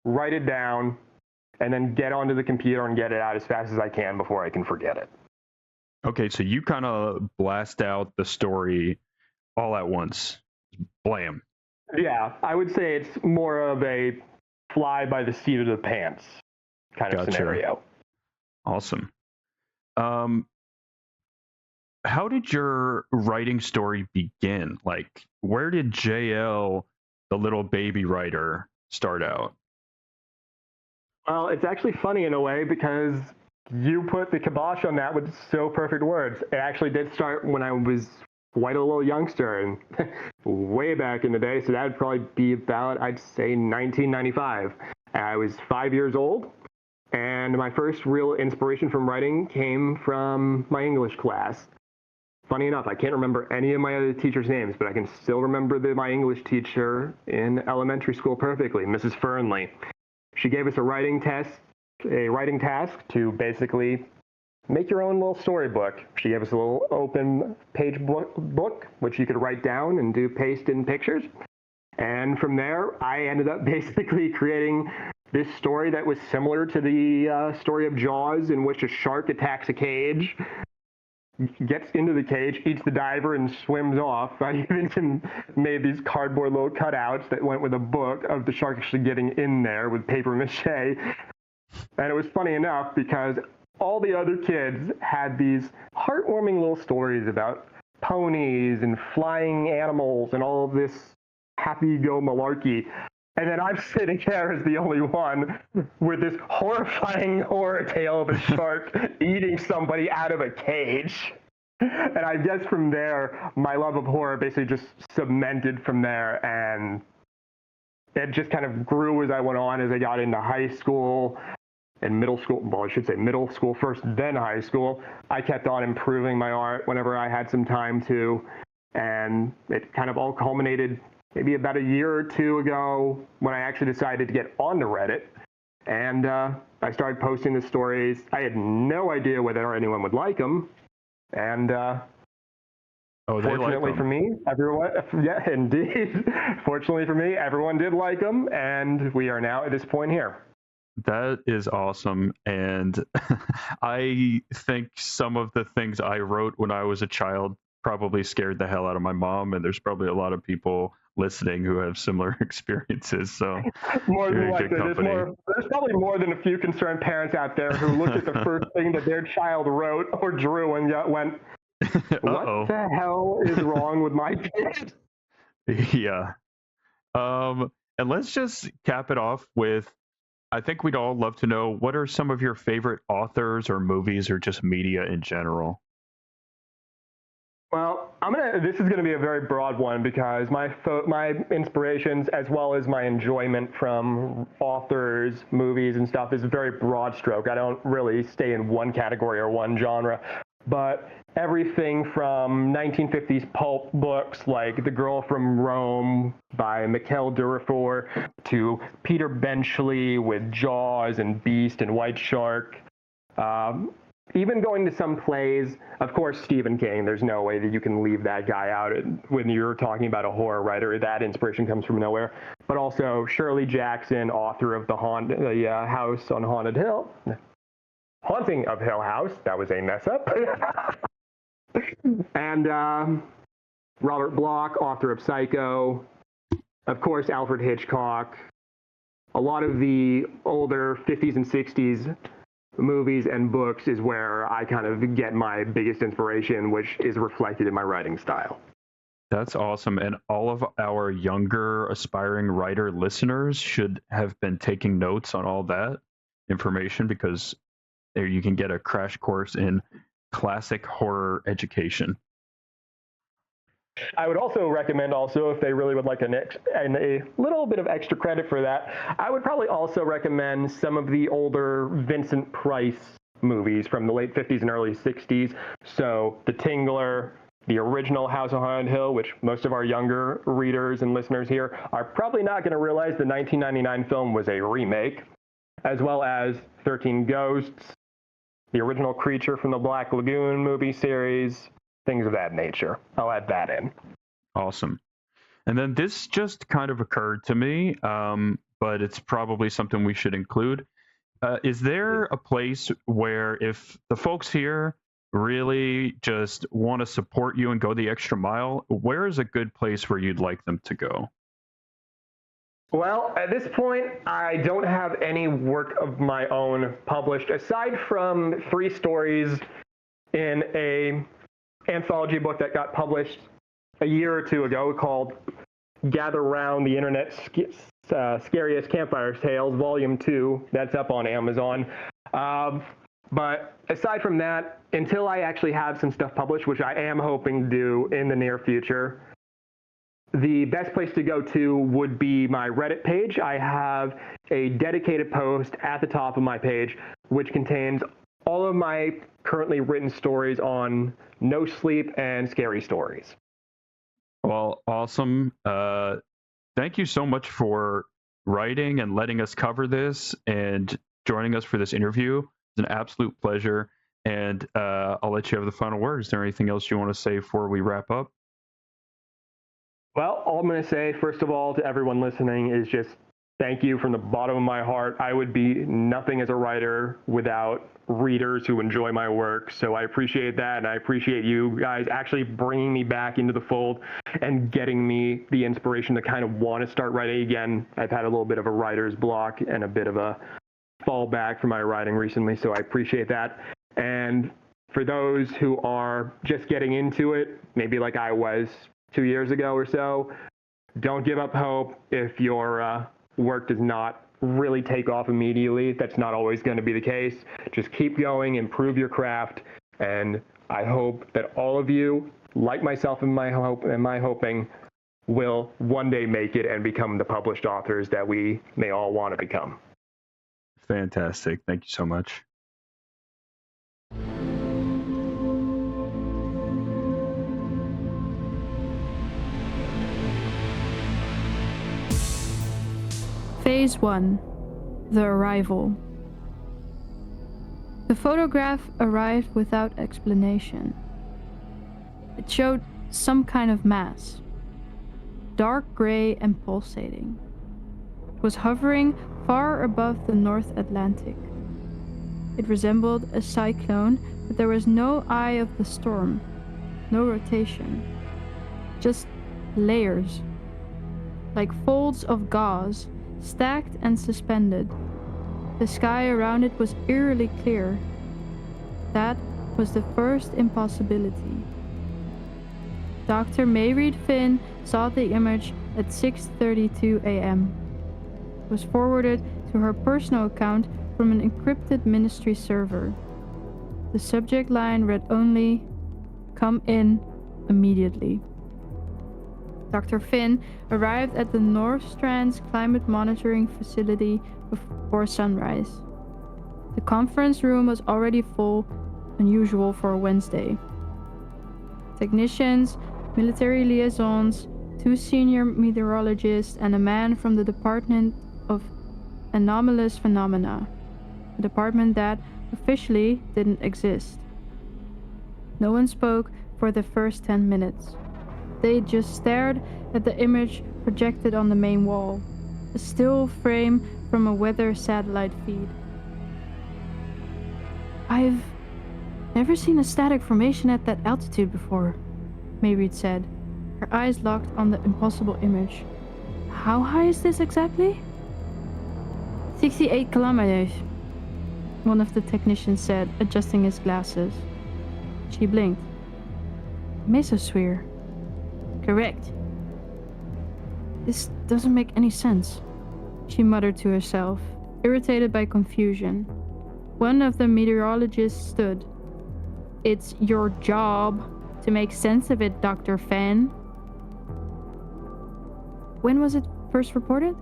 write it down, and then get onto the computer and get it out as fast as I can before I can forget it. Okay, so you kind of blast out the story all at once. Blam. Yeah, I would say it's more of a fly by the seat of the pants kind of scenario. Awesome. How did your writing story begin? Like, where did JL, the little baby writer, start out? Well, it's actually funny in a way because you put the kibosh on that with so perfect words. It actually did start when I was quite a little youngster and way back in the day. So that would probably be about, I'd say, 1995. I was 5 years old, and my first real inspiration from writing came from my English class. Funny enough, I can't remember any of my other teachers' names, but I can still remember my English teacher in elementary school perfectly, Mrs. Fernley. She gave us a writing task to basically make your own little storybook. She gave us a little open page book, which you could write down and do paste in pictures. And from there, I ended up basically creating this story that was similar to the story of Jaws, in which a shark attacks a cage, gets into the cage, eats the diver, and swims off. I even made these cardboard little cutouts that went with a book of the shark actually getting in there with paper mache. And it was funny enough because all the other kids had these heartwarming little stories about ponies and flying animals and all of this happy-go malarkey. And then I'm sitting there as the only one with this horrifying horror tale of a shark eating somebody out of a cage. And I guess from there, my love of horror basically just cemented from there. And it just kind of grew as I went on, as I got into high school and middle school. Well, I should say middle school first, then high school. I kept on improving my art whenever I had some time to. And it kind of all culminated maybe about a year or two ago when I actually decided to get onto Reddit. And I started posting the stories. I had no idea whether anyone would like them. And fortunately for me, everyone, yeah, indeed. Fortunately for me, everyone did like them. And we are now at this point here. That is awesome. And I think some of the things I wrote when I was a child probably scared the hell out of my mom. And there's probably a lot of people listening who have similar experiences. So more than likely, there's probably more than a few concerned parents out there who looked at the first thing that their child wrote or drew and went, what the hell is wrong with my kid? Yeah. And let's just cap it off with, I think we'd all love to know, what are some of your favorite authors or movies or just media in general? Well, this is gonna be a very broad one because my inspirations as well as my enjoyment from authors, movies, and stuff is a very broad stroke. I don't really stay in one category or one genre, but everything from 1950s pulp books like The Girl from Rome by Mikhail Durafour to Peter Benchley with Jaws and Beast and White Shark. even going to some plays, of course, Stephen King, there's no way that you can leave that guy out when you're talking about a horror writer. That inspiration comes from nowhere. But also Shirley Jackson, author of the House on Haunted Hill. Haunting of Hill House. That was a mess up. And Robert Bloch, author of Psycho. Of course, Alfred Hitchcock. A lot of the older 50s and 60s movies and books is where I kind of get my biggest inspiration, which is reflected in my writing style. That's awesome. And all of our younger aspiring writer listeners should have been taking notes on all that information, because there you can get a crash course in classic horror education. I would also recommend if they really would like a little bit of extra credit for that, I would probably also recommend some of the older Vincent Price movies from the late 50s and early 60s. So The Tingler, the original House on Haunted Hill, which most of our younger readers and listeners here are probably not going to realize the 1999 film was a remake, as well as 13 Ghosts, the original Creature from the Black Lagoon movie series, things of that nature. I'll add that in. Awesome. And then this just kind of occurred to me, but it's probably something we should include. Is there a place where if the folks here really just want to support you and go the extra mile, where is a good place where you'd like them to go? Well, at this point, I don't have any work of my own published, aside from 3 stories in a anthology book that got published a year or 2 ago called Gather Round the Internet's Scariest Campfire Tales, Volume 2. That's up on Amazon. But aside from that, until I actually have some stuff published, which I am hoping to do in the near future, the best place to go to would be my Reddit page. I have a dedicated post at the top of my page, which contains all of my currently written stories on no sleep and scary stories. Well, awesome. Thank you so much for writing and letting us cover this and joining us for this interview. It's an absolute pleasure. And I'll let you have the final word. Is there anything else you want to say before we wrap up? Well, all I'm going to say, first of all, to everyone listening is just thank you from the bottom of my heart. I would be nothing as a writer without readers who enjoy my work. So I appreciate that. And I appreciate you guys actually bringing me back into the fold and getting me the inspiration to kind of want to start writing again. I've had a little bit of a writer's block and a bit of a fallback from my writing recently. So I appreciate that. And for those who are just getting into it, maybe like I was 2 years ago or so, don't give up hope. If your work does not really take off immediately, that's not always going to be the case. Just keep going, improve your craft, and I hope that all of you, like myself and my hoping, will one day make it and become the published authors that we may all want to become. Fantastic. Thank you so much. Phase 1. The Arrival. The photograph arrived without explanation. It showed some kind of mass, dark gray and pulsating. It was hovering far above the North Atlantic. It resembled a cyclone, but there was no eye of the storm, no rotation, just layers, like folds of gauze, stacked and suspended. The sky around it was eerily clear. That was the first impossibility. Dr. Mayreed Finn saw the image at 6:32 a.m. It was forwarded to her personal account from an encrypted ministry server. The subject line read only, "Come in immediately." Dr. Finn arrived at the North Strand's climate monitoring facility before sunrise. The conference room was already full, unusual for a Wednesday. Technicians, military liaisons, 2 senior meteorologists, and a man from the Department of Anomalous Phenomena, a department that, officially didn't exist. No one spoke for the first 10 minutes. They just stared at the image projected on the main wall, a still frame from a weather satellite feed. I've never seen a static formation at that altitude before, Mayreed said, her eyes locked on the impossible image. How high is this exactly? 68 kilometers, one of the technicians said, adjusting his glasses. She blinked. Mesosphere. Correct. This doesn't make any sense, she muttered to herself, irritated by confusion. One of the meteorologists stood. It's your job to make sense of it, Dr. Fan. When was it first reported?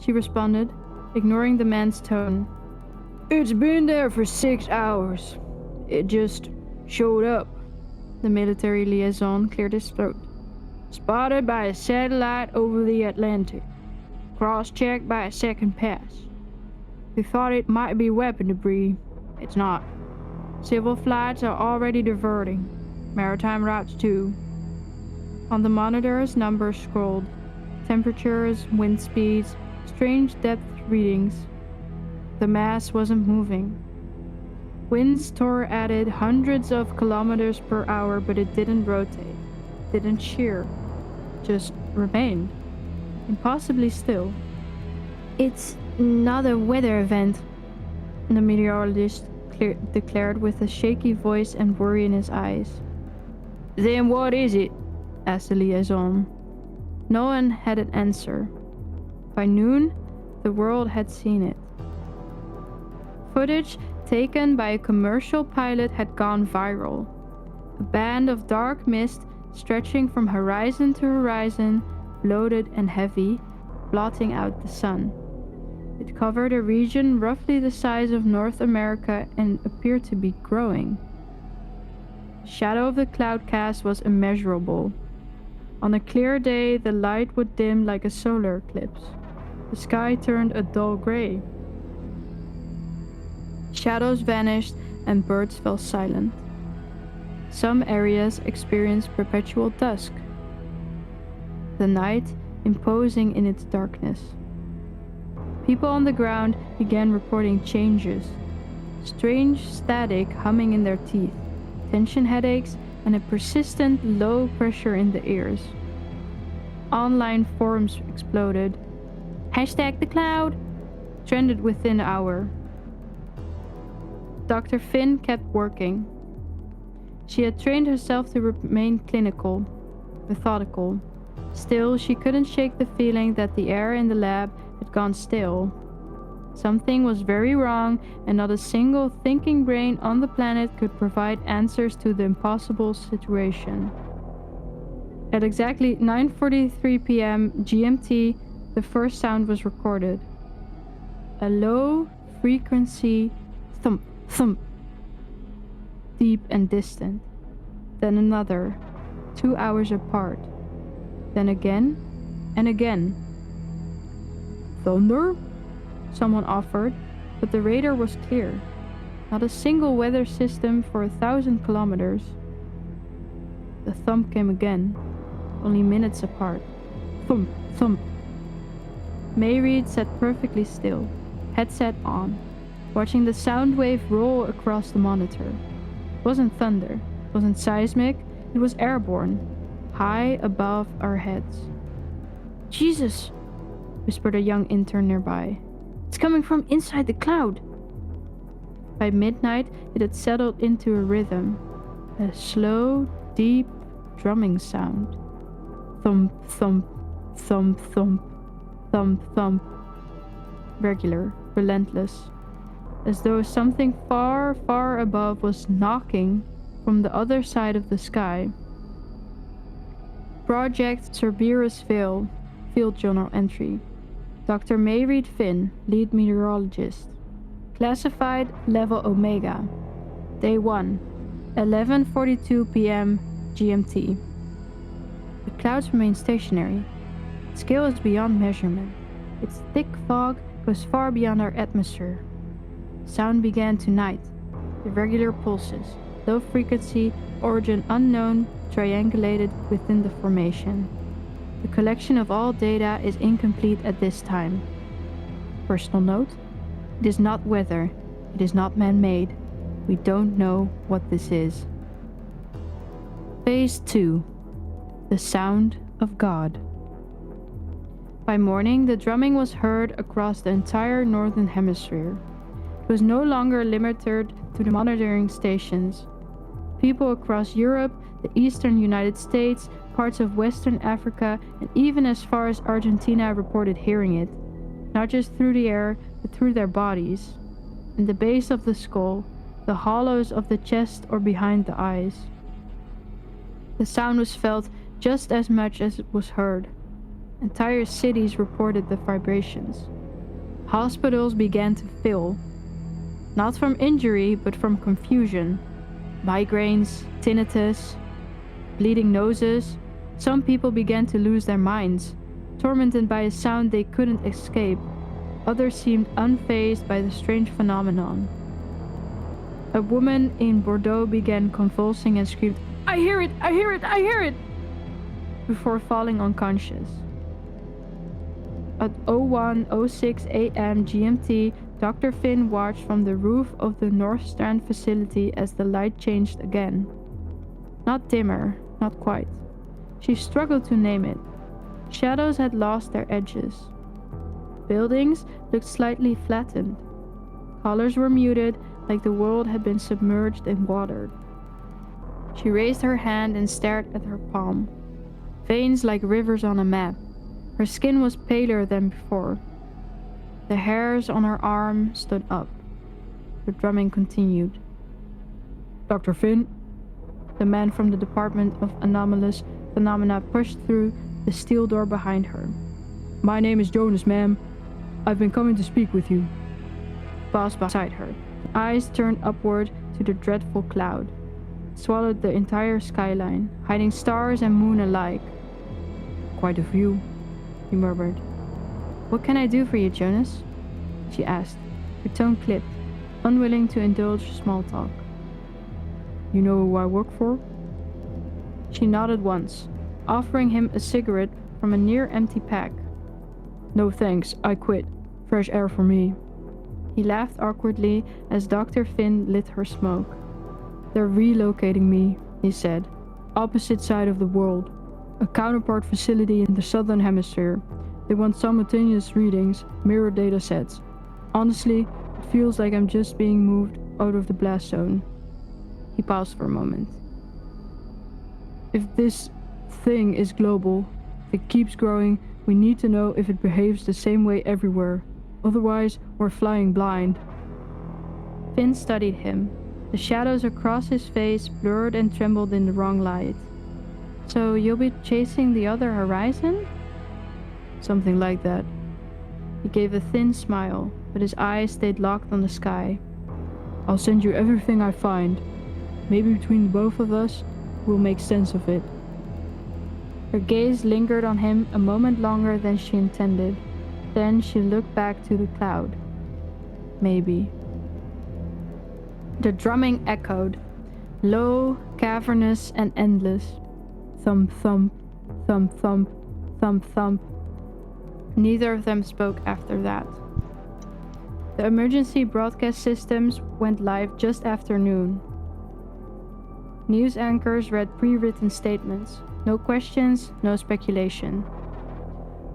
She responded, ignoring the man's tone. It's been there for 6 hours. It just showed up. The military liaison cleared his throat. Spotted by a satellite over the Atlantic. Cross-checked by a second pass. We thought it might be weapon debris. It's not. Civil flights are already diverting. Maritime routes too. On the monitors, numbers scrolled. Temperatures, wind speeds, strange depth readings. The mass wasn't moving. Winds tore at it hundreds of kilometers per hour, but it didn't rotate, didn't shear, just remained, impossibly still. It's not a weather event, the meteorologist declared with a shaky voice and worry in his eyes. Then what is it? Asked the liaison. No one had an answer. By noon, the world had seen it. Footage taken by a commercial pilot had gone viral. A band of dark mist stretching from horizon to horizon, bloated and heavy, blotting out the sun. It covered a region roughly the size of North America and appeared to be growing. The shadow of the cloud cast was immeasurable. On a clear day, the light would dim like a solar eclipse. The sky turned a dull gray. Shadows vanished and birds fell silent. Some areas experienced perpetual dusk, the night imposing in its darkness. People on the ground began reporting changes. Strange static humming in their teeth, tension headaches, and a persistent low pressure in the ears. Online forums exploded. #TheCloud trended within an hour. Dr. Finn kept working. She had trained herself to remain clinical, methodical. Still, she couldn't shake the feeling that the air in the lab had gone stale. Something was very wrong, and not a single thinking brain on the planet could provide answers to the impossible situation. At exactly 9:43 p.m. GMT, the first sound was recorded. A low frequency thump, thump. Deep and distant. Then another, 2 hours apart. Then again, and again. Thunder? Someone offered, but the radar was clear. Not a single weather system for 1,000 kilometers. The thump came again, only minutes apart. Thump, thump. Mayreed sat perfectly still, headset on, watching the sound wave roll across the monitor. It wasn't thunder, it wasn't seismic, it was airborne, high above our heads. Jesus, whispered a young intern nearby. It's coming from inside the cloud. By midnight, it had settled into a rhythm, a slow, deep drumming sound. Thump, thump, thump, thump, thump, thump. Regular, relentless, as though something far, far above was knocking from the other side of the sky. Project Cerberus Veil, Field Journal entry. Dr. Mayreed Finn, lead meteorologist. Classified Level Omega. Day 1, 11:42 p.m. GMT. The clouds remain stationary. Its scale is beyond measurement. Its thick fog goes far beyond our atmosphere. Sound began tonight. Irregular pulses, low frequency, origin unknown, triangulated within the formation. The collection of all data is incomplete at this time. Personal note: it is not weather, it is not man-made. We don't know what this is. Phase 2. The Sound of God. By morning, the drumming was heard across the entire northern hemisphere. It was no longer limited to the monitoring stations. People across Europe, the eastern United States, parts of Western Africa, and even as far as Argentina reported hearing it, not just through the air, but through their bodies, in the base of the skull, the hollows of the chest, or behind the eyes. The sound was felt just as much as it was heard. Entire cities reported the vibrations. Hospitals began to fill, not from injury, but from confusion. Migraines, tinnitus, bleeding noses. Some people began to lose their minds, tormented by a sound they couldn't escape. Others seemed unfazed by the strange phenomenon. A woman in Bordeaux began convulsing and screamed, "I hear it! I hear it! I hear it!" before falling unconscious. At 01:06 a.m. GMT, Dr. Finn watched from the roof of the North Strand facility as the light changed again. Not dimmer, not quite. She struggled to name it. Shadows had lost their edges. Buildings looked slightly flattened. Colors were muted, like the world had been submerged in water. She raised her hand and stared at her palm. Veins like rivers on a map. Her skin was paler than before. The hairs on her arm stood up. The drumming continued. "Dr. Finn?" The man from the Department of Anomalous Phenomena pushed through the steel door behind her. "My name is Jonas, ma'am. I've been coming to speak with you." Paused beside her. Eyes turned upward to the dreadful cloud. It swallowed the entire skyline, hiding stars and moon alike. "Quite a few," he murmured. "What can I do for you, Jonas?" she asked, her tone clipped, unwilling to indulge small talk. "You know who I work for?" She nodded once, offering him a cigarette from a near-empty pack. "No thanks, I quit. Fresh air for me." He laughed awkwardly as Dr. Finn lit her smoke. "They're relocating me," he said. "Opposite side of the world. A counterpart facility in the southern hemisphere. They want simultaneous readings, mirror data sets. Honestly, it feels like I'm just being moved out of the blast zone." He paused for a moment. "If this thing is global, if it keeps growing, we need to know if it behaves the same way everywhere. Otherwise, we're flying blind." Finn studied him. The shadows across his face blurred and trembled in the wrong light. "So you'll be chasing the other horizon?" "Something like that." He gave a thin smile, but his eyes stayed locked on the sky. "I'll send you everything I find. Maybe between the both of us, we'll make sense of it." Her gaze lingered on him a moment longer than she intended. Then she looked back to the cloud. Maybe. The drumming echoed, low, cavernous, and endless. Thump, thump, thump, thump, thump, thump. Neither of them spoke after that. The emergency broadcast systems went live just after noon. News anchors read pre-written statements. No questions, no speculation.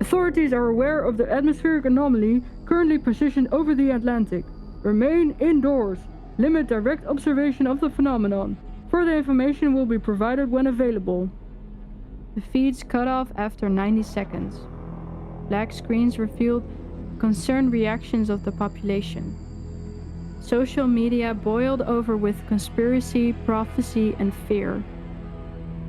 "Authorities are aware of the atmospheric anomaly currently positioned over the Atlantic. Remain indoors. Limit direct observation of the phenomenon. Further information will be provided when available." The feeds cut off after 90 seconds. Black screens revealed concerned reactions of the population. Social media boiled over with conspiracy, prophecy, and fear.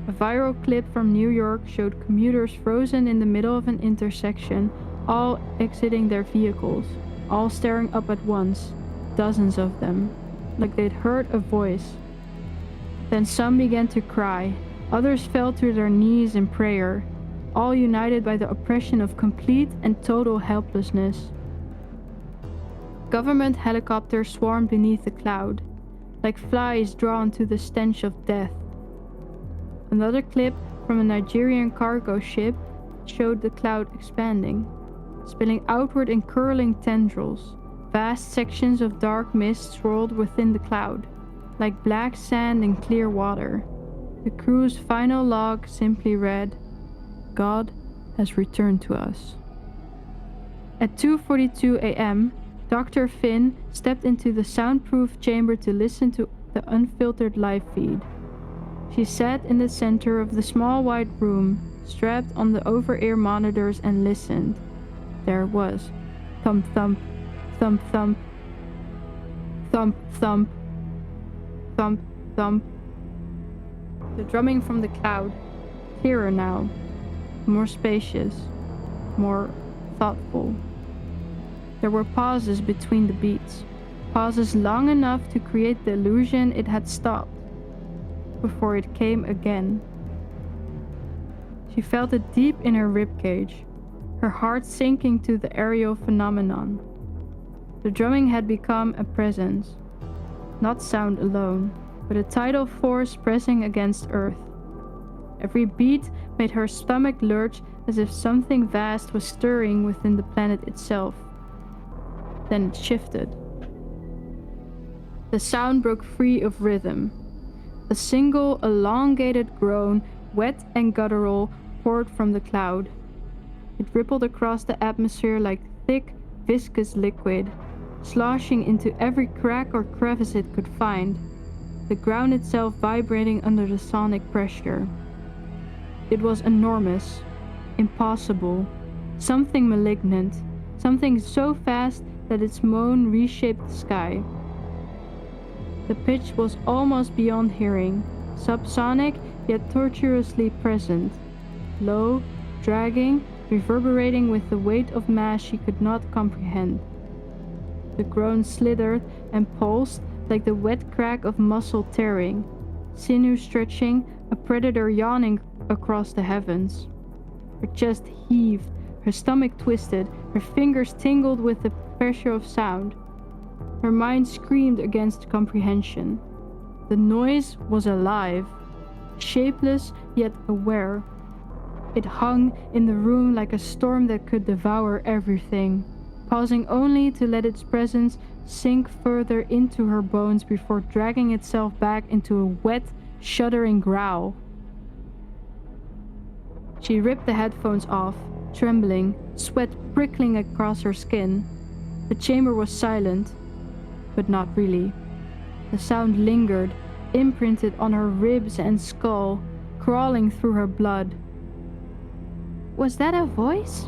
A viral clip from New York showed commuters frozen in the middle of an intersection, all exiting their vehicles, all staring up at once, dozens of them, like they'd heard a voice. Then some began to cry, others fell to their knees in prayer, all united by the oppression of complete and total helplessness. Government helicopters swarmed beneath the cloud, like flies drawn to the stench of death. Another clip from a Nigerian cargo ship showed the cloud expanding, spilling outward in curling tendrils. Vast sections of dark mist swirled within the cloud, like black sand in clear water. The crew's final log simply read, "God has returned to us." At 2:42 a.m., Dr. Finn stepped into the soundproof chamber to listen to the unfiltered live feed. She sat in the center of the small white room, strapped on the over-ear monitors, and listened. There it was. Thump thump, thump thump, thump thump, thump thump. The drumming from the cloud, clearer now, more spacious, more thoughtful. There were pauses between the beats, pauses long enough to create the illusion it had stopped, before it came again. She felt it deep in her ribcage, her heart sinking to the aerial phenomenon. The drumming had become a presence, not sound alone, but a tidal force pressing against earth. Every beat made her stomach lurch as if something vast was stirring within the planet itself. Then it shifted. The sound broke free of rhythm. A single elongated groan, wet and guttural, poured from the cloud. It rippled across the atmosphere like thick, viscous liquid, sloshing into every crack or crevice it could find, the ground itself vibrating under the sonic pressure. It was enormous, impossible, something malignant, something so fast that its moan reshaped the sky. The pitch was almost beyond hearing, subsonic yet tortuously present, low, dragging, reverberating with the weight of mass she could not comprehend. The groan slithered and pulsed like the wet crack of muscle tearing, sinew stretching, a predator yawning across the heavens. Her chest heaved, her stomach twisted, her fingers tingled with the pressure of sound. Her mind screamed against comprehension. The noise was alive, shapeless yet aware. It hung in the room like a storm that could devour everything, pausing only to let its presence sink further into her bones before dragging itself back into a wet, shuddering growl. She ripped the headphones off, trembling, sweat prickling across her skin. The chamber was silent, but not really. The sound lingered, imprinted on her ribs and skull, crawling through her blood. Was that a voice?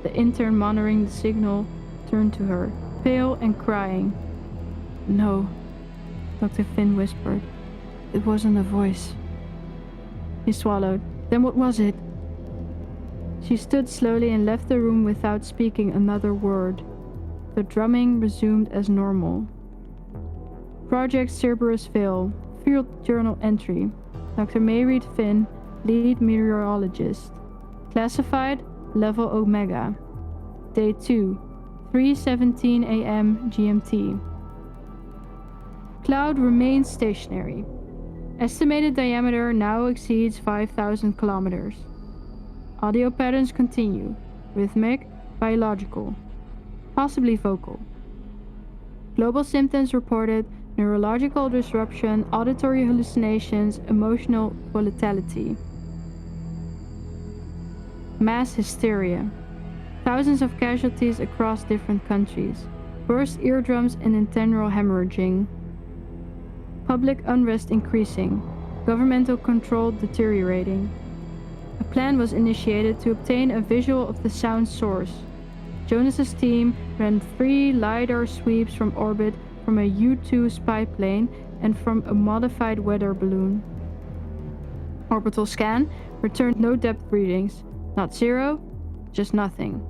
The intern monitoring the signal turned to her, pale and crying. No, Dr. Finn whispered. It wasn't a voice. He swallowed. Then what was it? She stood slowly and left the room without speaking another word. The drumming resumed as normal. Project Cerberus Veil, Field Journal entry. Dr. Mayreed Finn, lead meteorologist. Classified, level Omega. Day 2, 3:17 a.m. GMT. Cloud remains stationary. Estimated diameter now exceeds 5,000 kilometers. Audio patterns continue. Rhythmic, biological. Possibly vocal. Global symptoms reported: neurological disruption, auditory hallucinations, emotional volatility. Mass hysteria. Thousands of casualties across different countries. Burst eardrums and internal hemorrhaging. Public unrest increasing. Governmental control deteriorating. A plan was initiated to obtain a visual of the sound source. Jonas's team ran 3 LiDAR sweeps from orbit from a U-2 spy plane and from a modified weather balloon. Orbital scan returned no depth readings. Not zero, just nothing.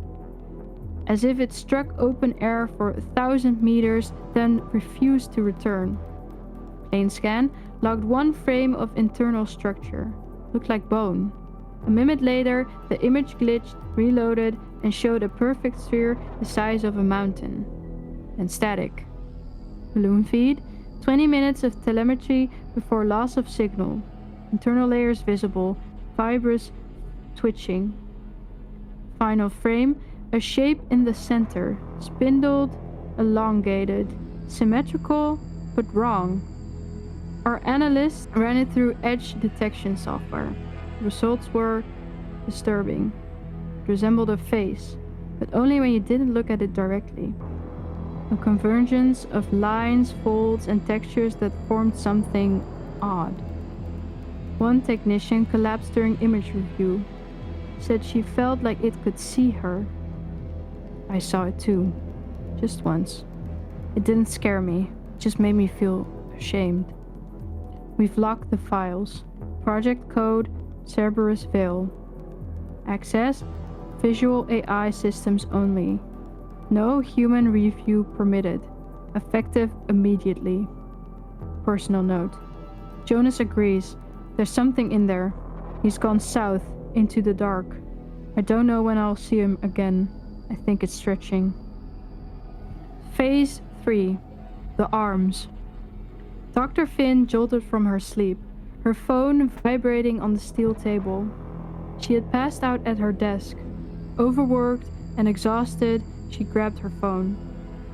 As if it struck open air for 1,000 meters, then refused to return. Plane scan logged 1 frame of internal structure. Looked like bone. A minute later, the image glitched, reloaded, and showed a perfect sphere the size of a mountain. and static. Balloon feed, 20 minutes of telemetry before loss of signal. Internal layers visible, fibrous twitching. Final frame, a shape in the center, spindled, elongated, symmetrical, but wrong. Our analysts ran it through edge detection software. Results were disturbing. It resembled a face, but only when you didn't look at it directly. A convergence of lines, folds, and textures that formed something odd. One technician collapsed during image review. Said she felt like it could see her. I saw it too, just once. It didn't scare me, it just made me feel ashamed. We've locked the files. Project code, Cerberus Veil. Access, visual AI systems only. No human review permitted. Effective immediately. Personal note. Jonas agrees. There's something in there. He's gone south, into the dark. I don't know when I'll see him again. I think it's stretching. Phase 3. The arms. Dr. Finn jolted from her sleep, her phone vibrating on the steel table. She had passed out at her desk. Overworked and exhausted, she grabbed her phone.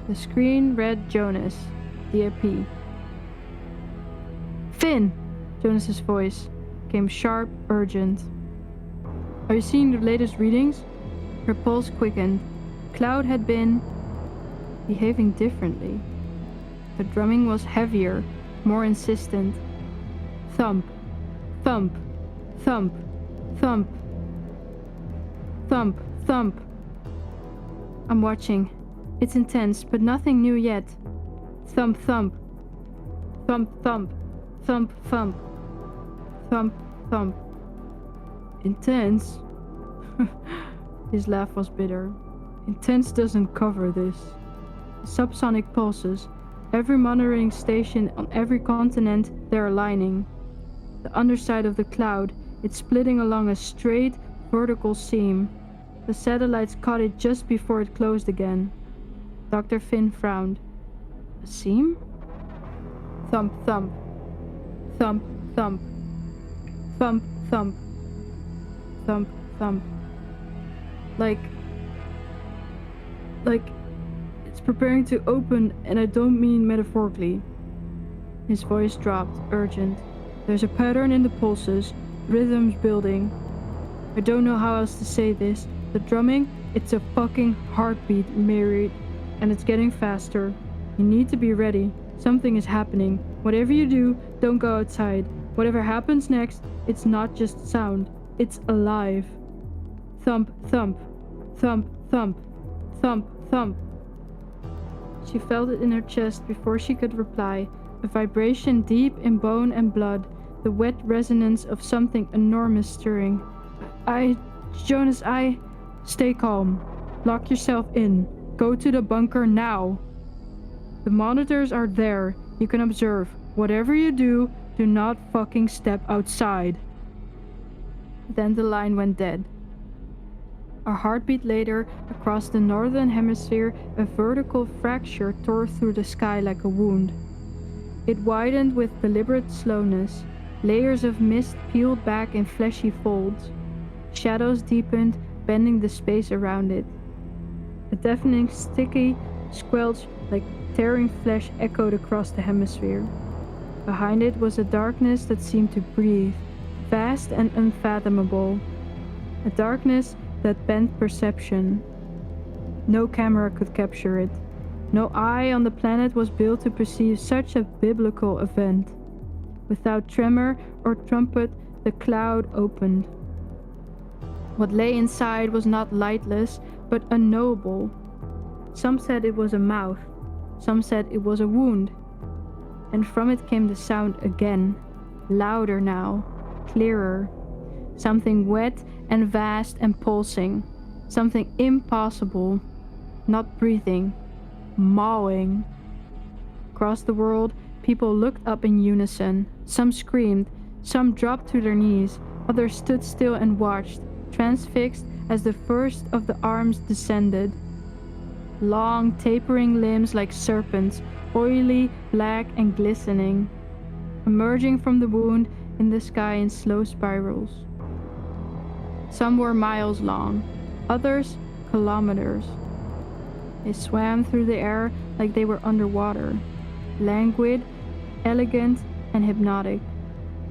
The screen read Jonas, DAP. Finn! Jonas's voice came sharp, urgent. Are you seeing the latest readings? Her pulse quickened. Cloud had been behaving differently. The drumming was heavier, more insistent. Thump, thump, thump, thump, thump, thump. I'm watching. It's intense, but nothing new yet. Thump, thump, thump, thump, thump, thump, thump, thump. Intense? His laugh was bitter. Intense doesn't cover this. Subsonic pulses. Every monitoring station on every continent, they're aligning. The underside of the cloud, it's splitting along a straight, vertical seam. The satellites caught it just before it closed again. Dr. Finn frowned. A seam? Thump, thump. Thump, thump. Thump, thump. Thump, thump. Like it's preparing to open, and I don't mean metaphorically. His voice dropped, urgent. There's a pattern in the pulses, rhythms building. I don't know how else to say this. The drumming, it's a fucking heartbeat, Mary, and it's getting faster. You need to be ready. Something is happening. Whatever you do, don't go outside. Whatever happens next, it's not just sound. It's alive. Thump, thump, thump, thump, thump, thump. She felt it in her chest before she could reply, a vibration deep in bone and blood, the wet resonance of something enormous stirring. Jonas, Stay calm. Lock yourself in. Go to the bunker now. The monitors are there. You can observe. Whatever you do, do not fucking step outside. Then the line went dead. A heartbeat later, across the northern hemisphere, a vertical fracture tore through the sky like a wound. It widened with deliberate slowness. Layers of mist peeled back in fleshy folds. Shadows deepened, bending the space around it. A deafening, sticky squelch like tearing flesh echoed across the hemisphere. Behind it was a darkness that seemed to breathe, vast and unfathomable. A darkness that bent perception. No camera could capture it. No eye on the planet was built to perceive such a biblical event. Without tremor or trumpet, the cloud opened. What lay inside was not lightless, but unknowable. Some said it was a mouth. Some said it was a wound. And from it came the sound again, louder now, clearer. Something wet and vast and pulsing. Something impossible. Not breathing. Mawing. Across the world, people looked up in unison. Some screamed. Some dropped to their knees. Others stood still and watched, transfixed as the first of the arms descended. long, tapering limbs like serpents, oily, black, and glistening, emerging from the wound in the sky in slow spirals. Some were miles long, others kilometers. They swam through the air like they were underwater, languid, elegant, and hypnotic.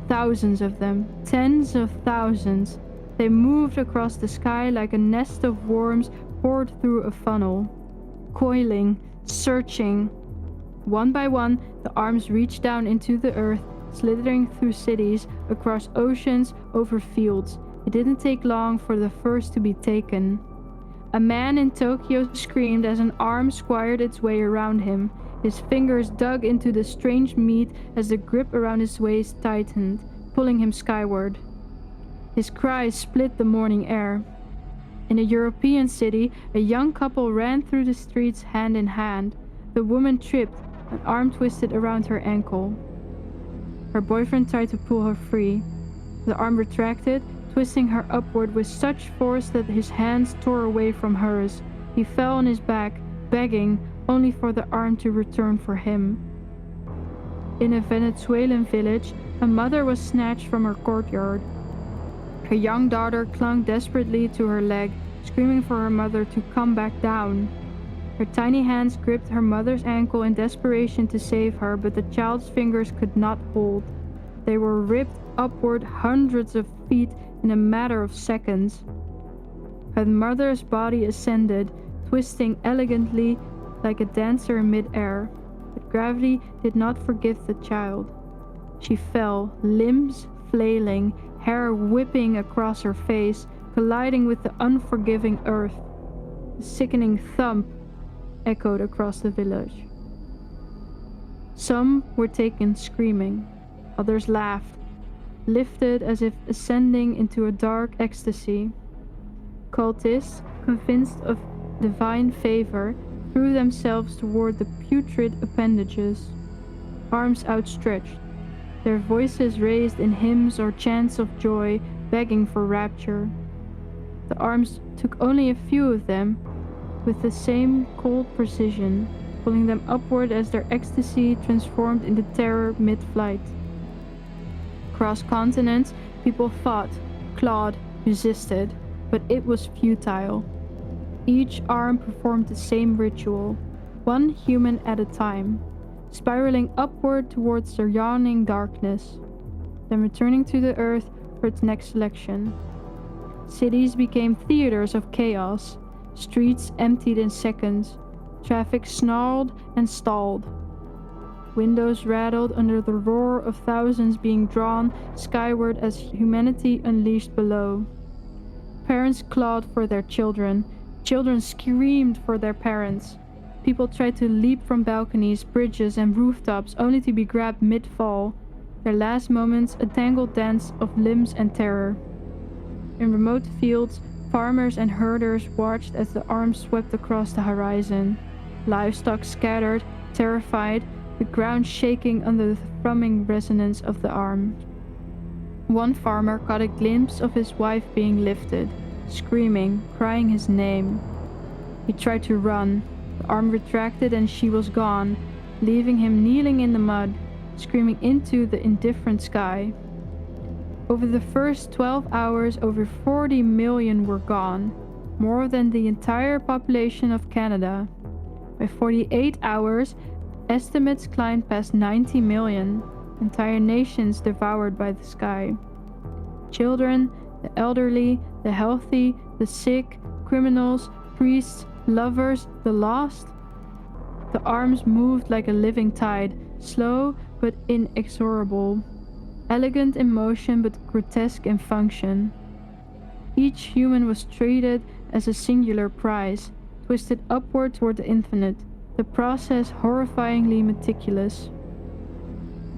Thousands of them, tens of thousands. They moved across the sky like a nest of worms poured through a funnel, coiling, searching. One by one, the arms reached down into the earth, slithering through cities, across oceans, over fields. It didn't take long for the first to be taken. A man in Tokyo screamed as an arm squired its way around him. His fingers dug into the strange meat as the grip around his waist tightened, pulling him skyward. His cries split the morning air. In a European city, a young couple ran through the streets hand in hand. The woman tripped, an arm twisted around her ankle. Her boyfriend tried to pull her free. The arm retracted, twisting her upward with such force that his hands tore away from hers. He fell on his back, begging, only for the arm to return for him. In a Venezuelan village, a mother was snatched from her courtyard. Her young daughter clung desperately to her leg, screaming for her mother to come back down. Her tiny hands gripped her mother's ankle in desperation to save her, but the child's fingers could not hold. They were ripped upward hundreds of feet in a matter of seconds. Her mother's body ascended, twisting elegantly like a dancer in mid-air, but gravity did not forgive the child. She fell, limbs flailing, hair whipping across her face, colliding with the unforgiving earth. A sickening thump echoed across the village. Some were taken screaming, others laughed, lifted as if ascending into a dark ecstasy. Cultists, convinced of divine favor, threw themselves toward the putrid appendages, arms outstretched, their voices raised in hymns or chants of joy, begging for rapture. The arms took only a few of them, with the same cold precision, pulling them upward as their ecstasy transformed into terror mid-flight. Across continents, people fought, clawed, resisted, but it was futile. Each arm performed the same ritual, one human at a time, spiraling upward towards the yawning darkness, then returning to the earth for its next selection. Cities became theaters of chaos, streets emptied in seconds, traffic snarled and stalled. Windows rattled under the roar of thousands being drawn skyward as humanity unleashed below. Parents clawed for their children, children screamed for their parents. People tried to leap from balconies, bridges, and rooftops only to be grabbed mid-fall, their last moments a tangled dance of limbs and terror. In remote fields, farmers and herders watched as the arms swept across the horizon, livestock scattered, terrified, the ground shaking under the thrumming resonance of the arm. One farmer caught a glimpse of his wife being lifted, screaming, crying his name. He tried to run. The arm retracted and she was gone, leaving him kneeling in the mud, screaming into the indifferent sky. Over the first 12 hours, over 40 million were gone, more than the entire population of Canada. By 48 hours, estimates climbed past 90 million, entire nations devoured by the sky. Children, the elderly, the healthy, the sick, criminals, priests, lovers, the lost. The arms moved like a living tide, slow but inexorable, elegant in motion but grotesque in function. Each human was treated as a singular prize, twisted upward toward the infinite, the process horrifyingly meticulous.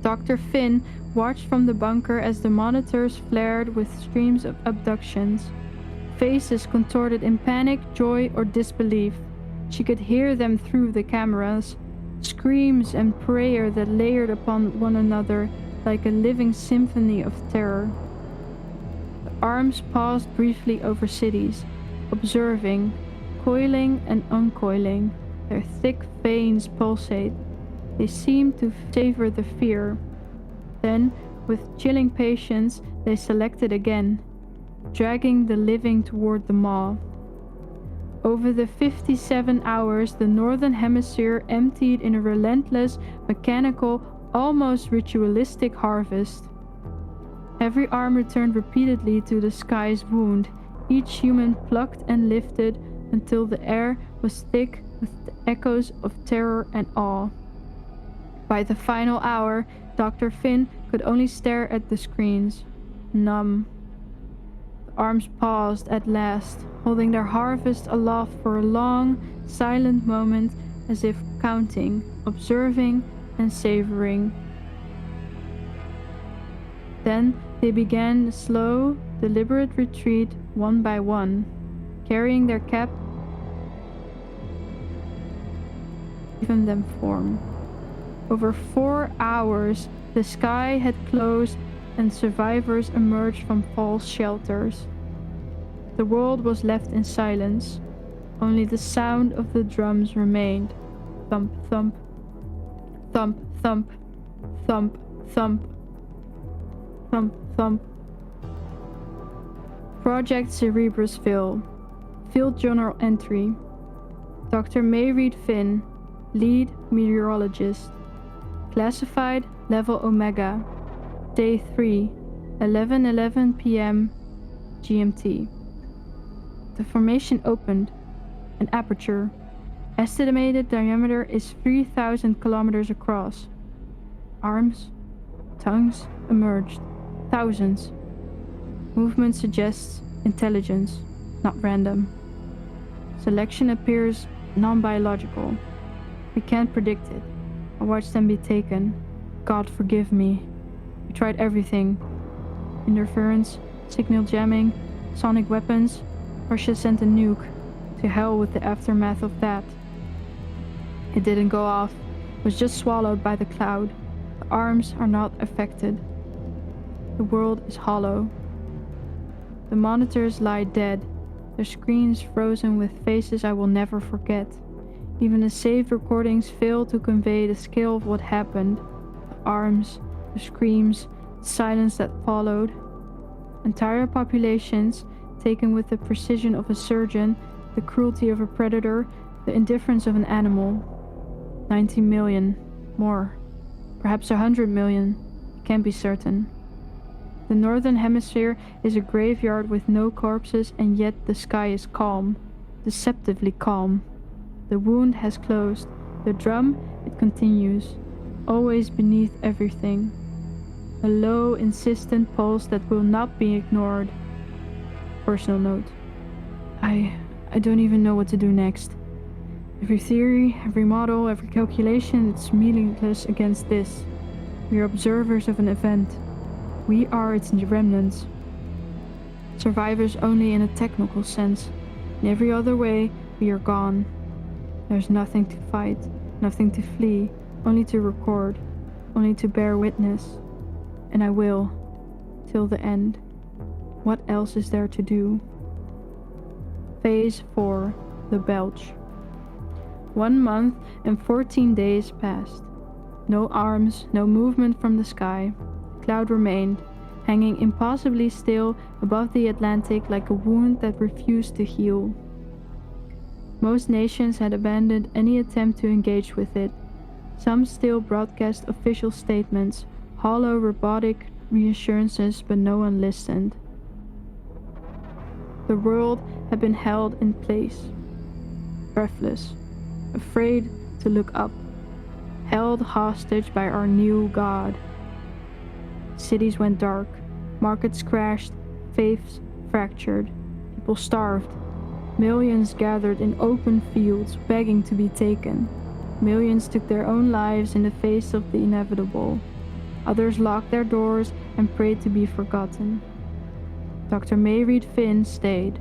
Dr. Finn watched from the bunker as the monitors flared with streams of abductions. Faces contorted in panic, joy, or disbelief. She could hear them through the cameras, screams and prayer that layered upon one another like a living symphony of terror. The arms paused briefly over cities, observing, coiling and uncoiling. Their thick veins pulsate. They seem to savor the fear. Then, with chilling patience, they selected again, dragging the living toward the maw. Over the 57 hours, the northern hemisphere emptied in a relentless, mechanical, almost ritualistic harvest. Every arm returned repeatedly to the sky's wound, each human plucked and lifted until the air was thick with the echoes of terror and awe. By the final hour, Dr. Finn could only stare at the screens, numb. The arms paused at last, holding their harvest aloft for a long, silent moment, as if counting, observing, and savoring. Then they began the slow, deliberate retreat one by one, carrying their cap, giving them form. Over 4 hours, the sky had closed and survivors emerged from false shelters. The world was left in silence. Only the sound of the drums remained. Thump, thump. Thump, thump. Thump, thump. Thump, thump. Project Cerebrusville. Field Journal Entry. Dr. Mayreed Finn, Lead Meteorologist. Classified Level Omega. Day 3, 11:11 p.m. GMT. The formation opened. An aperture. Estimated diameter is 3,000 kilometers across. Arms, tongues emerged. Thousands. Movement suggests intelligence, not random. Selection appears non-biological. We can't predict it. I watched them be taken. God forgive me. We tried everything. Interference, signal jamming, sonic weapons. Russia sent a nuke. To hell with the aftermath of that. It didn't go off. It was just swallowed by the cloud. The arms are not affected. The world is hollow. The monitors lie dead. Their screens frozen with faces I will never forget. Even the saved recordings fail to convey the scale of what happened. The arms, the screams, the silence that followed. Entire populations, taken with the precision of a surgeon, the cruelty of a predator, the indifference of an animal. 90 million. More. Perhaps 100 million. Can't be certain. The northern hemisphere is a graveyard with no corpses, and yet the sky is calm. Deceptively calm. The wound has closed. The drum, it continues. Always beneath everything. A low, insistent pulse that will not be ignored. Personal note. I don't even know what to do next. Every theory, every model, every calculation, it's meaningless against this. We are observers of an event. We are its remnants. Survivors only in a technical sense. In every other way, we are gone. There's nothing to fight, nothing to flee, only to record, only to bear witness. And I will, till the end. What else is there to do? Phase 4, the Belch. 1 month and 14 days passed. No arms, no movement from the sky. The cloud remained, hanging impossibly still above the Atlantic like a wound that refused to heal. Most nations had abandoned any attempt to engage with it. Some still broadcast official statements, hollow robotic reassurances, but no one listened. The world had been held in place, breathless, afraid to look up, held hostage by our new God. Cities went dark, markets crashed, faiths fractured, people starved. Millions gathered in open fields, begging to be taken. Millions took their own lives in the face of the inevitable. Others locked their doors and prayed to be forgotten. Dr. Mayreed Finn stayed.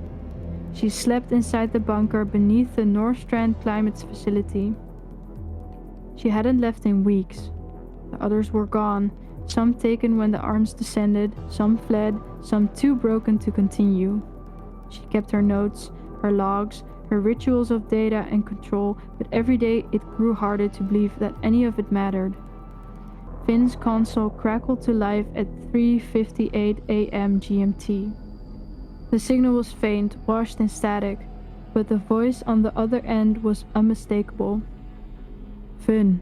She slept inside the bunker beneath the North Strand Climate Facility. She hadn't left in weeks. The others were gone, some taken when the arms descended, some fled, some too broken to continue. She kept her notes, her logs, her rituals of data and control, but every day it grew harder to believe that any of it mattered. Finn's console crackled to life at 3:58 a.m. GMT. The signal was faint, washed in static, but the voice on the other end was unmistakable. "Finn,"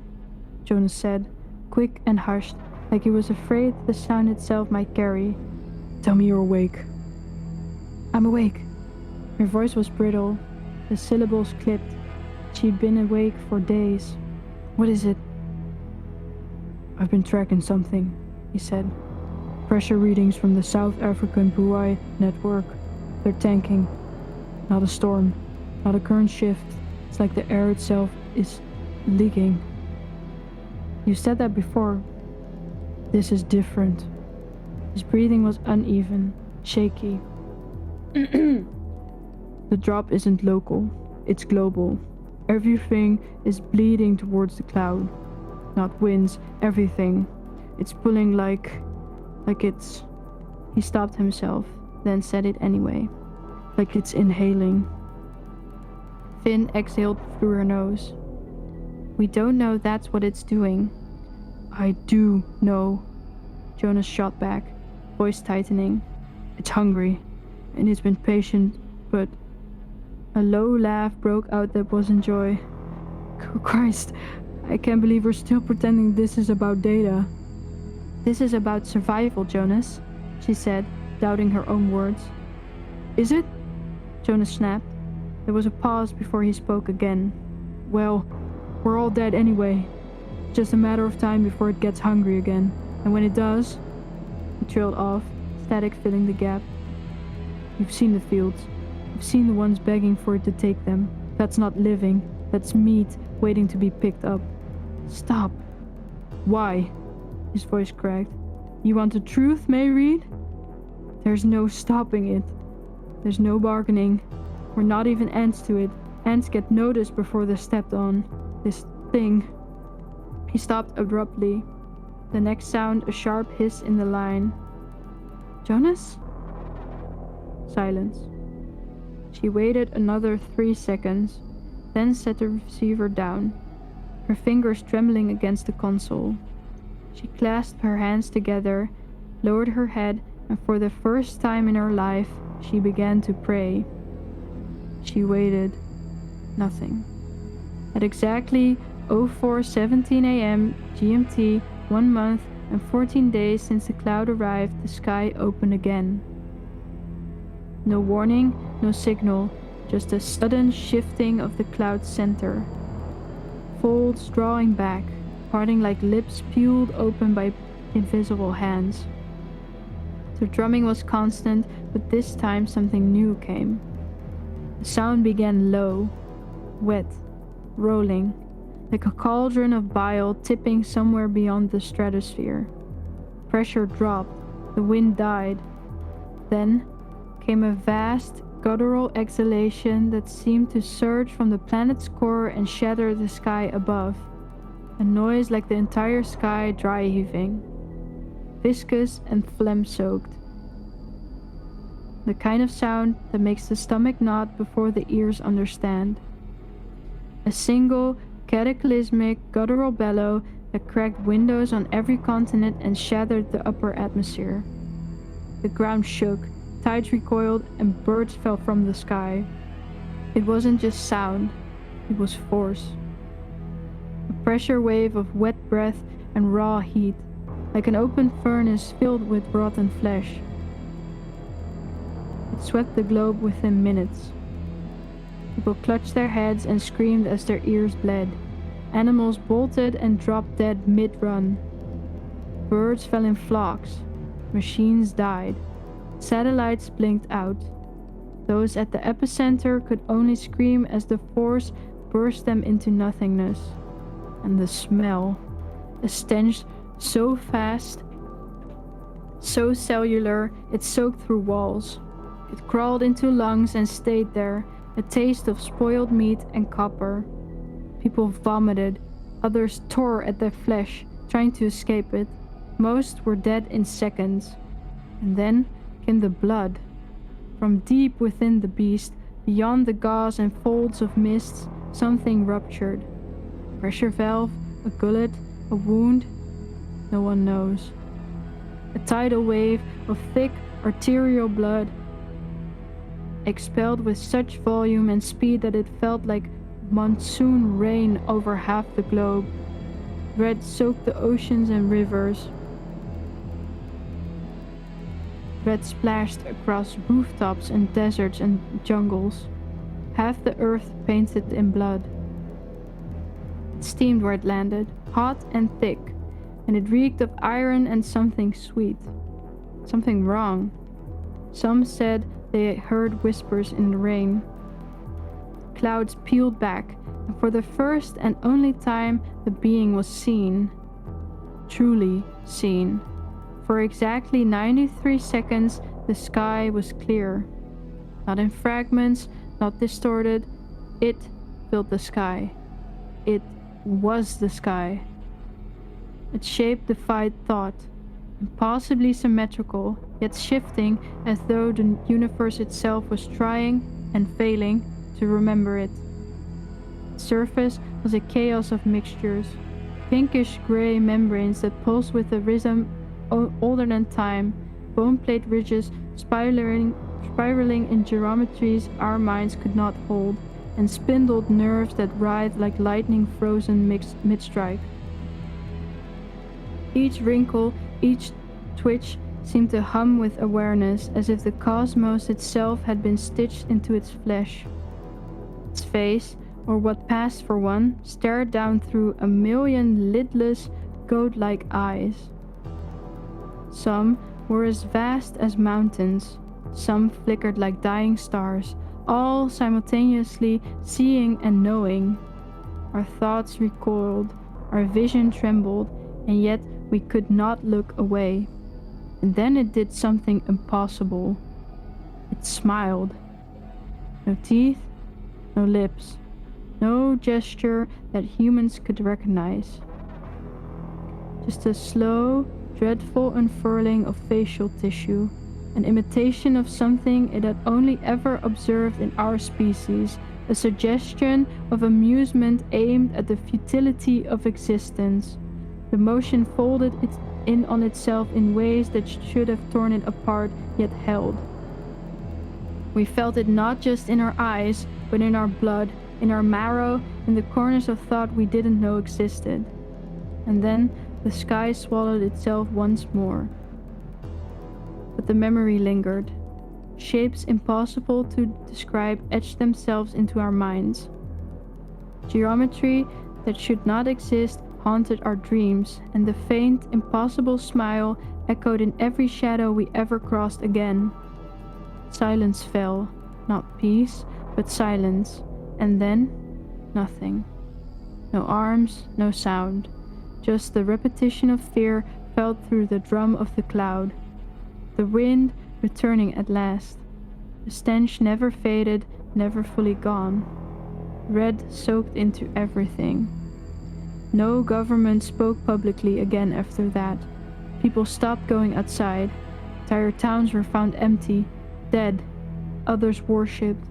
Jonas said, quick and hushed, like he was afraid the sound itself might carry. "Tell me you're awake." "I'm awake." Her voice was brittle. The syllables clipped. She'd been awake for days. "What is it?" "I've been tracking something," he said. "Pressure readings from the South African buoy network. They're tanking. Not a storm, not a current shift. It's like the air itself is leaking." "You said that before." "This is different." His breathing was uneven, shaky. "The drop isn't local, it's global. Everything is bleeding towards the cloud. Not winds, everything. It's pulling like it's..." He stopped himself, then said it anyway. "Like it's inhaling." Finn exhaled through her nose. "We don't know that's what it's doing." "I do know," Jonas shot back, voice tightening. "It's hungry, and it's been patient, but..." A low laugh broke out that wasn't joy. "Christ, I can't believe we're still pretending this is about data." "This is about survival, Jonas," she said, doubting her own words. "Is it?" Jonas snapped. There was a pause before he spoke again. "Well, we're all dead anyway. It's just a matter of time before it gets hungry again. And when it does..." He trailed off, static filling the gap. "You've seen the fields. You've seen the ones begging for it to take them. That's not living. That's meat waiting to be picked up." "Stop." "Why?" His voice cracked. "You want the truth, May Reed? There's no stopping it. There's no bargaining. We're not even ants to it. Ants get noticed before they're stepped on. This thing..." He stopped abruptly. The next sound, a sharp hiss in the line. "Jonas?" Silence. She waited another 3 seconds, then set the receiver down, her fingers trembling against the console. She clasped her hands together, lowered her head, and for the first time in her life, she began to pray. She waited. Nothing. At exactly 04:17 a.m. GMT, 1 month and 14 days since the cloud arrived, the sky opened again. No warning, no signal, just a sudden shifting of the cloud's center. Folds drawing back, parting like lips peeled open by invisible hands. The drumming was constant, but this time something new came. The sound began low, wet, rolling, like a cauldron of bile tipping somewhere beyond the stratosphere. Pressure dropped, the wind died. Then came a vast, guttural exhalation that seemed to surge from the planet's core and shatter the sky above. A noise like the entire sky dry heaving, viscous and phlegm-soaked. The kind of sound that makes the stomach knot before the ears understand. A single, cataclysmic, guttural bellow that cracked windows on every continent and shattered the upper atmosphere. The ground shook, tides recoiled, and birds fell from the sky. It wasn't just sound, it was force. A pressure wave of wet breath and raw heat, like an open furnace filled with rotten flesh. It swept the globe within minutes. People clutched their heads and screamed as their ears bled. Animals bolted and dropped dead mid-run. Birds fell in flocks. Machines died. Satellites blinked out. Those at the epicenter could only scream as the force burst them into nothingness. And the smell, a stench so fast, so cellular, it soaked through walls. It crawled into lungs and stayed there, a taste of spoiled meat and copper. People vomited, others tore at their flesh, trying to escape it. Most were dead in seconds. And then came the blood. From deep within the beast, Beyond the gauze and folds of mists, something ruptured. Pressure valve, a gullet, a wound? No one knows. A tidal wave of thick, arterial blood, expelled with such volume and speed that it felt like monsoon rain over half the globe. Red soaked the oceans and rivers. Red splashed across rooftops and deserts and jungles. Half the earth painted in blood. It steamed where it landed, hot and thick, and it reeked of iron and something sweet. Something wrong. Some said they heard whispers in the rain. Clouds peeled back, and for the first and only time the being was seen. Truly seen. For exactly 93 seconds the sky was clear. Not in fragments, not distorted. It filled the sky. It was the sky. Its shape defied thought. Impossibly symmetrical, yet shifting as though the universe itself was trying and failing to remember it. Its surface was a chaos of mixtures, pinkish gray membranes that pulsed with a rhythm older than time, bone plate ridges spiraling in geometries our minds could not hold, and spindled nerves that writhed like lightning frozen mid-strike. Each wrinkle, each twitch seemed to hum with awareness, as if the cosmos itself had been stitched into its flesh. Its face, or what passed for one, stared down through a million lidless, goat-like eyes. Some were as vast as mountains, some flickered like dying stars, all simultaneously seeing and knowing. Our thoughts recoiled, our vision trembled, and yet we could not look away. And then it did something impossible. It smiled. No teeth, no lips, no gesture that humans could recognize. Just a slow, dreadful unfurling of facial tissue, an imitation of something it had only ever observed in our species, a suggestion of amusement aimed at the futility of existence. The motion folded it in on itself in ways that should have torn it apart, yet held. We felt it not just in our eyes, but in our blood, in our marrow, in the corners of thought we didn't know existed. And then the sky swallowed itself once more. But the memory lingered. Shapes impossible to describe etched themselves into our minds. Geometry that should not exist haunted our dreams, and the faint, impossible smile echoed in every shadow we ever crossed again. Silence fell, not peace, but silence, and then nothing. No arms, no sound, just the repetition of fear felt through the drum of the cloud. The wind returning at last. The stench never faded, never fully gone. Red soaked into everything. No government spoke publicly again after that. People stopped going outside. Entire towns were found empty, dead. Others worshipped.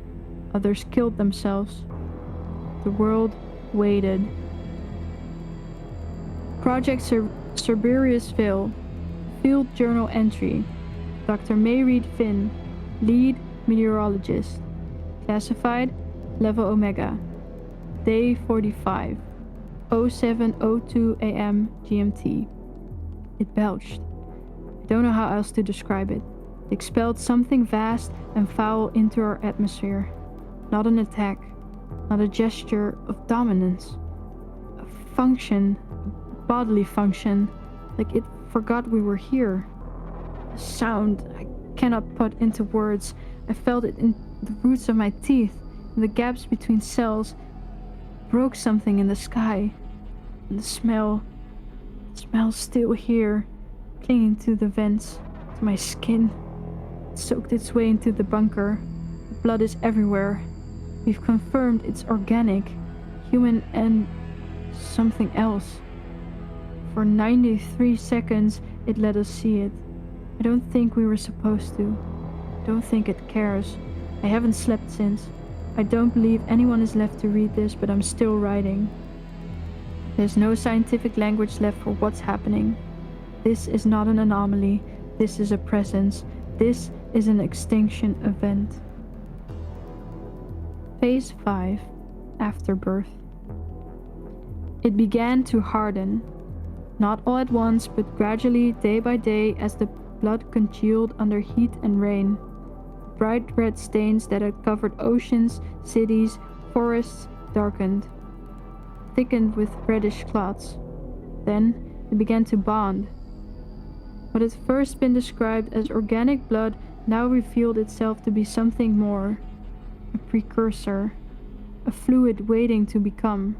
Others killed themselves. The world waited. Project Cerberusville. Field Journal entry. Dr. Mayreed Finn, lead meteorologist. Classified Level Omega. Day 45. 07:02 a.m. GMT. It belched. I don't know how else to describe it. It expelled something vast and foul into our atmosphere. Not an attack, not a gesture of dominance. A function, a bodily function, like it forgot we were here. A sound I cannot put into words. I felt it in the roots of my teeth, in the gaps between cells. It broke something in the sky. And the smell's still here, clinging to the vents, to my skin. It soaked its way into the bunker. The blood is everywhere. We've confirmed it's organic, human, and something else. For 93 seconds, it let us see it. I don't think we were supposed to. I don't think it cares. I haven't slept since. I don't believe anyone is left to read this, but I'm still writing. There's no scientific language left for what's happening. This is not an anomaly. This is a presence. This is an extinction event. Phase 5. Afterbirth. It began to harden. Not all at once, but gradually, day by day, as the blood congealed under heat and rain. Bright red stains that had covered oceans, cities, forests, darkened, thickened with reddish clots. Then it began to bond. What had first been described as organic blood now revealed itself to be something more, a precursor, a fluid waiting to become.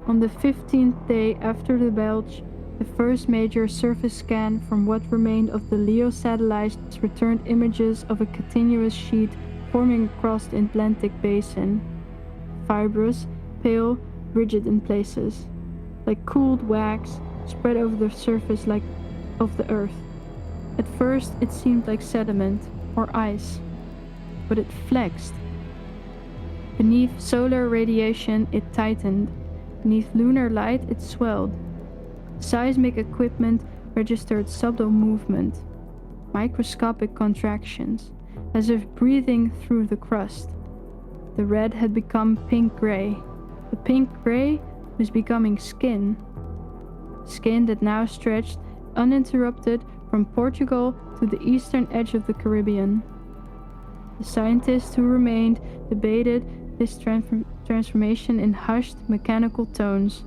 On the 15th day after the belch, the first major surface scan from what remained of the LEO satellites returned images of a continuous sheet forming across the Atlantic basin, fibrous, pale, rigid in places, like cooled wax spread over the surface like of the Earth. At first it seemed like sediment or ice, but it flexed. Beneath solar radiation it tightened, beneath lunar light it swelled. Seismic equipment registered subtle movement, microscopic contractions, as if breathing through the crust. The red had become pink-gray. The pink-gray was becoming skin. Skin that now stretched, uninterrupted, from Portugal to the eastern edge of the Caribbean. The scientists who remained debated this transformation in hushed, mechanical tones.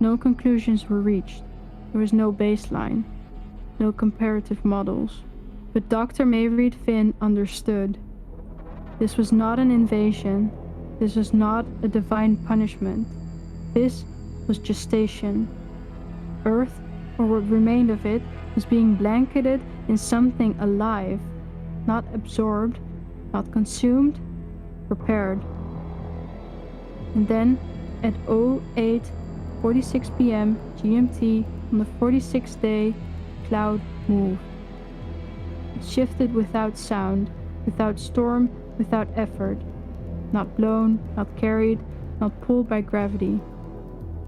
No conclusions were reached. There was no baseline, no comparative models. But Dr. Mayreed Finn understood. This was not an invasion. This was not a divine punishment. This was gestation. Earth, or what remained of it, was being blanketed in something alive, not absorbed, not consumed, prepared. And then, at 08:46 p.m. GMT on the 46th day, the cloud moved. It shifted without sound, without storm, without effort. Not blown, not carried, not pulled by gravity.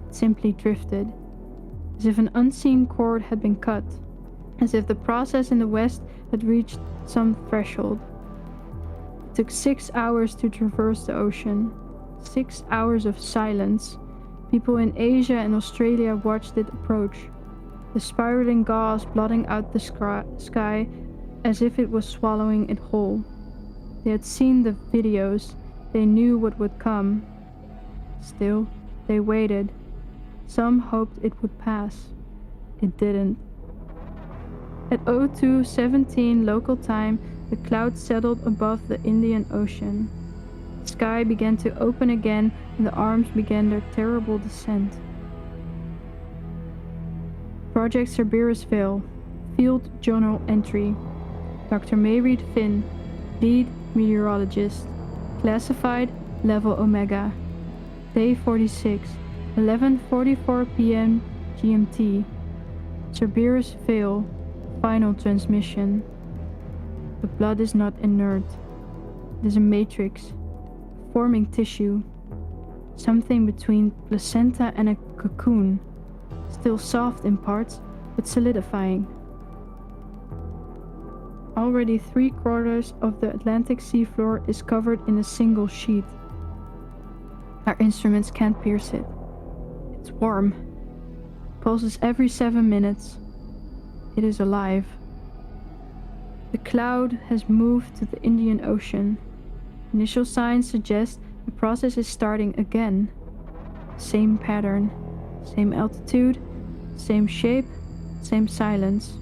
It simply drifted, as if an unseen cord had been cut, as if the process in the west had reached some threshold. It took 6 hours to traverse the ocean, 6 hours of silence. People in Asia and Australia watched it approach, the spiraling gauze blotting out the sky as if it was swallowing it whole. They had seen the videos, they knew what would come. Still, they waited. Some hoped it would pass. It didn't. At 02:17 local time, the cloud settled above the Indian Ocean. The sky began to open again and the arms began their terrible descent. Project Spidersilk, Field Journal Entry. Dr. Mayreed Finn, Lead Meteorologist. Classified Level Omega. Day 46, 11:44 p.m. GMT. Spidersilk, Final Transmission. The blood is not inert. It is a matrix, forming tissue. Something between placenta and a cocoon. Still soft in parts, but solidifying. Already 3/4 of the Atlantic seafloor is covered in a single sheet. Our instruments can't pierce it. It's warm. Pulses every 7 minutes. It is alive. The cloud has moved to the Indian Ocean. Initial signs suggest the process is starting again. Same pattern, same altitude, same shape, same silence.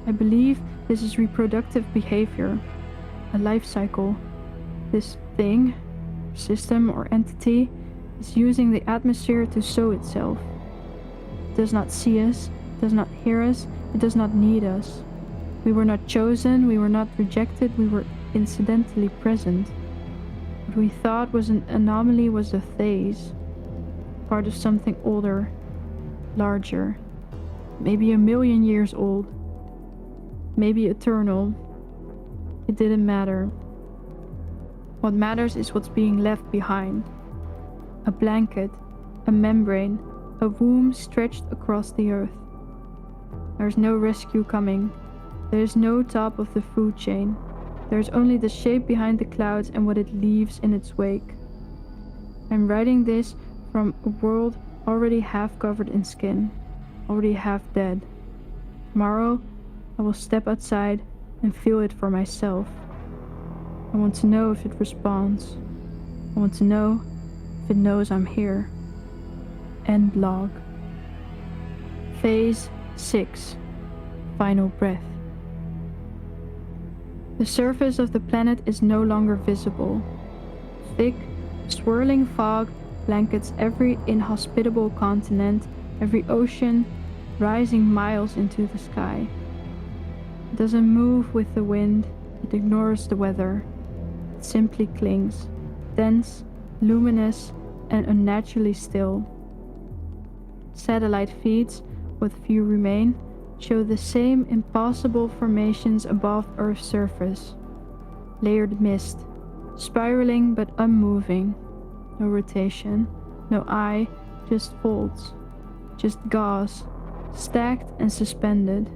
I believe this is reproductive behavior, a life cycle. This thing, system or entity, is using the atmosphere to sow itself. It does not see us, does not hear us, it does not need us. We were not chosen, we were not rejected, we were incidentally present. What we thought was an anomaly was a phase, part of something older, larger, maybe 1,000,000 years old, maybe eternal. It didn't matter. What matters is what's being left behind. A blanket, a membrane, a womb stretched across the earth. There's no rescue coming. There's no top of the food chain. There's only the shape behind the clouds and what it leaves in its wake. I'm writing this from a world already half covered in skin, already half dead. Tomorrow, I will step outside and feel it for myself. I want to know if it responds. I want to know if it knows I'm here. End log. Phase 6. Final breath. The surface of the planet is no longer visible. Thick, swirling fog blankets every inhospitable continent, every ocean, rising miles into the sky. It doesn't move with the wind, it ignores the weather. It simply clings, dense, luminous, and unnaturally still. Satellite feeds, what few remain, show the same impossible formations above Earth's surface. Layered mist, spiraling but unmoving. No rotation, no eye, just folds. Just gauze, stacked and suspended.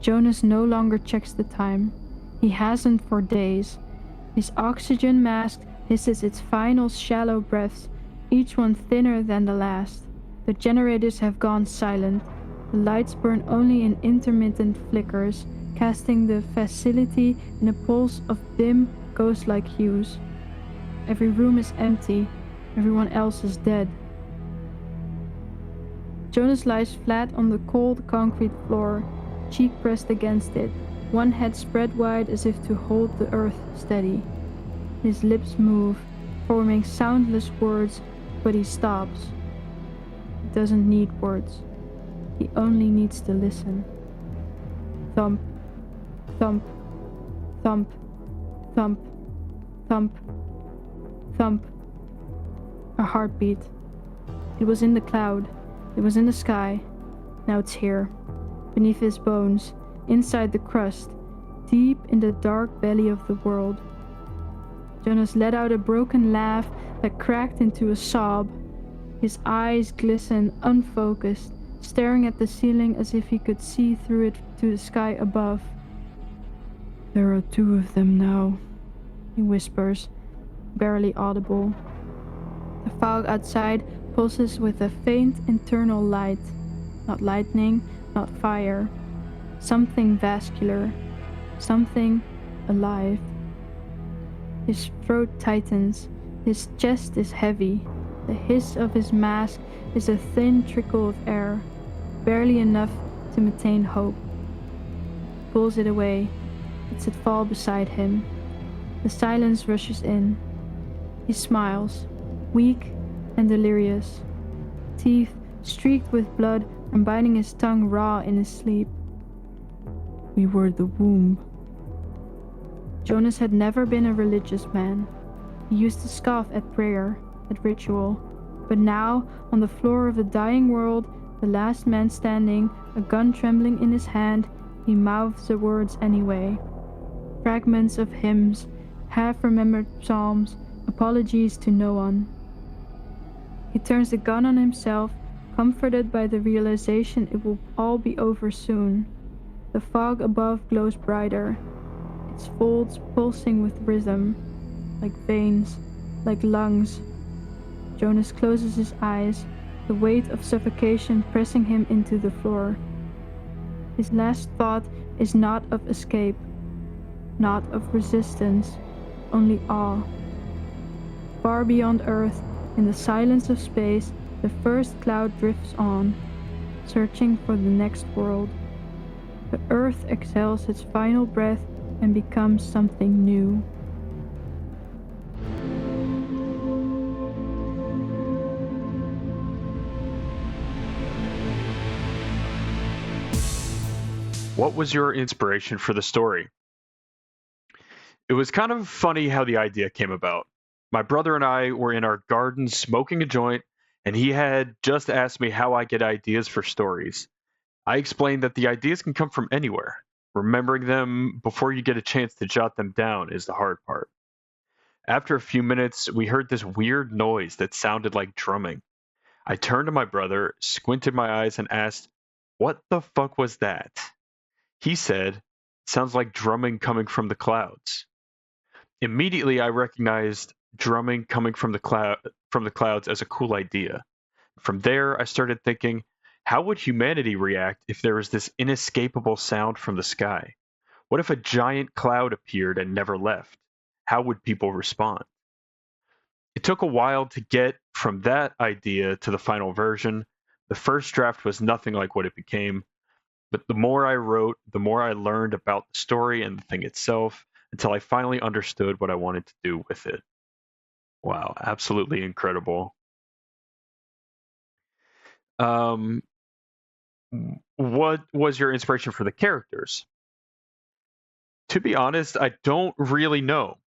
Jonas no longer checks the time. He hasn't for days. His oxygen mask hisses its final shallow breaths, each one thinner than the last. The generators have gone silent. The lights burn only in intermittent flickers, casting the facility in a pulse of dim, ghost-like hues. Every room is empty. Everyone else is dead. Jonas lies flat on the cold concrete floor, cheek pressed against it, one head spread wide as if to hold the earth steady. His lips move, forming soundless words, but he stops. He doesn't need words. He only needs to listen. Thump, thump, thump, thump, thump, thump. A heartbeat. It was in the cloud. It was in the sky. Now it's here. Beneath his bones, inside the crust, deep in the dark belly of the world. Jonas let out a broken laugh that cracked into a sob. His eyes glistened, unfocused, staring at the ceiling as if he could see through it to the sky above. There are 2 of them now, he whispers, barely audible. The fog outside pulses with a faint internal light, not lightning, not fire. Something vascular, something alive. His throat tightens, his chest is heavy. The hiss of his mask is a thin trickle of air, barely enough to maintain hope. He pulls it away, lets it fall beside him. The silence rushes in. He smiles, weak and delirious, teeth streaked with blood from biting his tongue raw in his sleep. We were the womb. Jonas had never been a religious man. He used to scoff at prayer, at ritual. But now, on the floor of the dying world, the last man standing, a gun trembling in his hand, he mouths the words anyway. Fragments of hymns, half-remembered psalms, apologies to no one. He turns the gun on himself, comforted by the realization it will all be over soon. The fog above glows brighter, its folds pulsing with rhythm, like veins, like lungs. Jonas closes his eyes, the weight of suffocation pressing him into the floor. His last thought is not of escape, not of resistance, only awe. Far beyond Earth, in the silence of space, the first cloud drifts on, searching for the next world. The Earth exhales its final breath and becomes something new. What was your inspiration for the story? It was kind of funny how the idea came about. My brother and I were in our garden smoking a joint, and he had just asked me how I get ideas for stories. I explained that the ideas can come from anywhere. Remembering them before you get a chance to jot them down is the hard part. After a few minutes, we heard this weird noise that sounded like drumming. I turned to my brother, squinted my eyes, and asked, "What the fuck was that?" He said, "Sounds like drumming coming from the clouds." Immediately, I recognized drumming coming from the clouds as a cool idea. From there, I started thinking, how would humanity react if there was this inescapable sound from the sky? What if a giant cloud appeared and never left? How would people respond? It took a while to get from that idea to the final version. The first draft was nothing like what it became, but the more I wrote, the more I learned about the story and the thing itself until I finally understood what I wanted to do with it. Wow, absolutely incredible. Um, what was your inspiration for the characters? To be honest, I don't really know.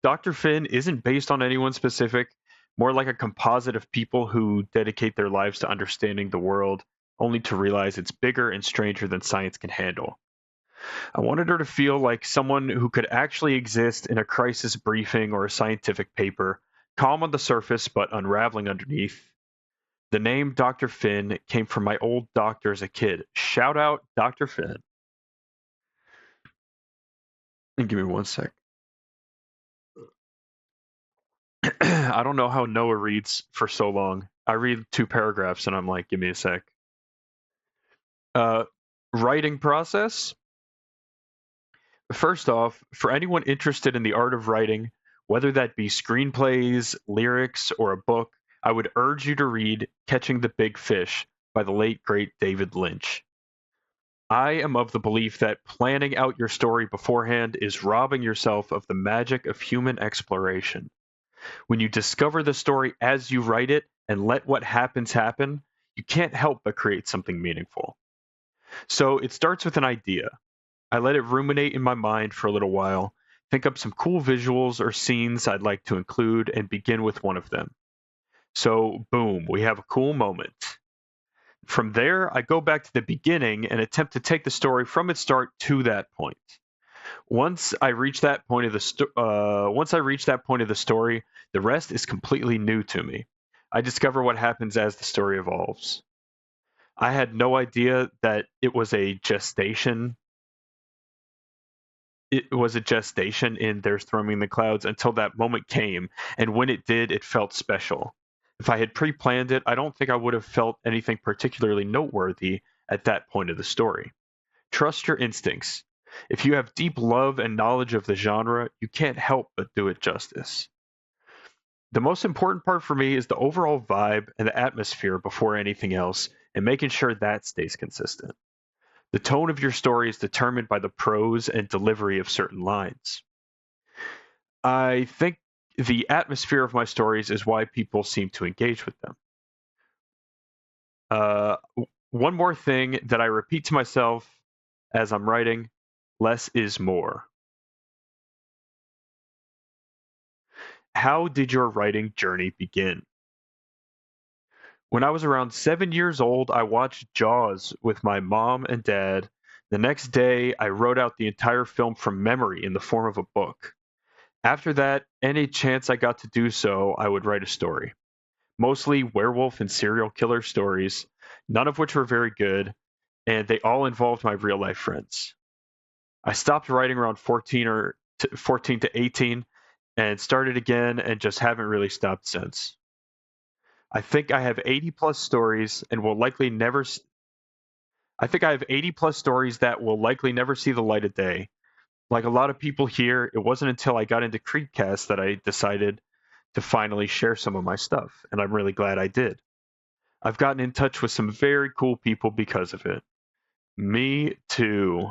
Dr. Finn isn't based on anyone specific, more like a composite of people who dedicate their lives to understanding the world, only to realize it's bigger and stranger than science can handle. I wanted her to feel like someone who could actually exist in a crisis briefing or a scientific paper, calm on the surface but unraveling underneath. The name Dr. Finn came from my old doctor as a kid. Shout out Dr. Finn. And give me one sec. I don't know how Noah reads for so long. I read 2 paragraphs and I'm like, give me a sec. Writing process. First off, for anyone interested in the art of writing, whether that be screenplays, lyrics, or a book, I would urge you to read Catching the Big Fish by the late, great David Lynch. I am of the belief that planning out your story beforehand is robbing yourself of the magic of human exploration. When you discover the story as you write it and let what happens happen, you can't help but create something meaningful. So it starts with an idea. I let it ruminate in my mind for a little while, think up some cool visuals or scenes I'd like to include, and begin with one of them. So, boom, we have a cool moment. From there, I go back to the beginning and attempt to take the story from its start to that point. Once I reach that point of the story, the rest is completely new to me. I discover what happens as the story evolves. I had no idea that it was a gestation in There's Thrumming the Clouds until that moment came, and when it did, it felt special. If I had pre-planned it, I don't think I would have felt anything particularly noteworthy at that point of the story. Trust your instincts. If you have deep love and knowledge of the genre, you can't help but do it justice. The most important part for me is the overall vibe and the atmosphere before anything else, and making sure that stays consistent. The tone of your story is determined by the prose and delivery of certain lines. I think the atmosphere of my stories is why people seem to engage with them. Uh, One more thing that I repeat to myself as I'm writing: less is more. How did your writing journey begin? When I was around 7 years old, I watched Jaws with my mom and dad. The next day, I wrote out the entire film from memory in the form of a book. After that, any chance I got to do so, I would write a story. Mostly werewolf and serial killer stories, none of which were very good, and they all involved my real life friends. I stopped writing around 14 to 18 and started again and just haven't really stopped since. I think I have 80 plus stories and will likely never I think I have 80 plus stories that will likely never see the light of day. Like a lot of people here, it wasn't until I got into Creepcast that I decided to finally share some of my stuff, and I'm really glad I did. I've gotten in touch with some very cool people because of it. Me too.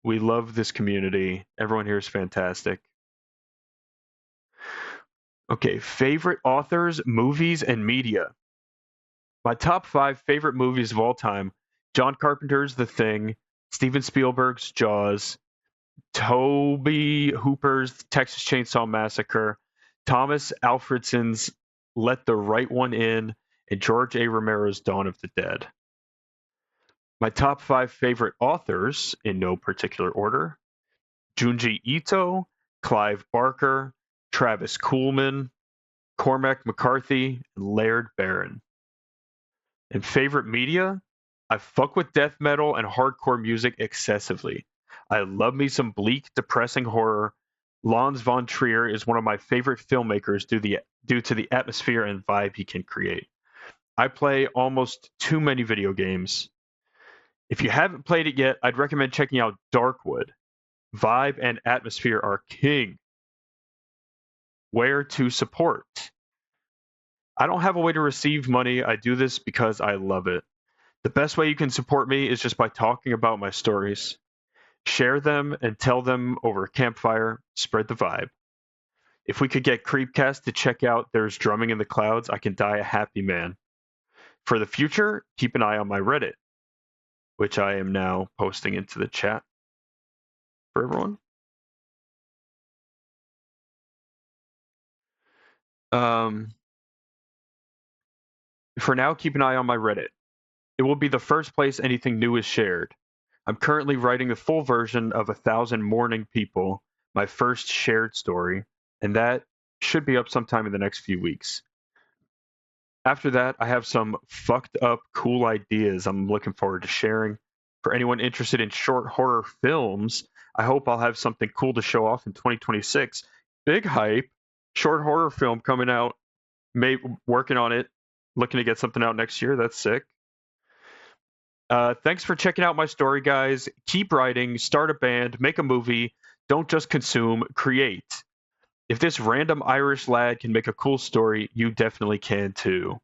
We love this community. Everyone here is fantastic. Okay, favorite authors, movies, and media. My top 5 favorite movies of all time: John Carpenter's The Thing, Steven Spielberg's Jaws, Toby Hooper's Texas Chainsaw Massacre, Thomas Alfredson's Let the Right One In, and George A. Romero's Dawn of the Dead. My top 5 favorite authors, in no particular order: Junji Ito, Clive Barker, Travis Kuhlman, Cormac McCarthy, and Laird Barron. And favorite media? I fuck with death metal and hardcore music excessively. I love me some bleak, depressing horror. Lons von Trier is one of my favorite filmmakers due to the atmosphere and vibe he can create. I play almost too many video games. If you haven't played it yet, I'd recommend checking out Darkwood. Vibe and atmosphere are king. Where to support? I don't have a way to receive money. I do this because I love it. The best way you can support me is just by talking about my stories. Share them and tell them over a campfire. Spread the vibe. If we could get Creepcast to check out There's Drumming in the Clouds, I can die a happy man. For the future, keep an eye on my Reddit, which I am now posting into the chat for everyone. For now, keep an eye on my Reddit. It will be the first place anything new is shared. I'm currently writing the full version of 1,000 Mourning People, my first shared story, and that should be up sometime in the next few weeks. After that, I have some fucked up cool ideas I'm looking forward to sharing. For anyone interested in short horror films, I hope I'll have something cool to show off in 2026. Big hype. Short horror film coming out. Working on it. Looking to get something out next year. That's sick. Thanks for checking out my story, guys. Keep writing, start a band, make a movie. Don't just consume, create. If this random Irish lad can make a cool story, you definitely can too.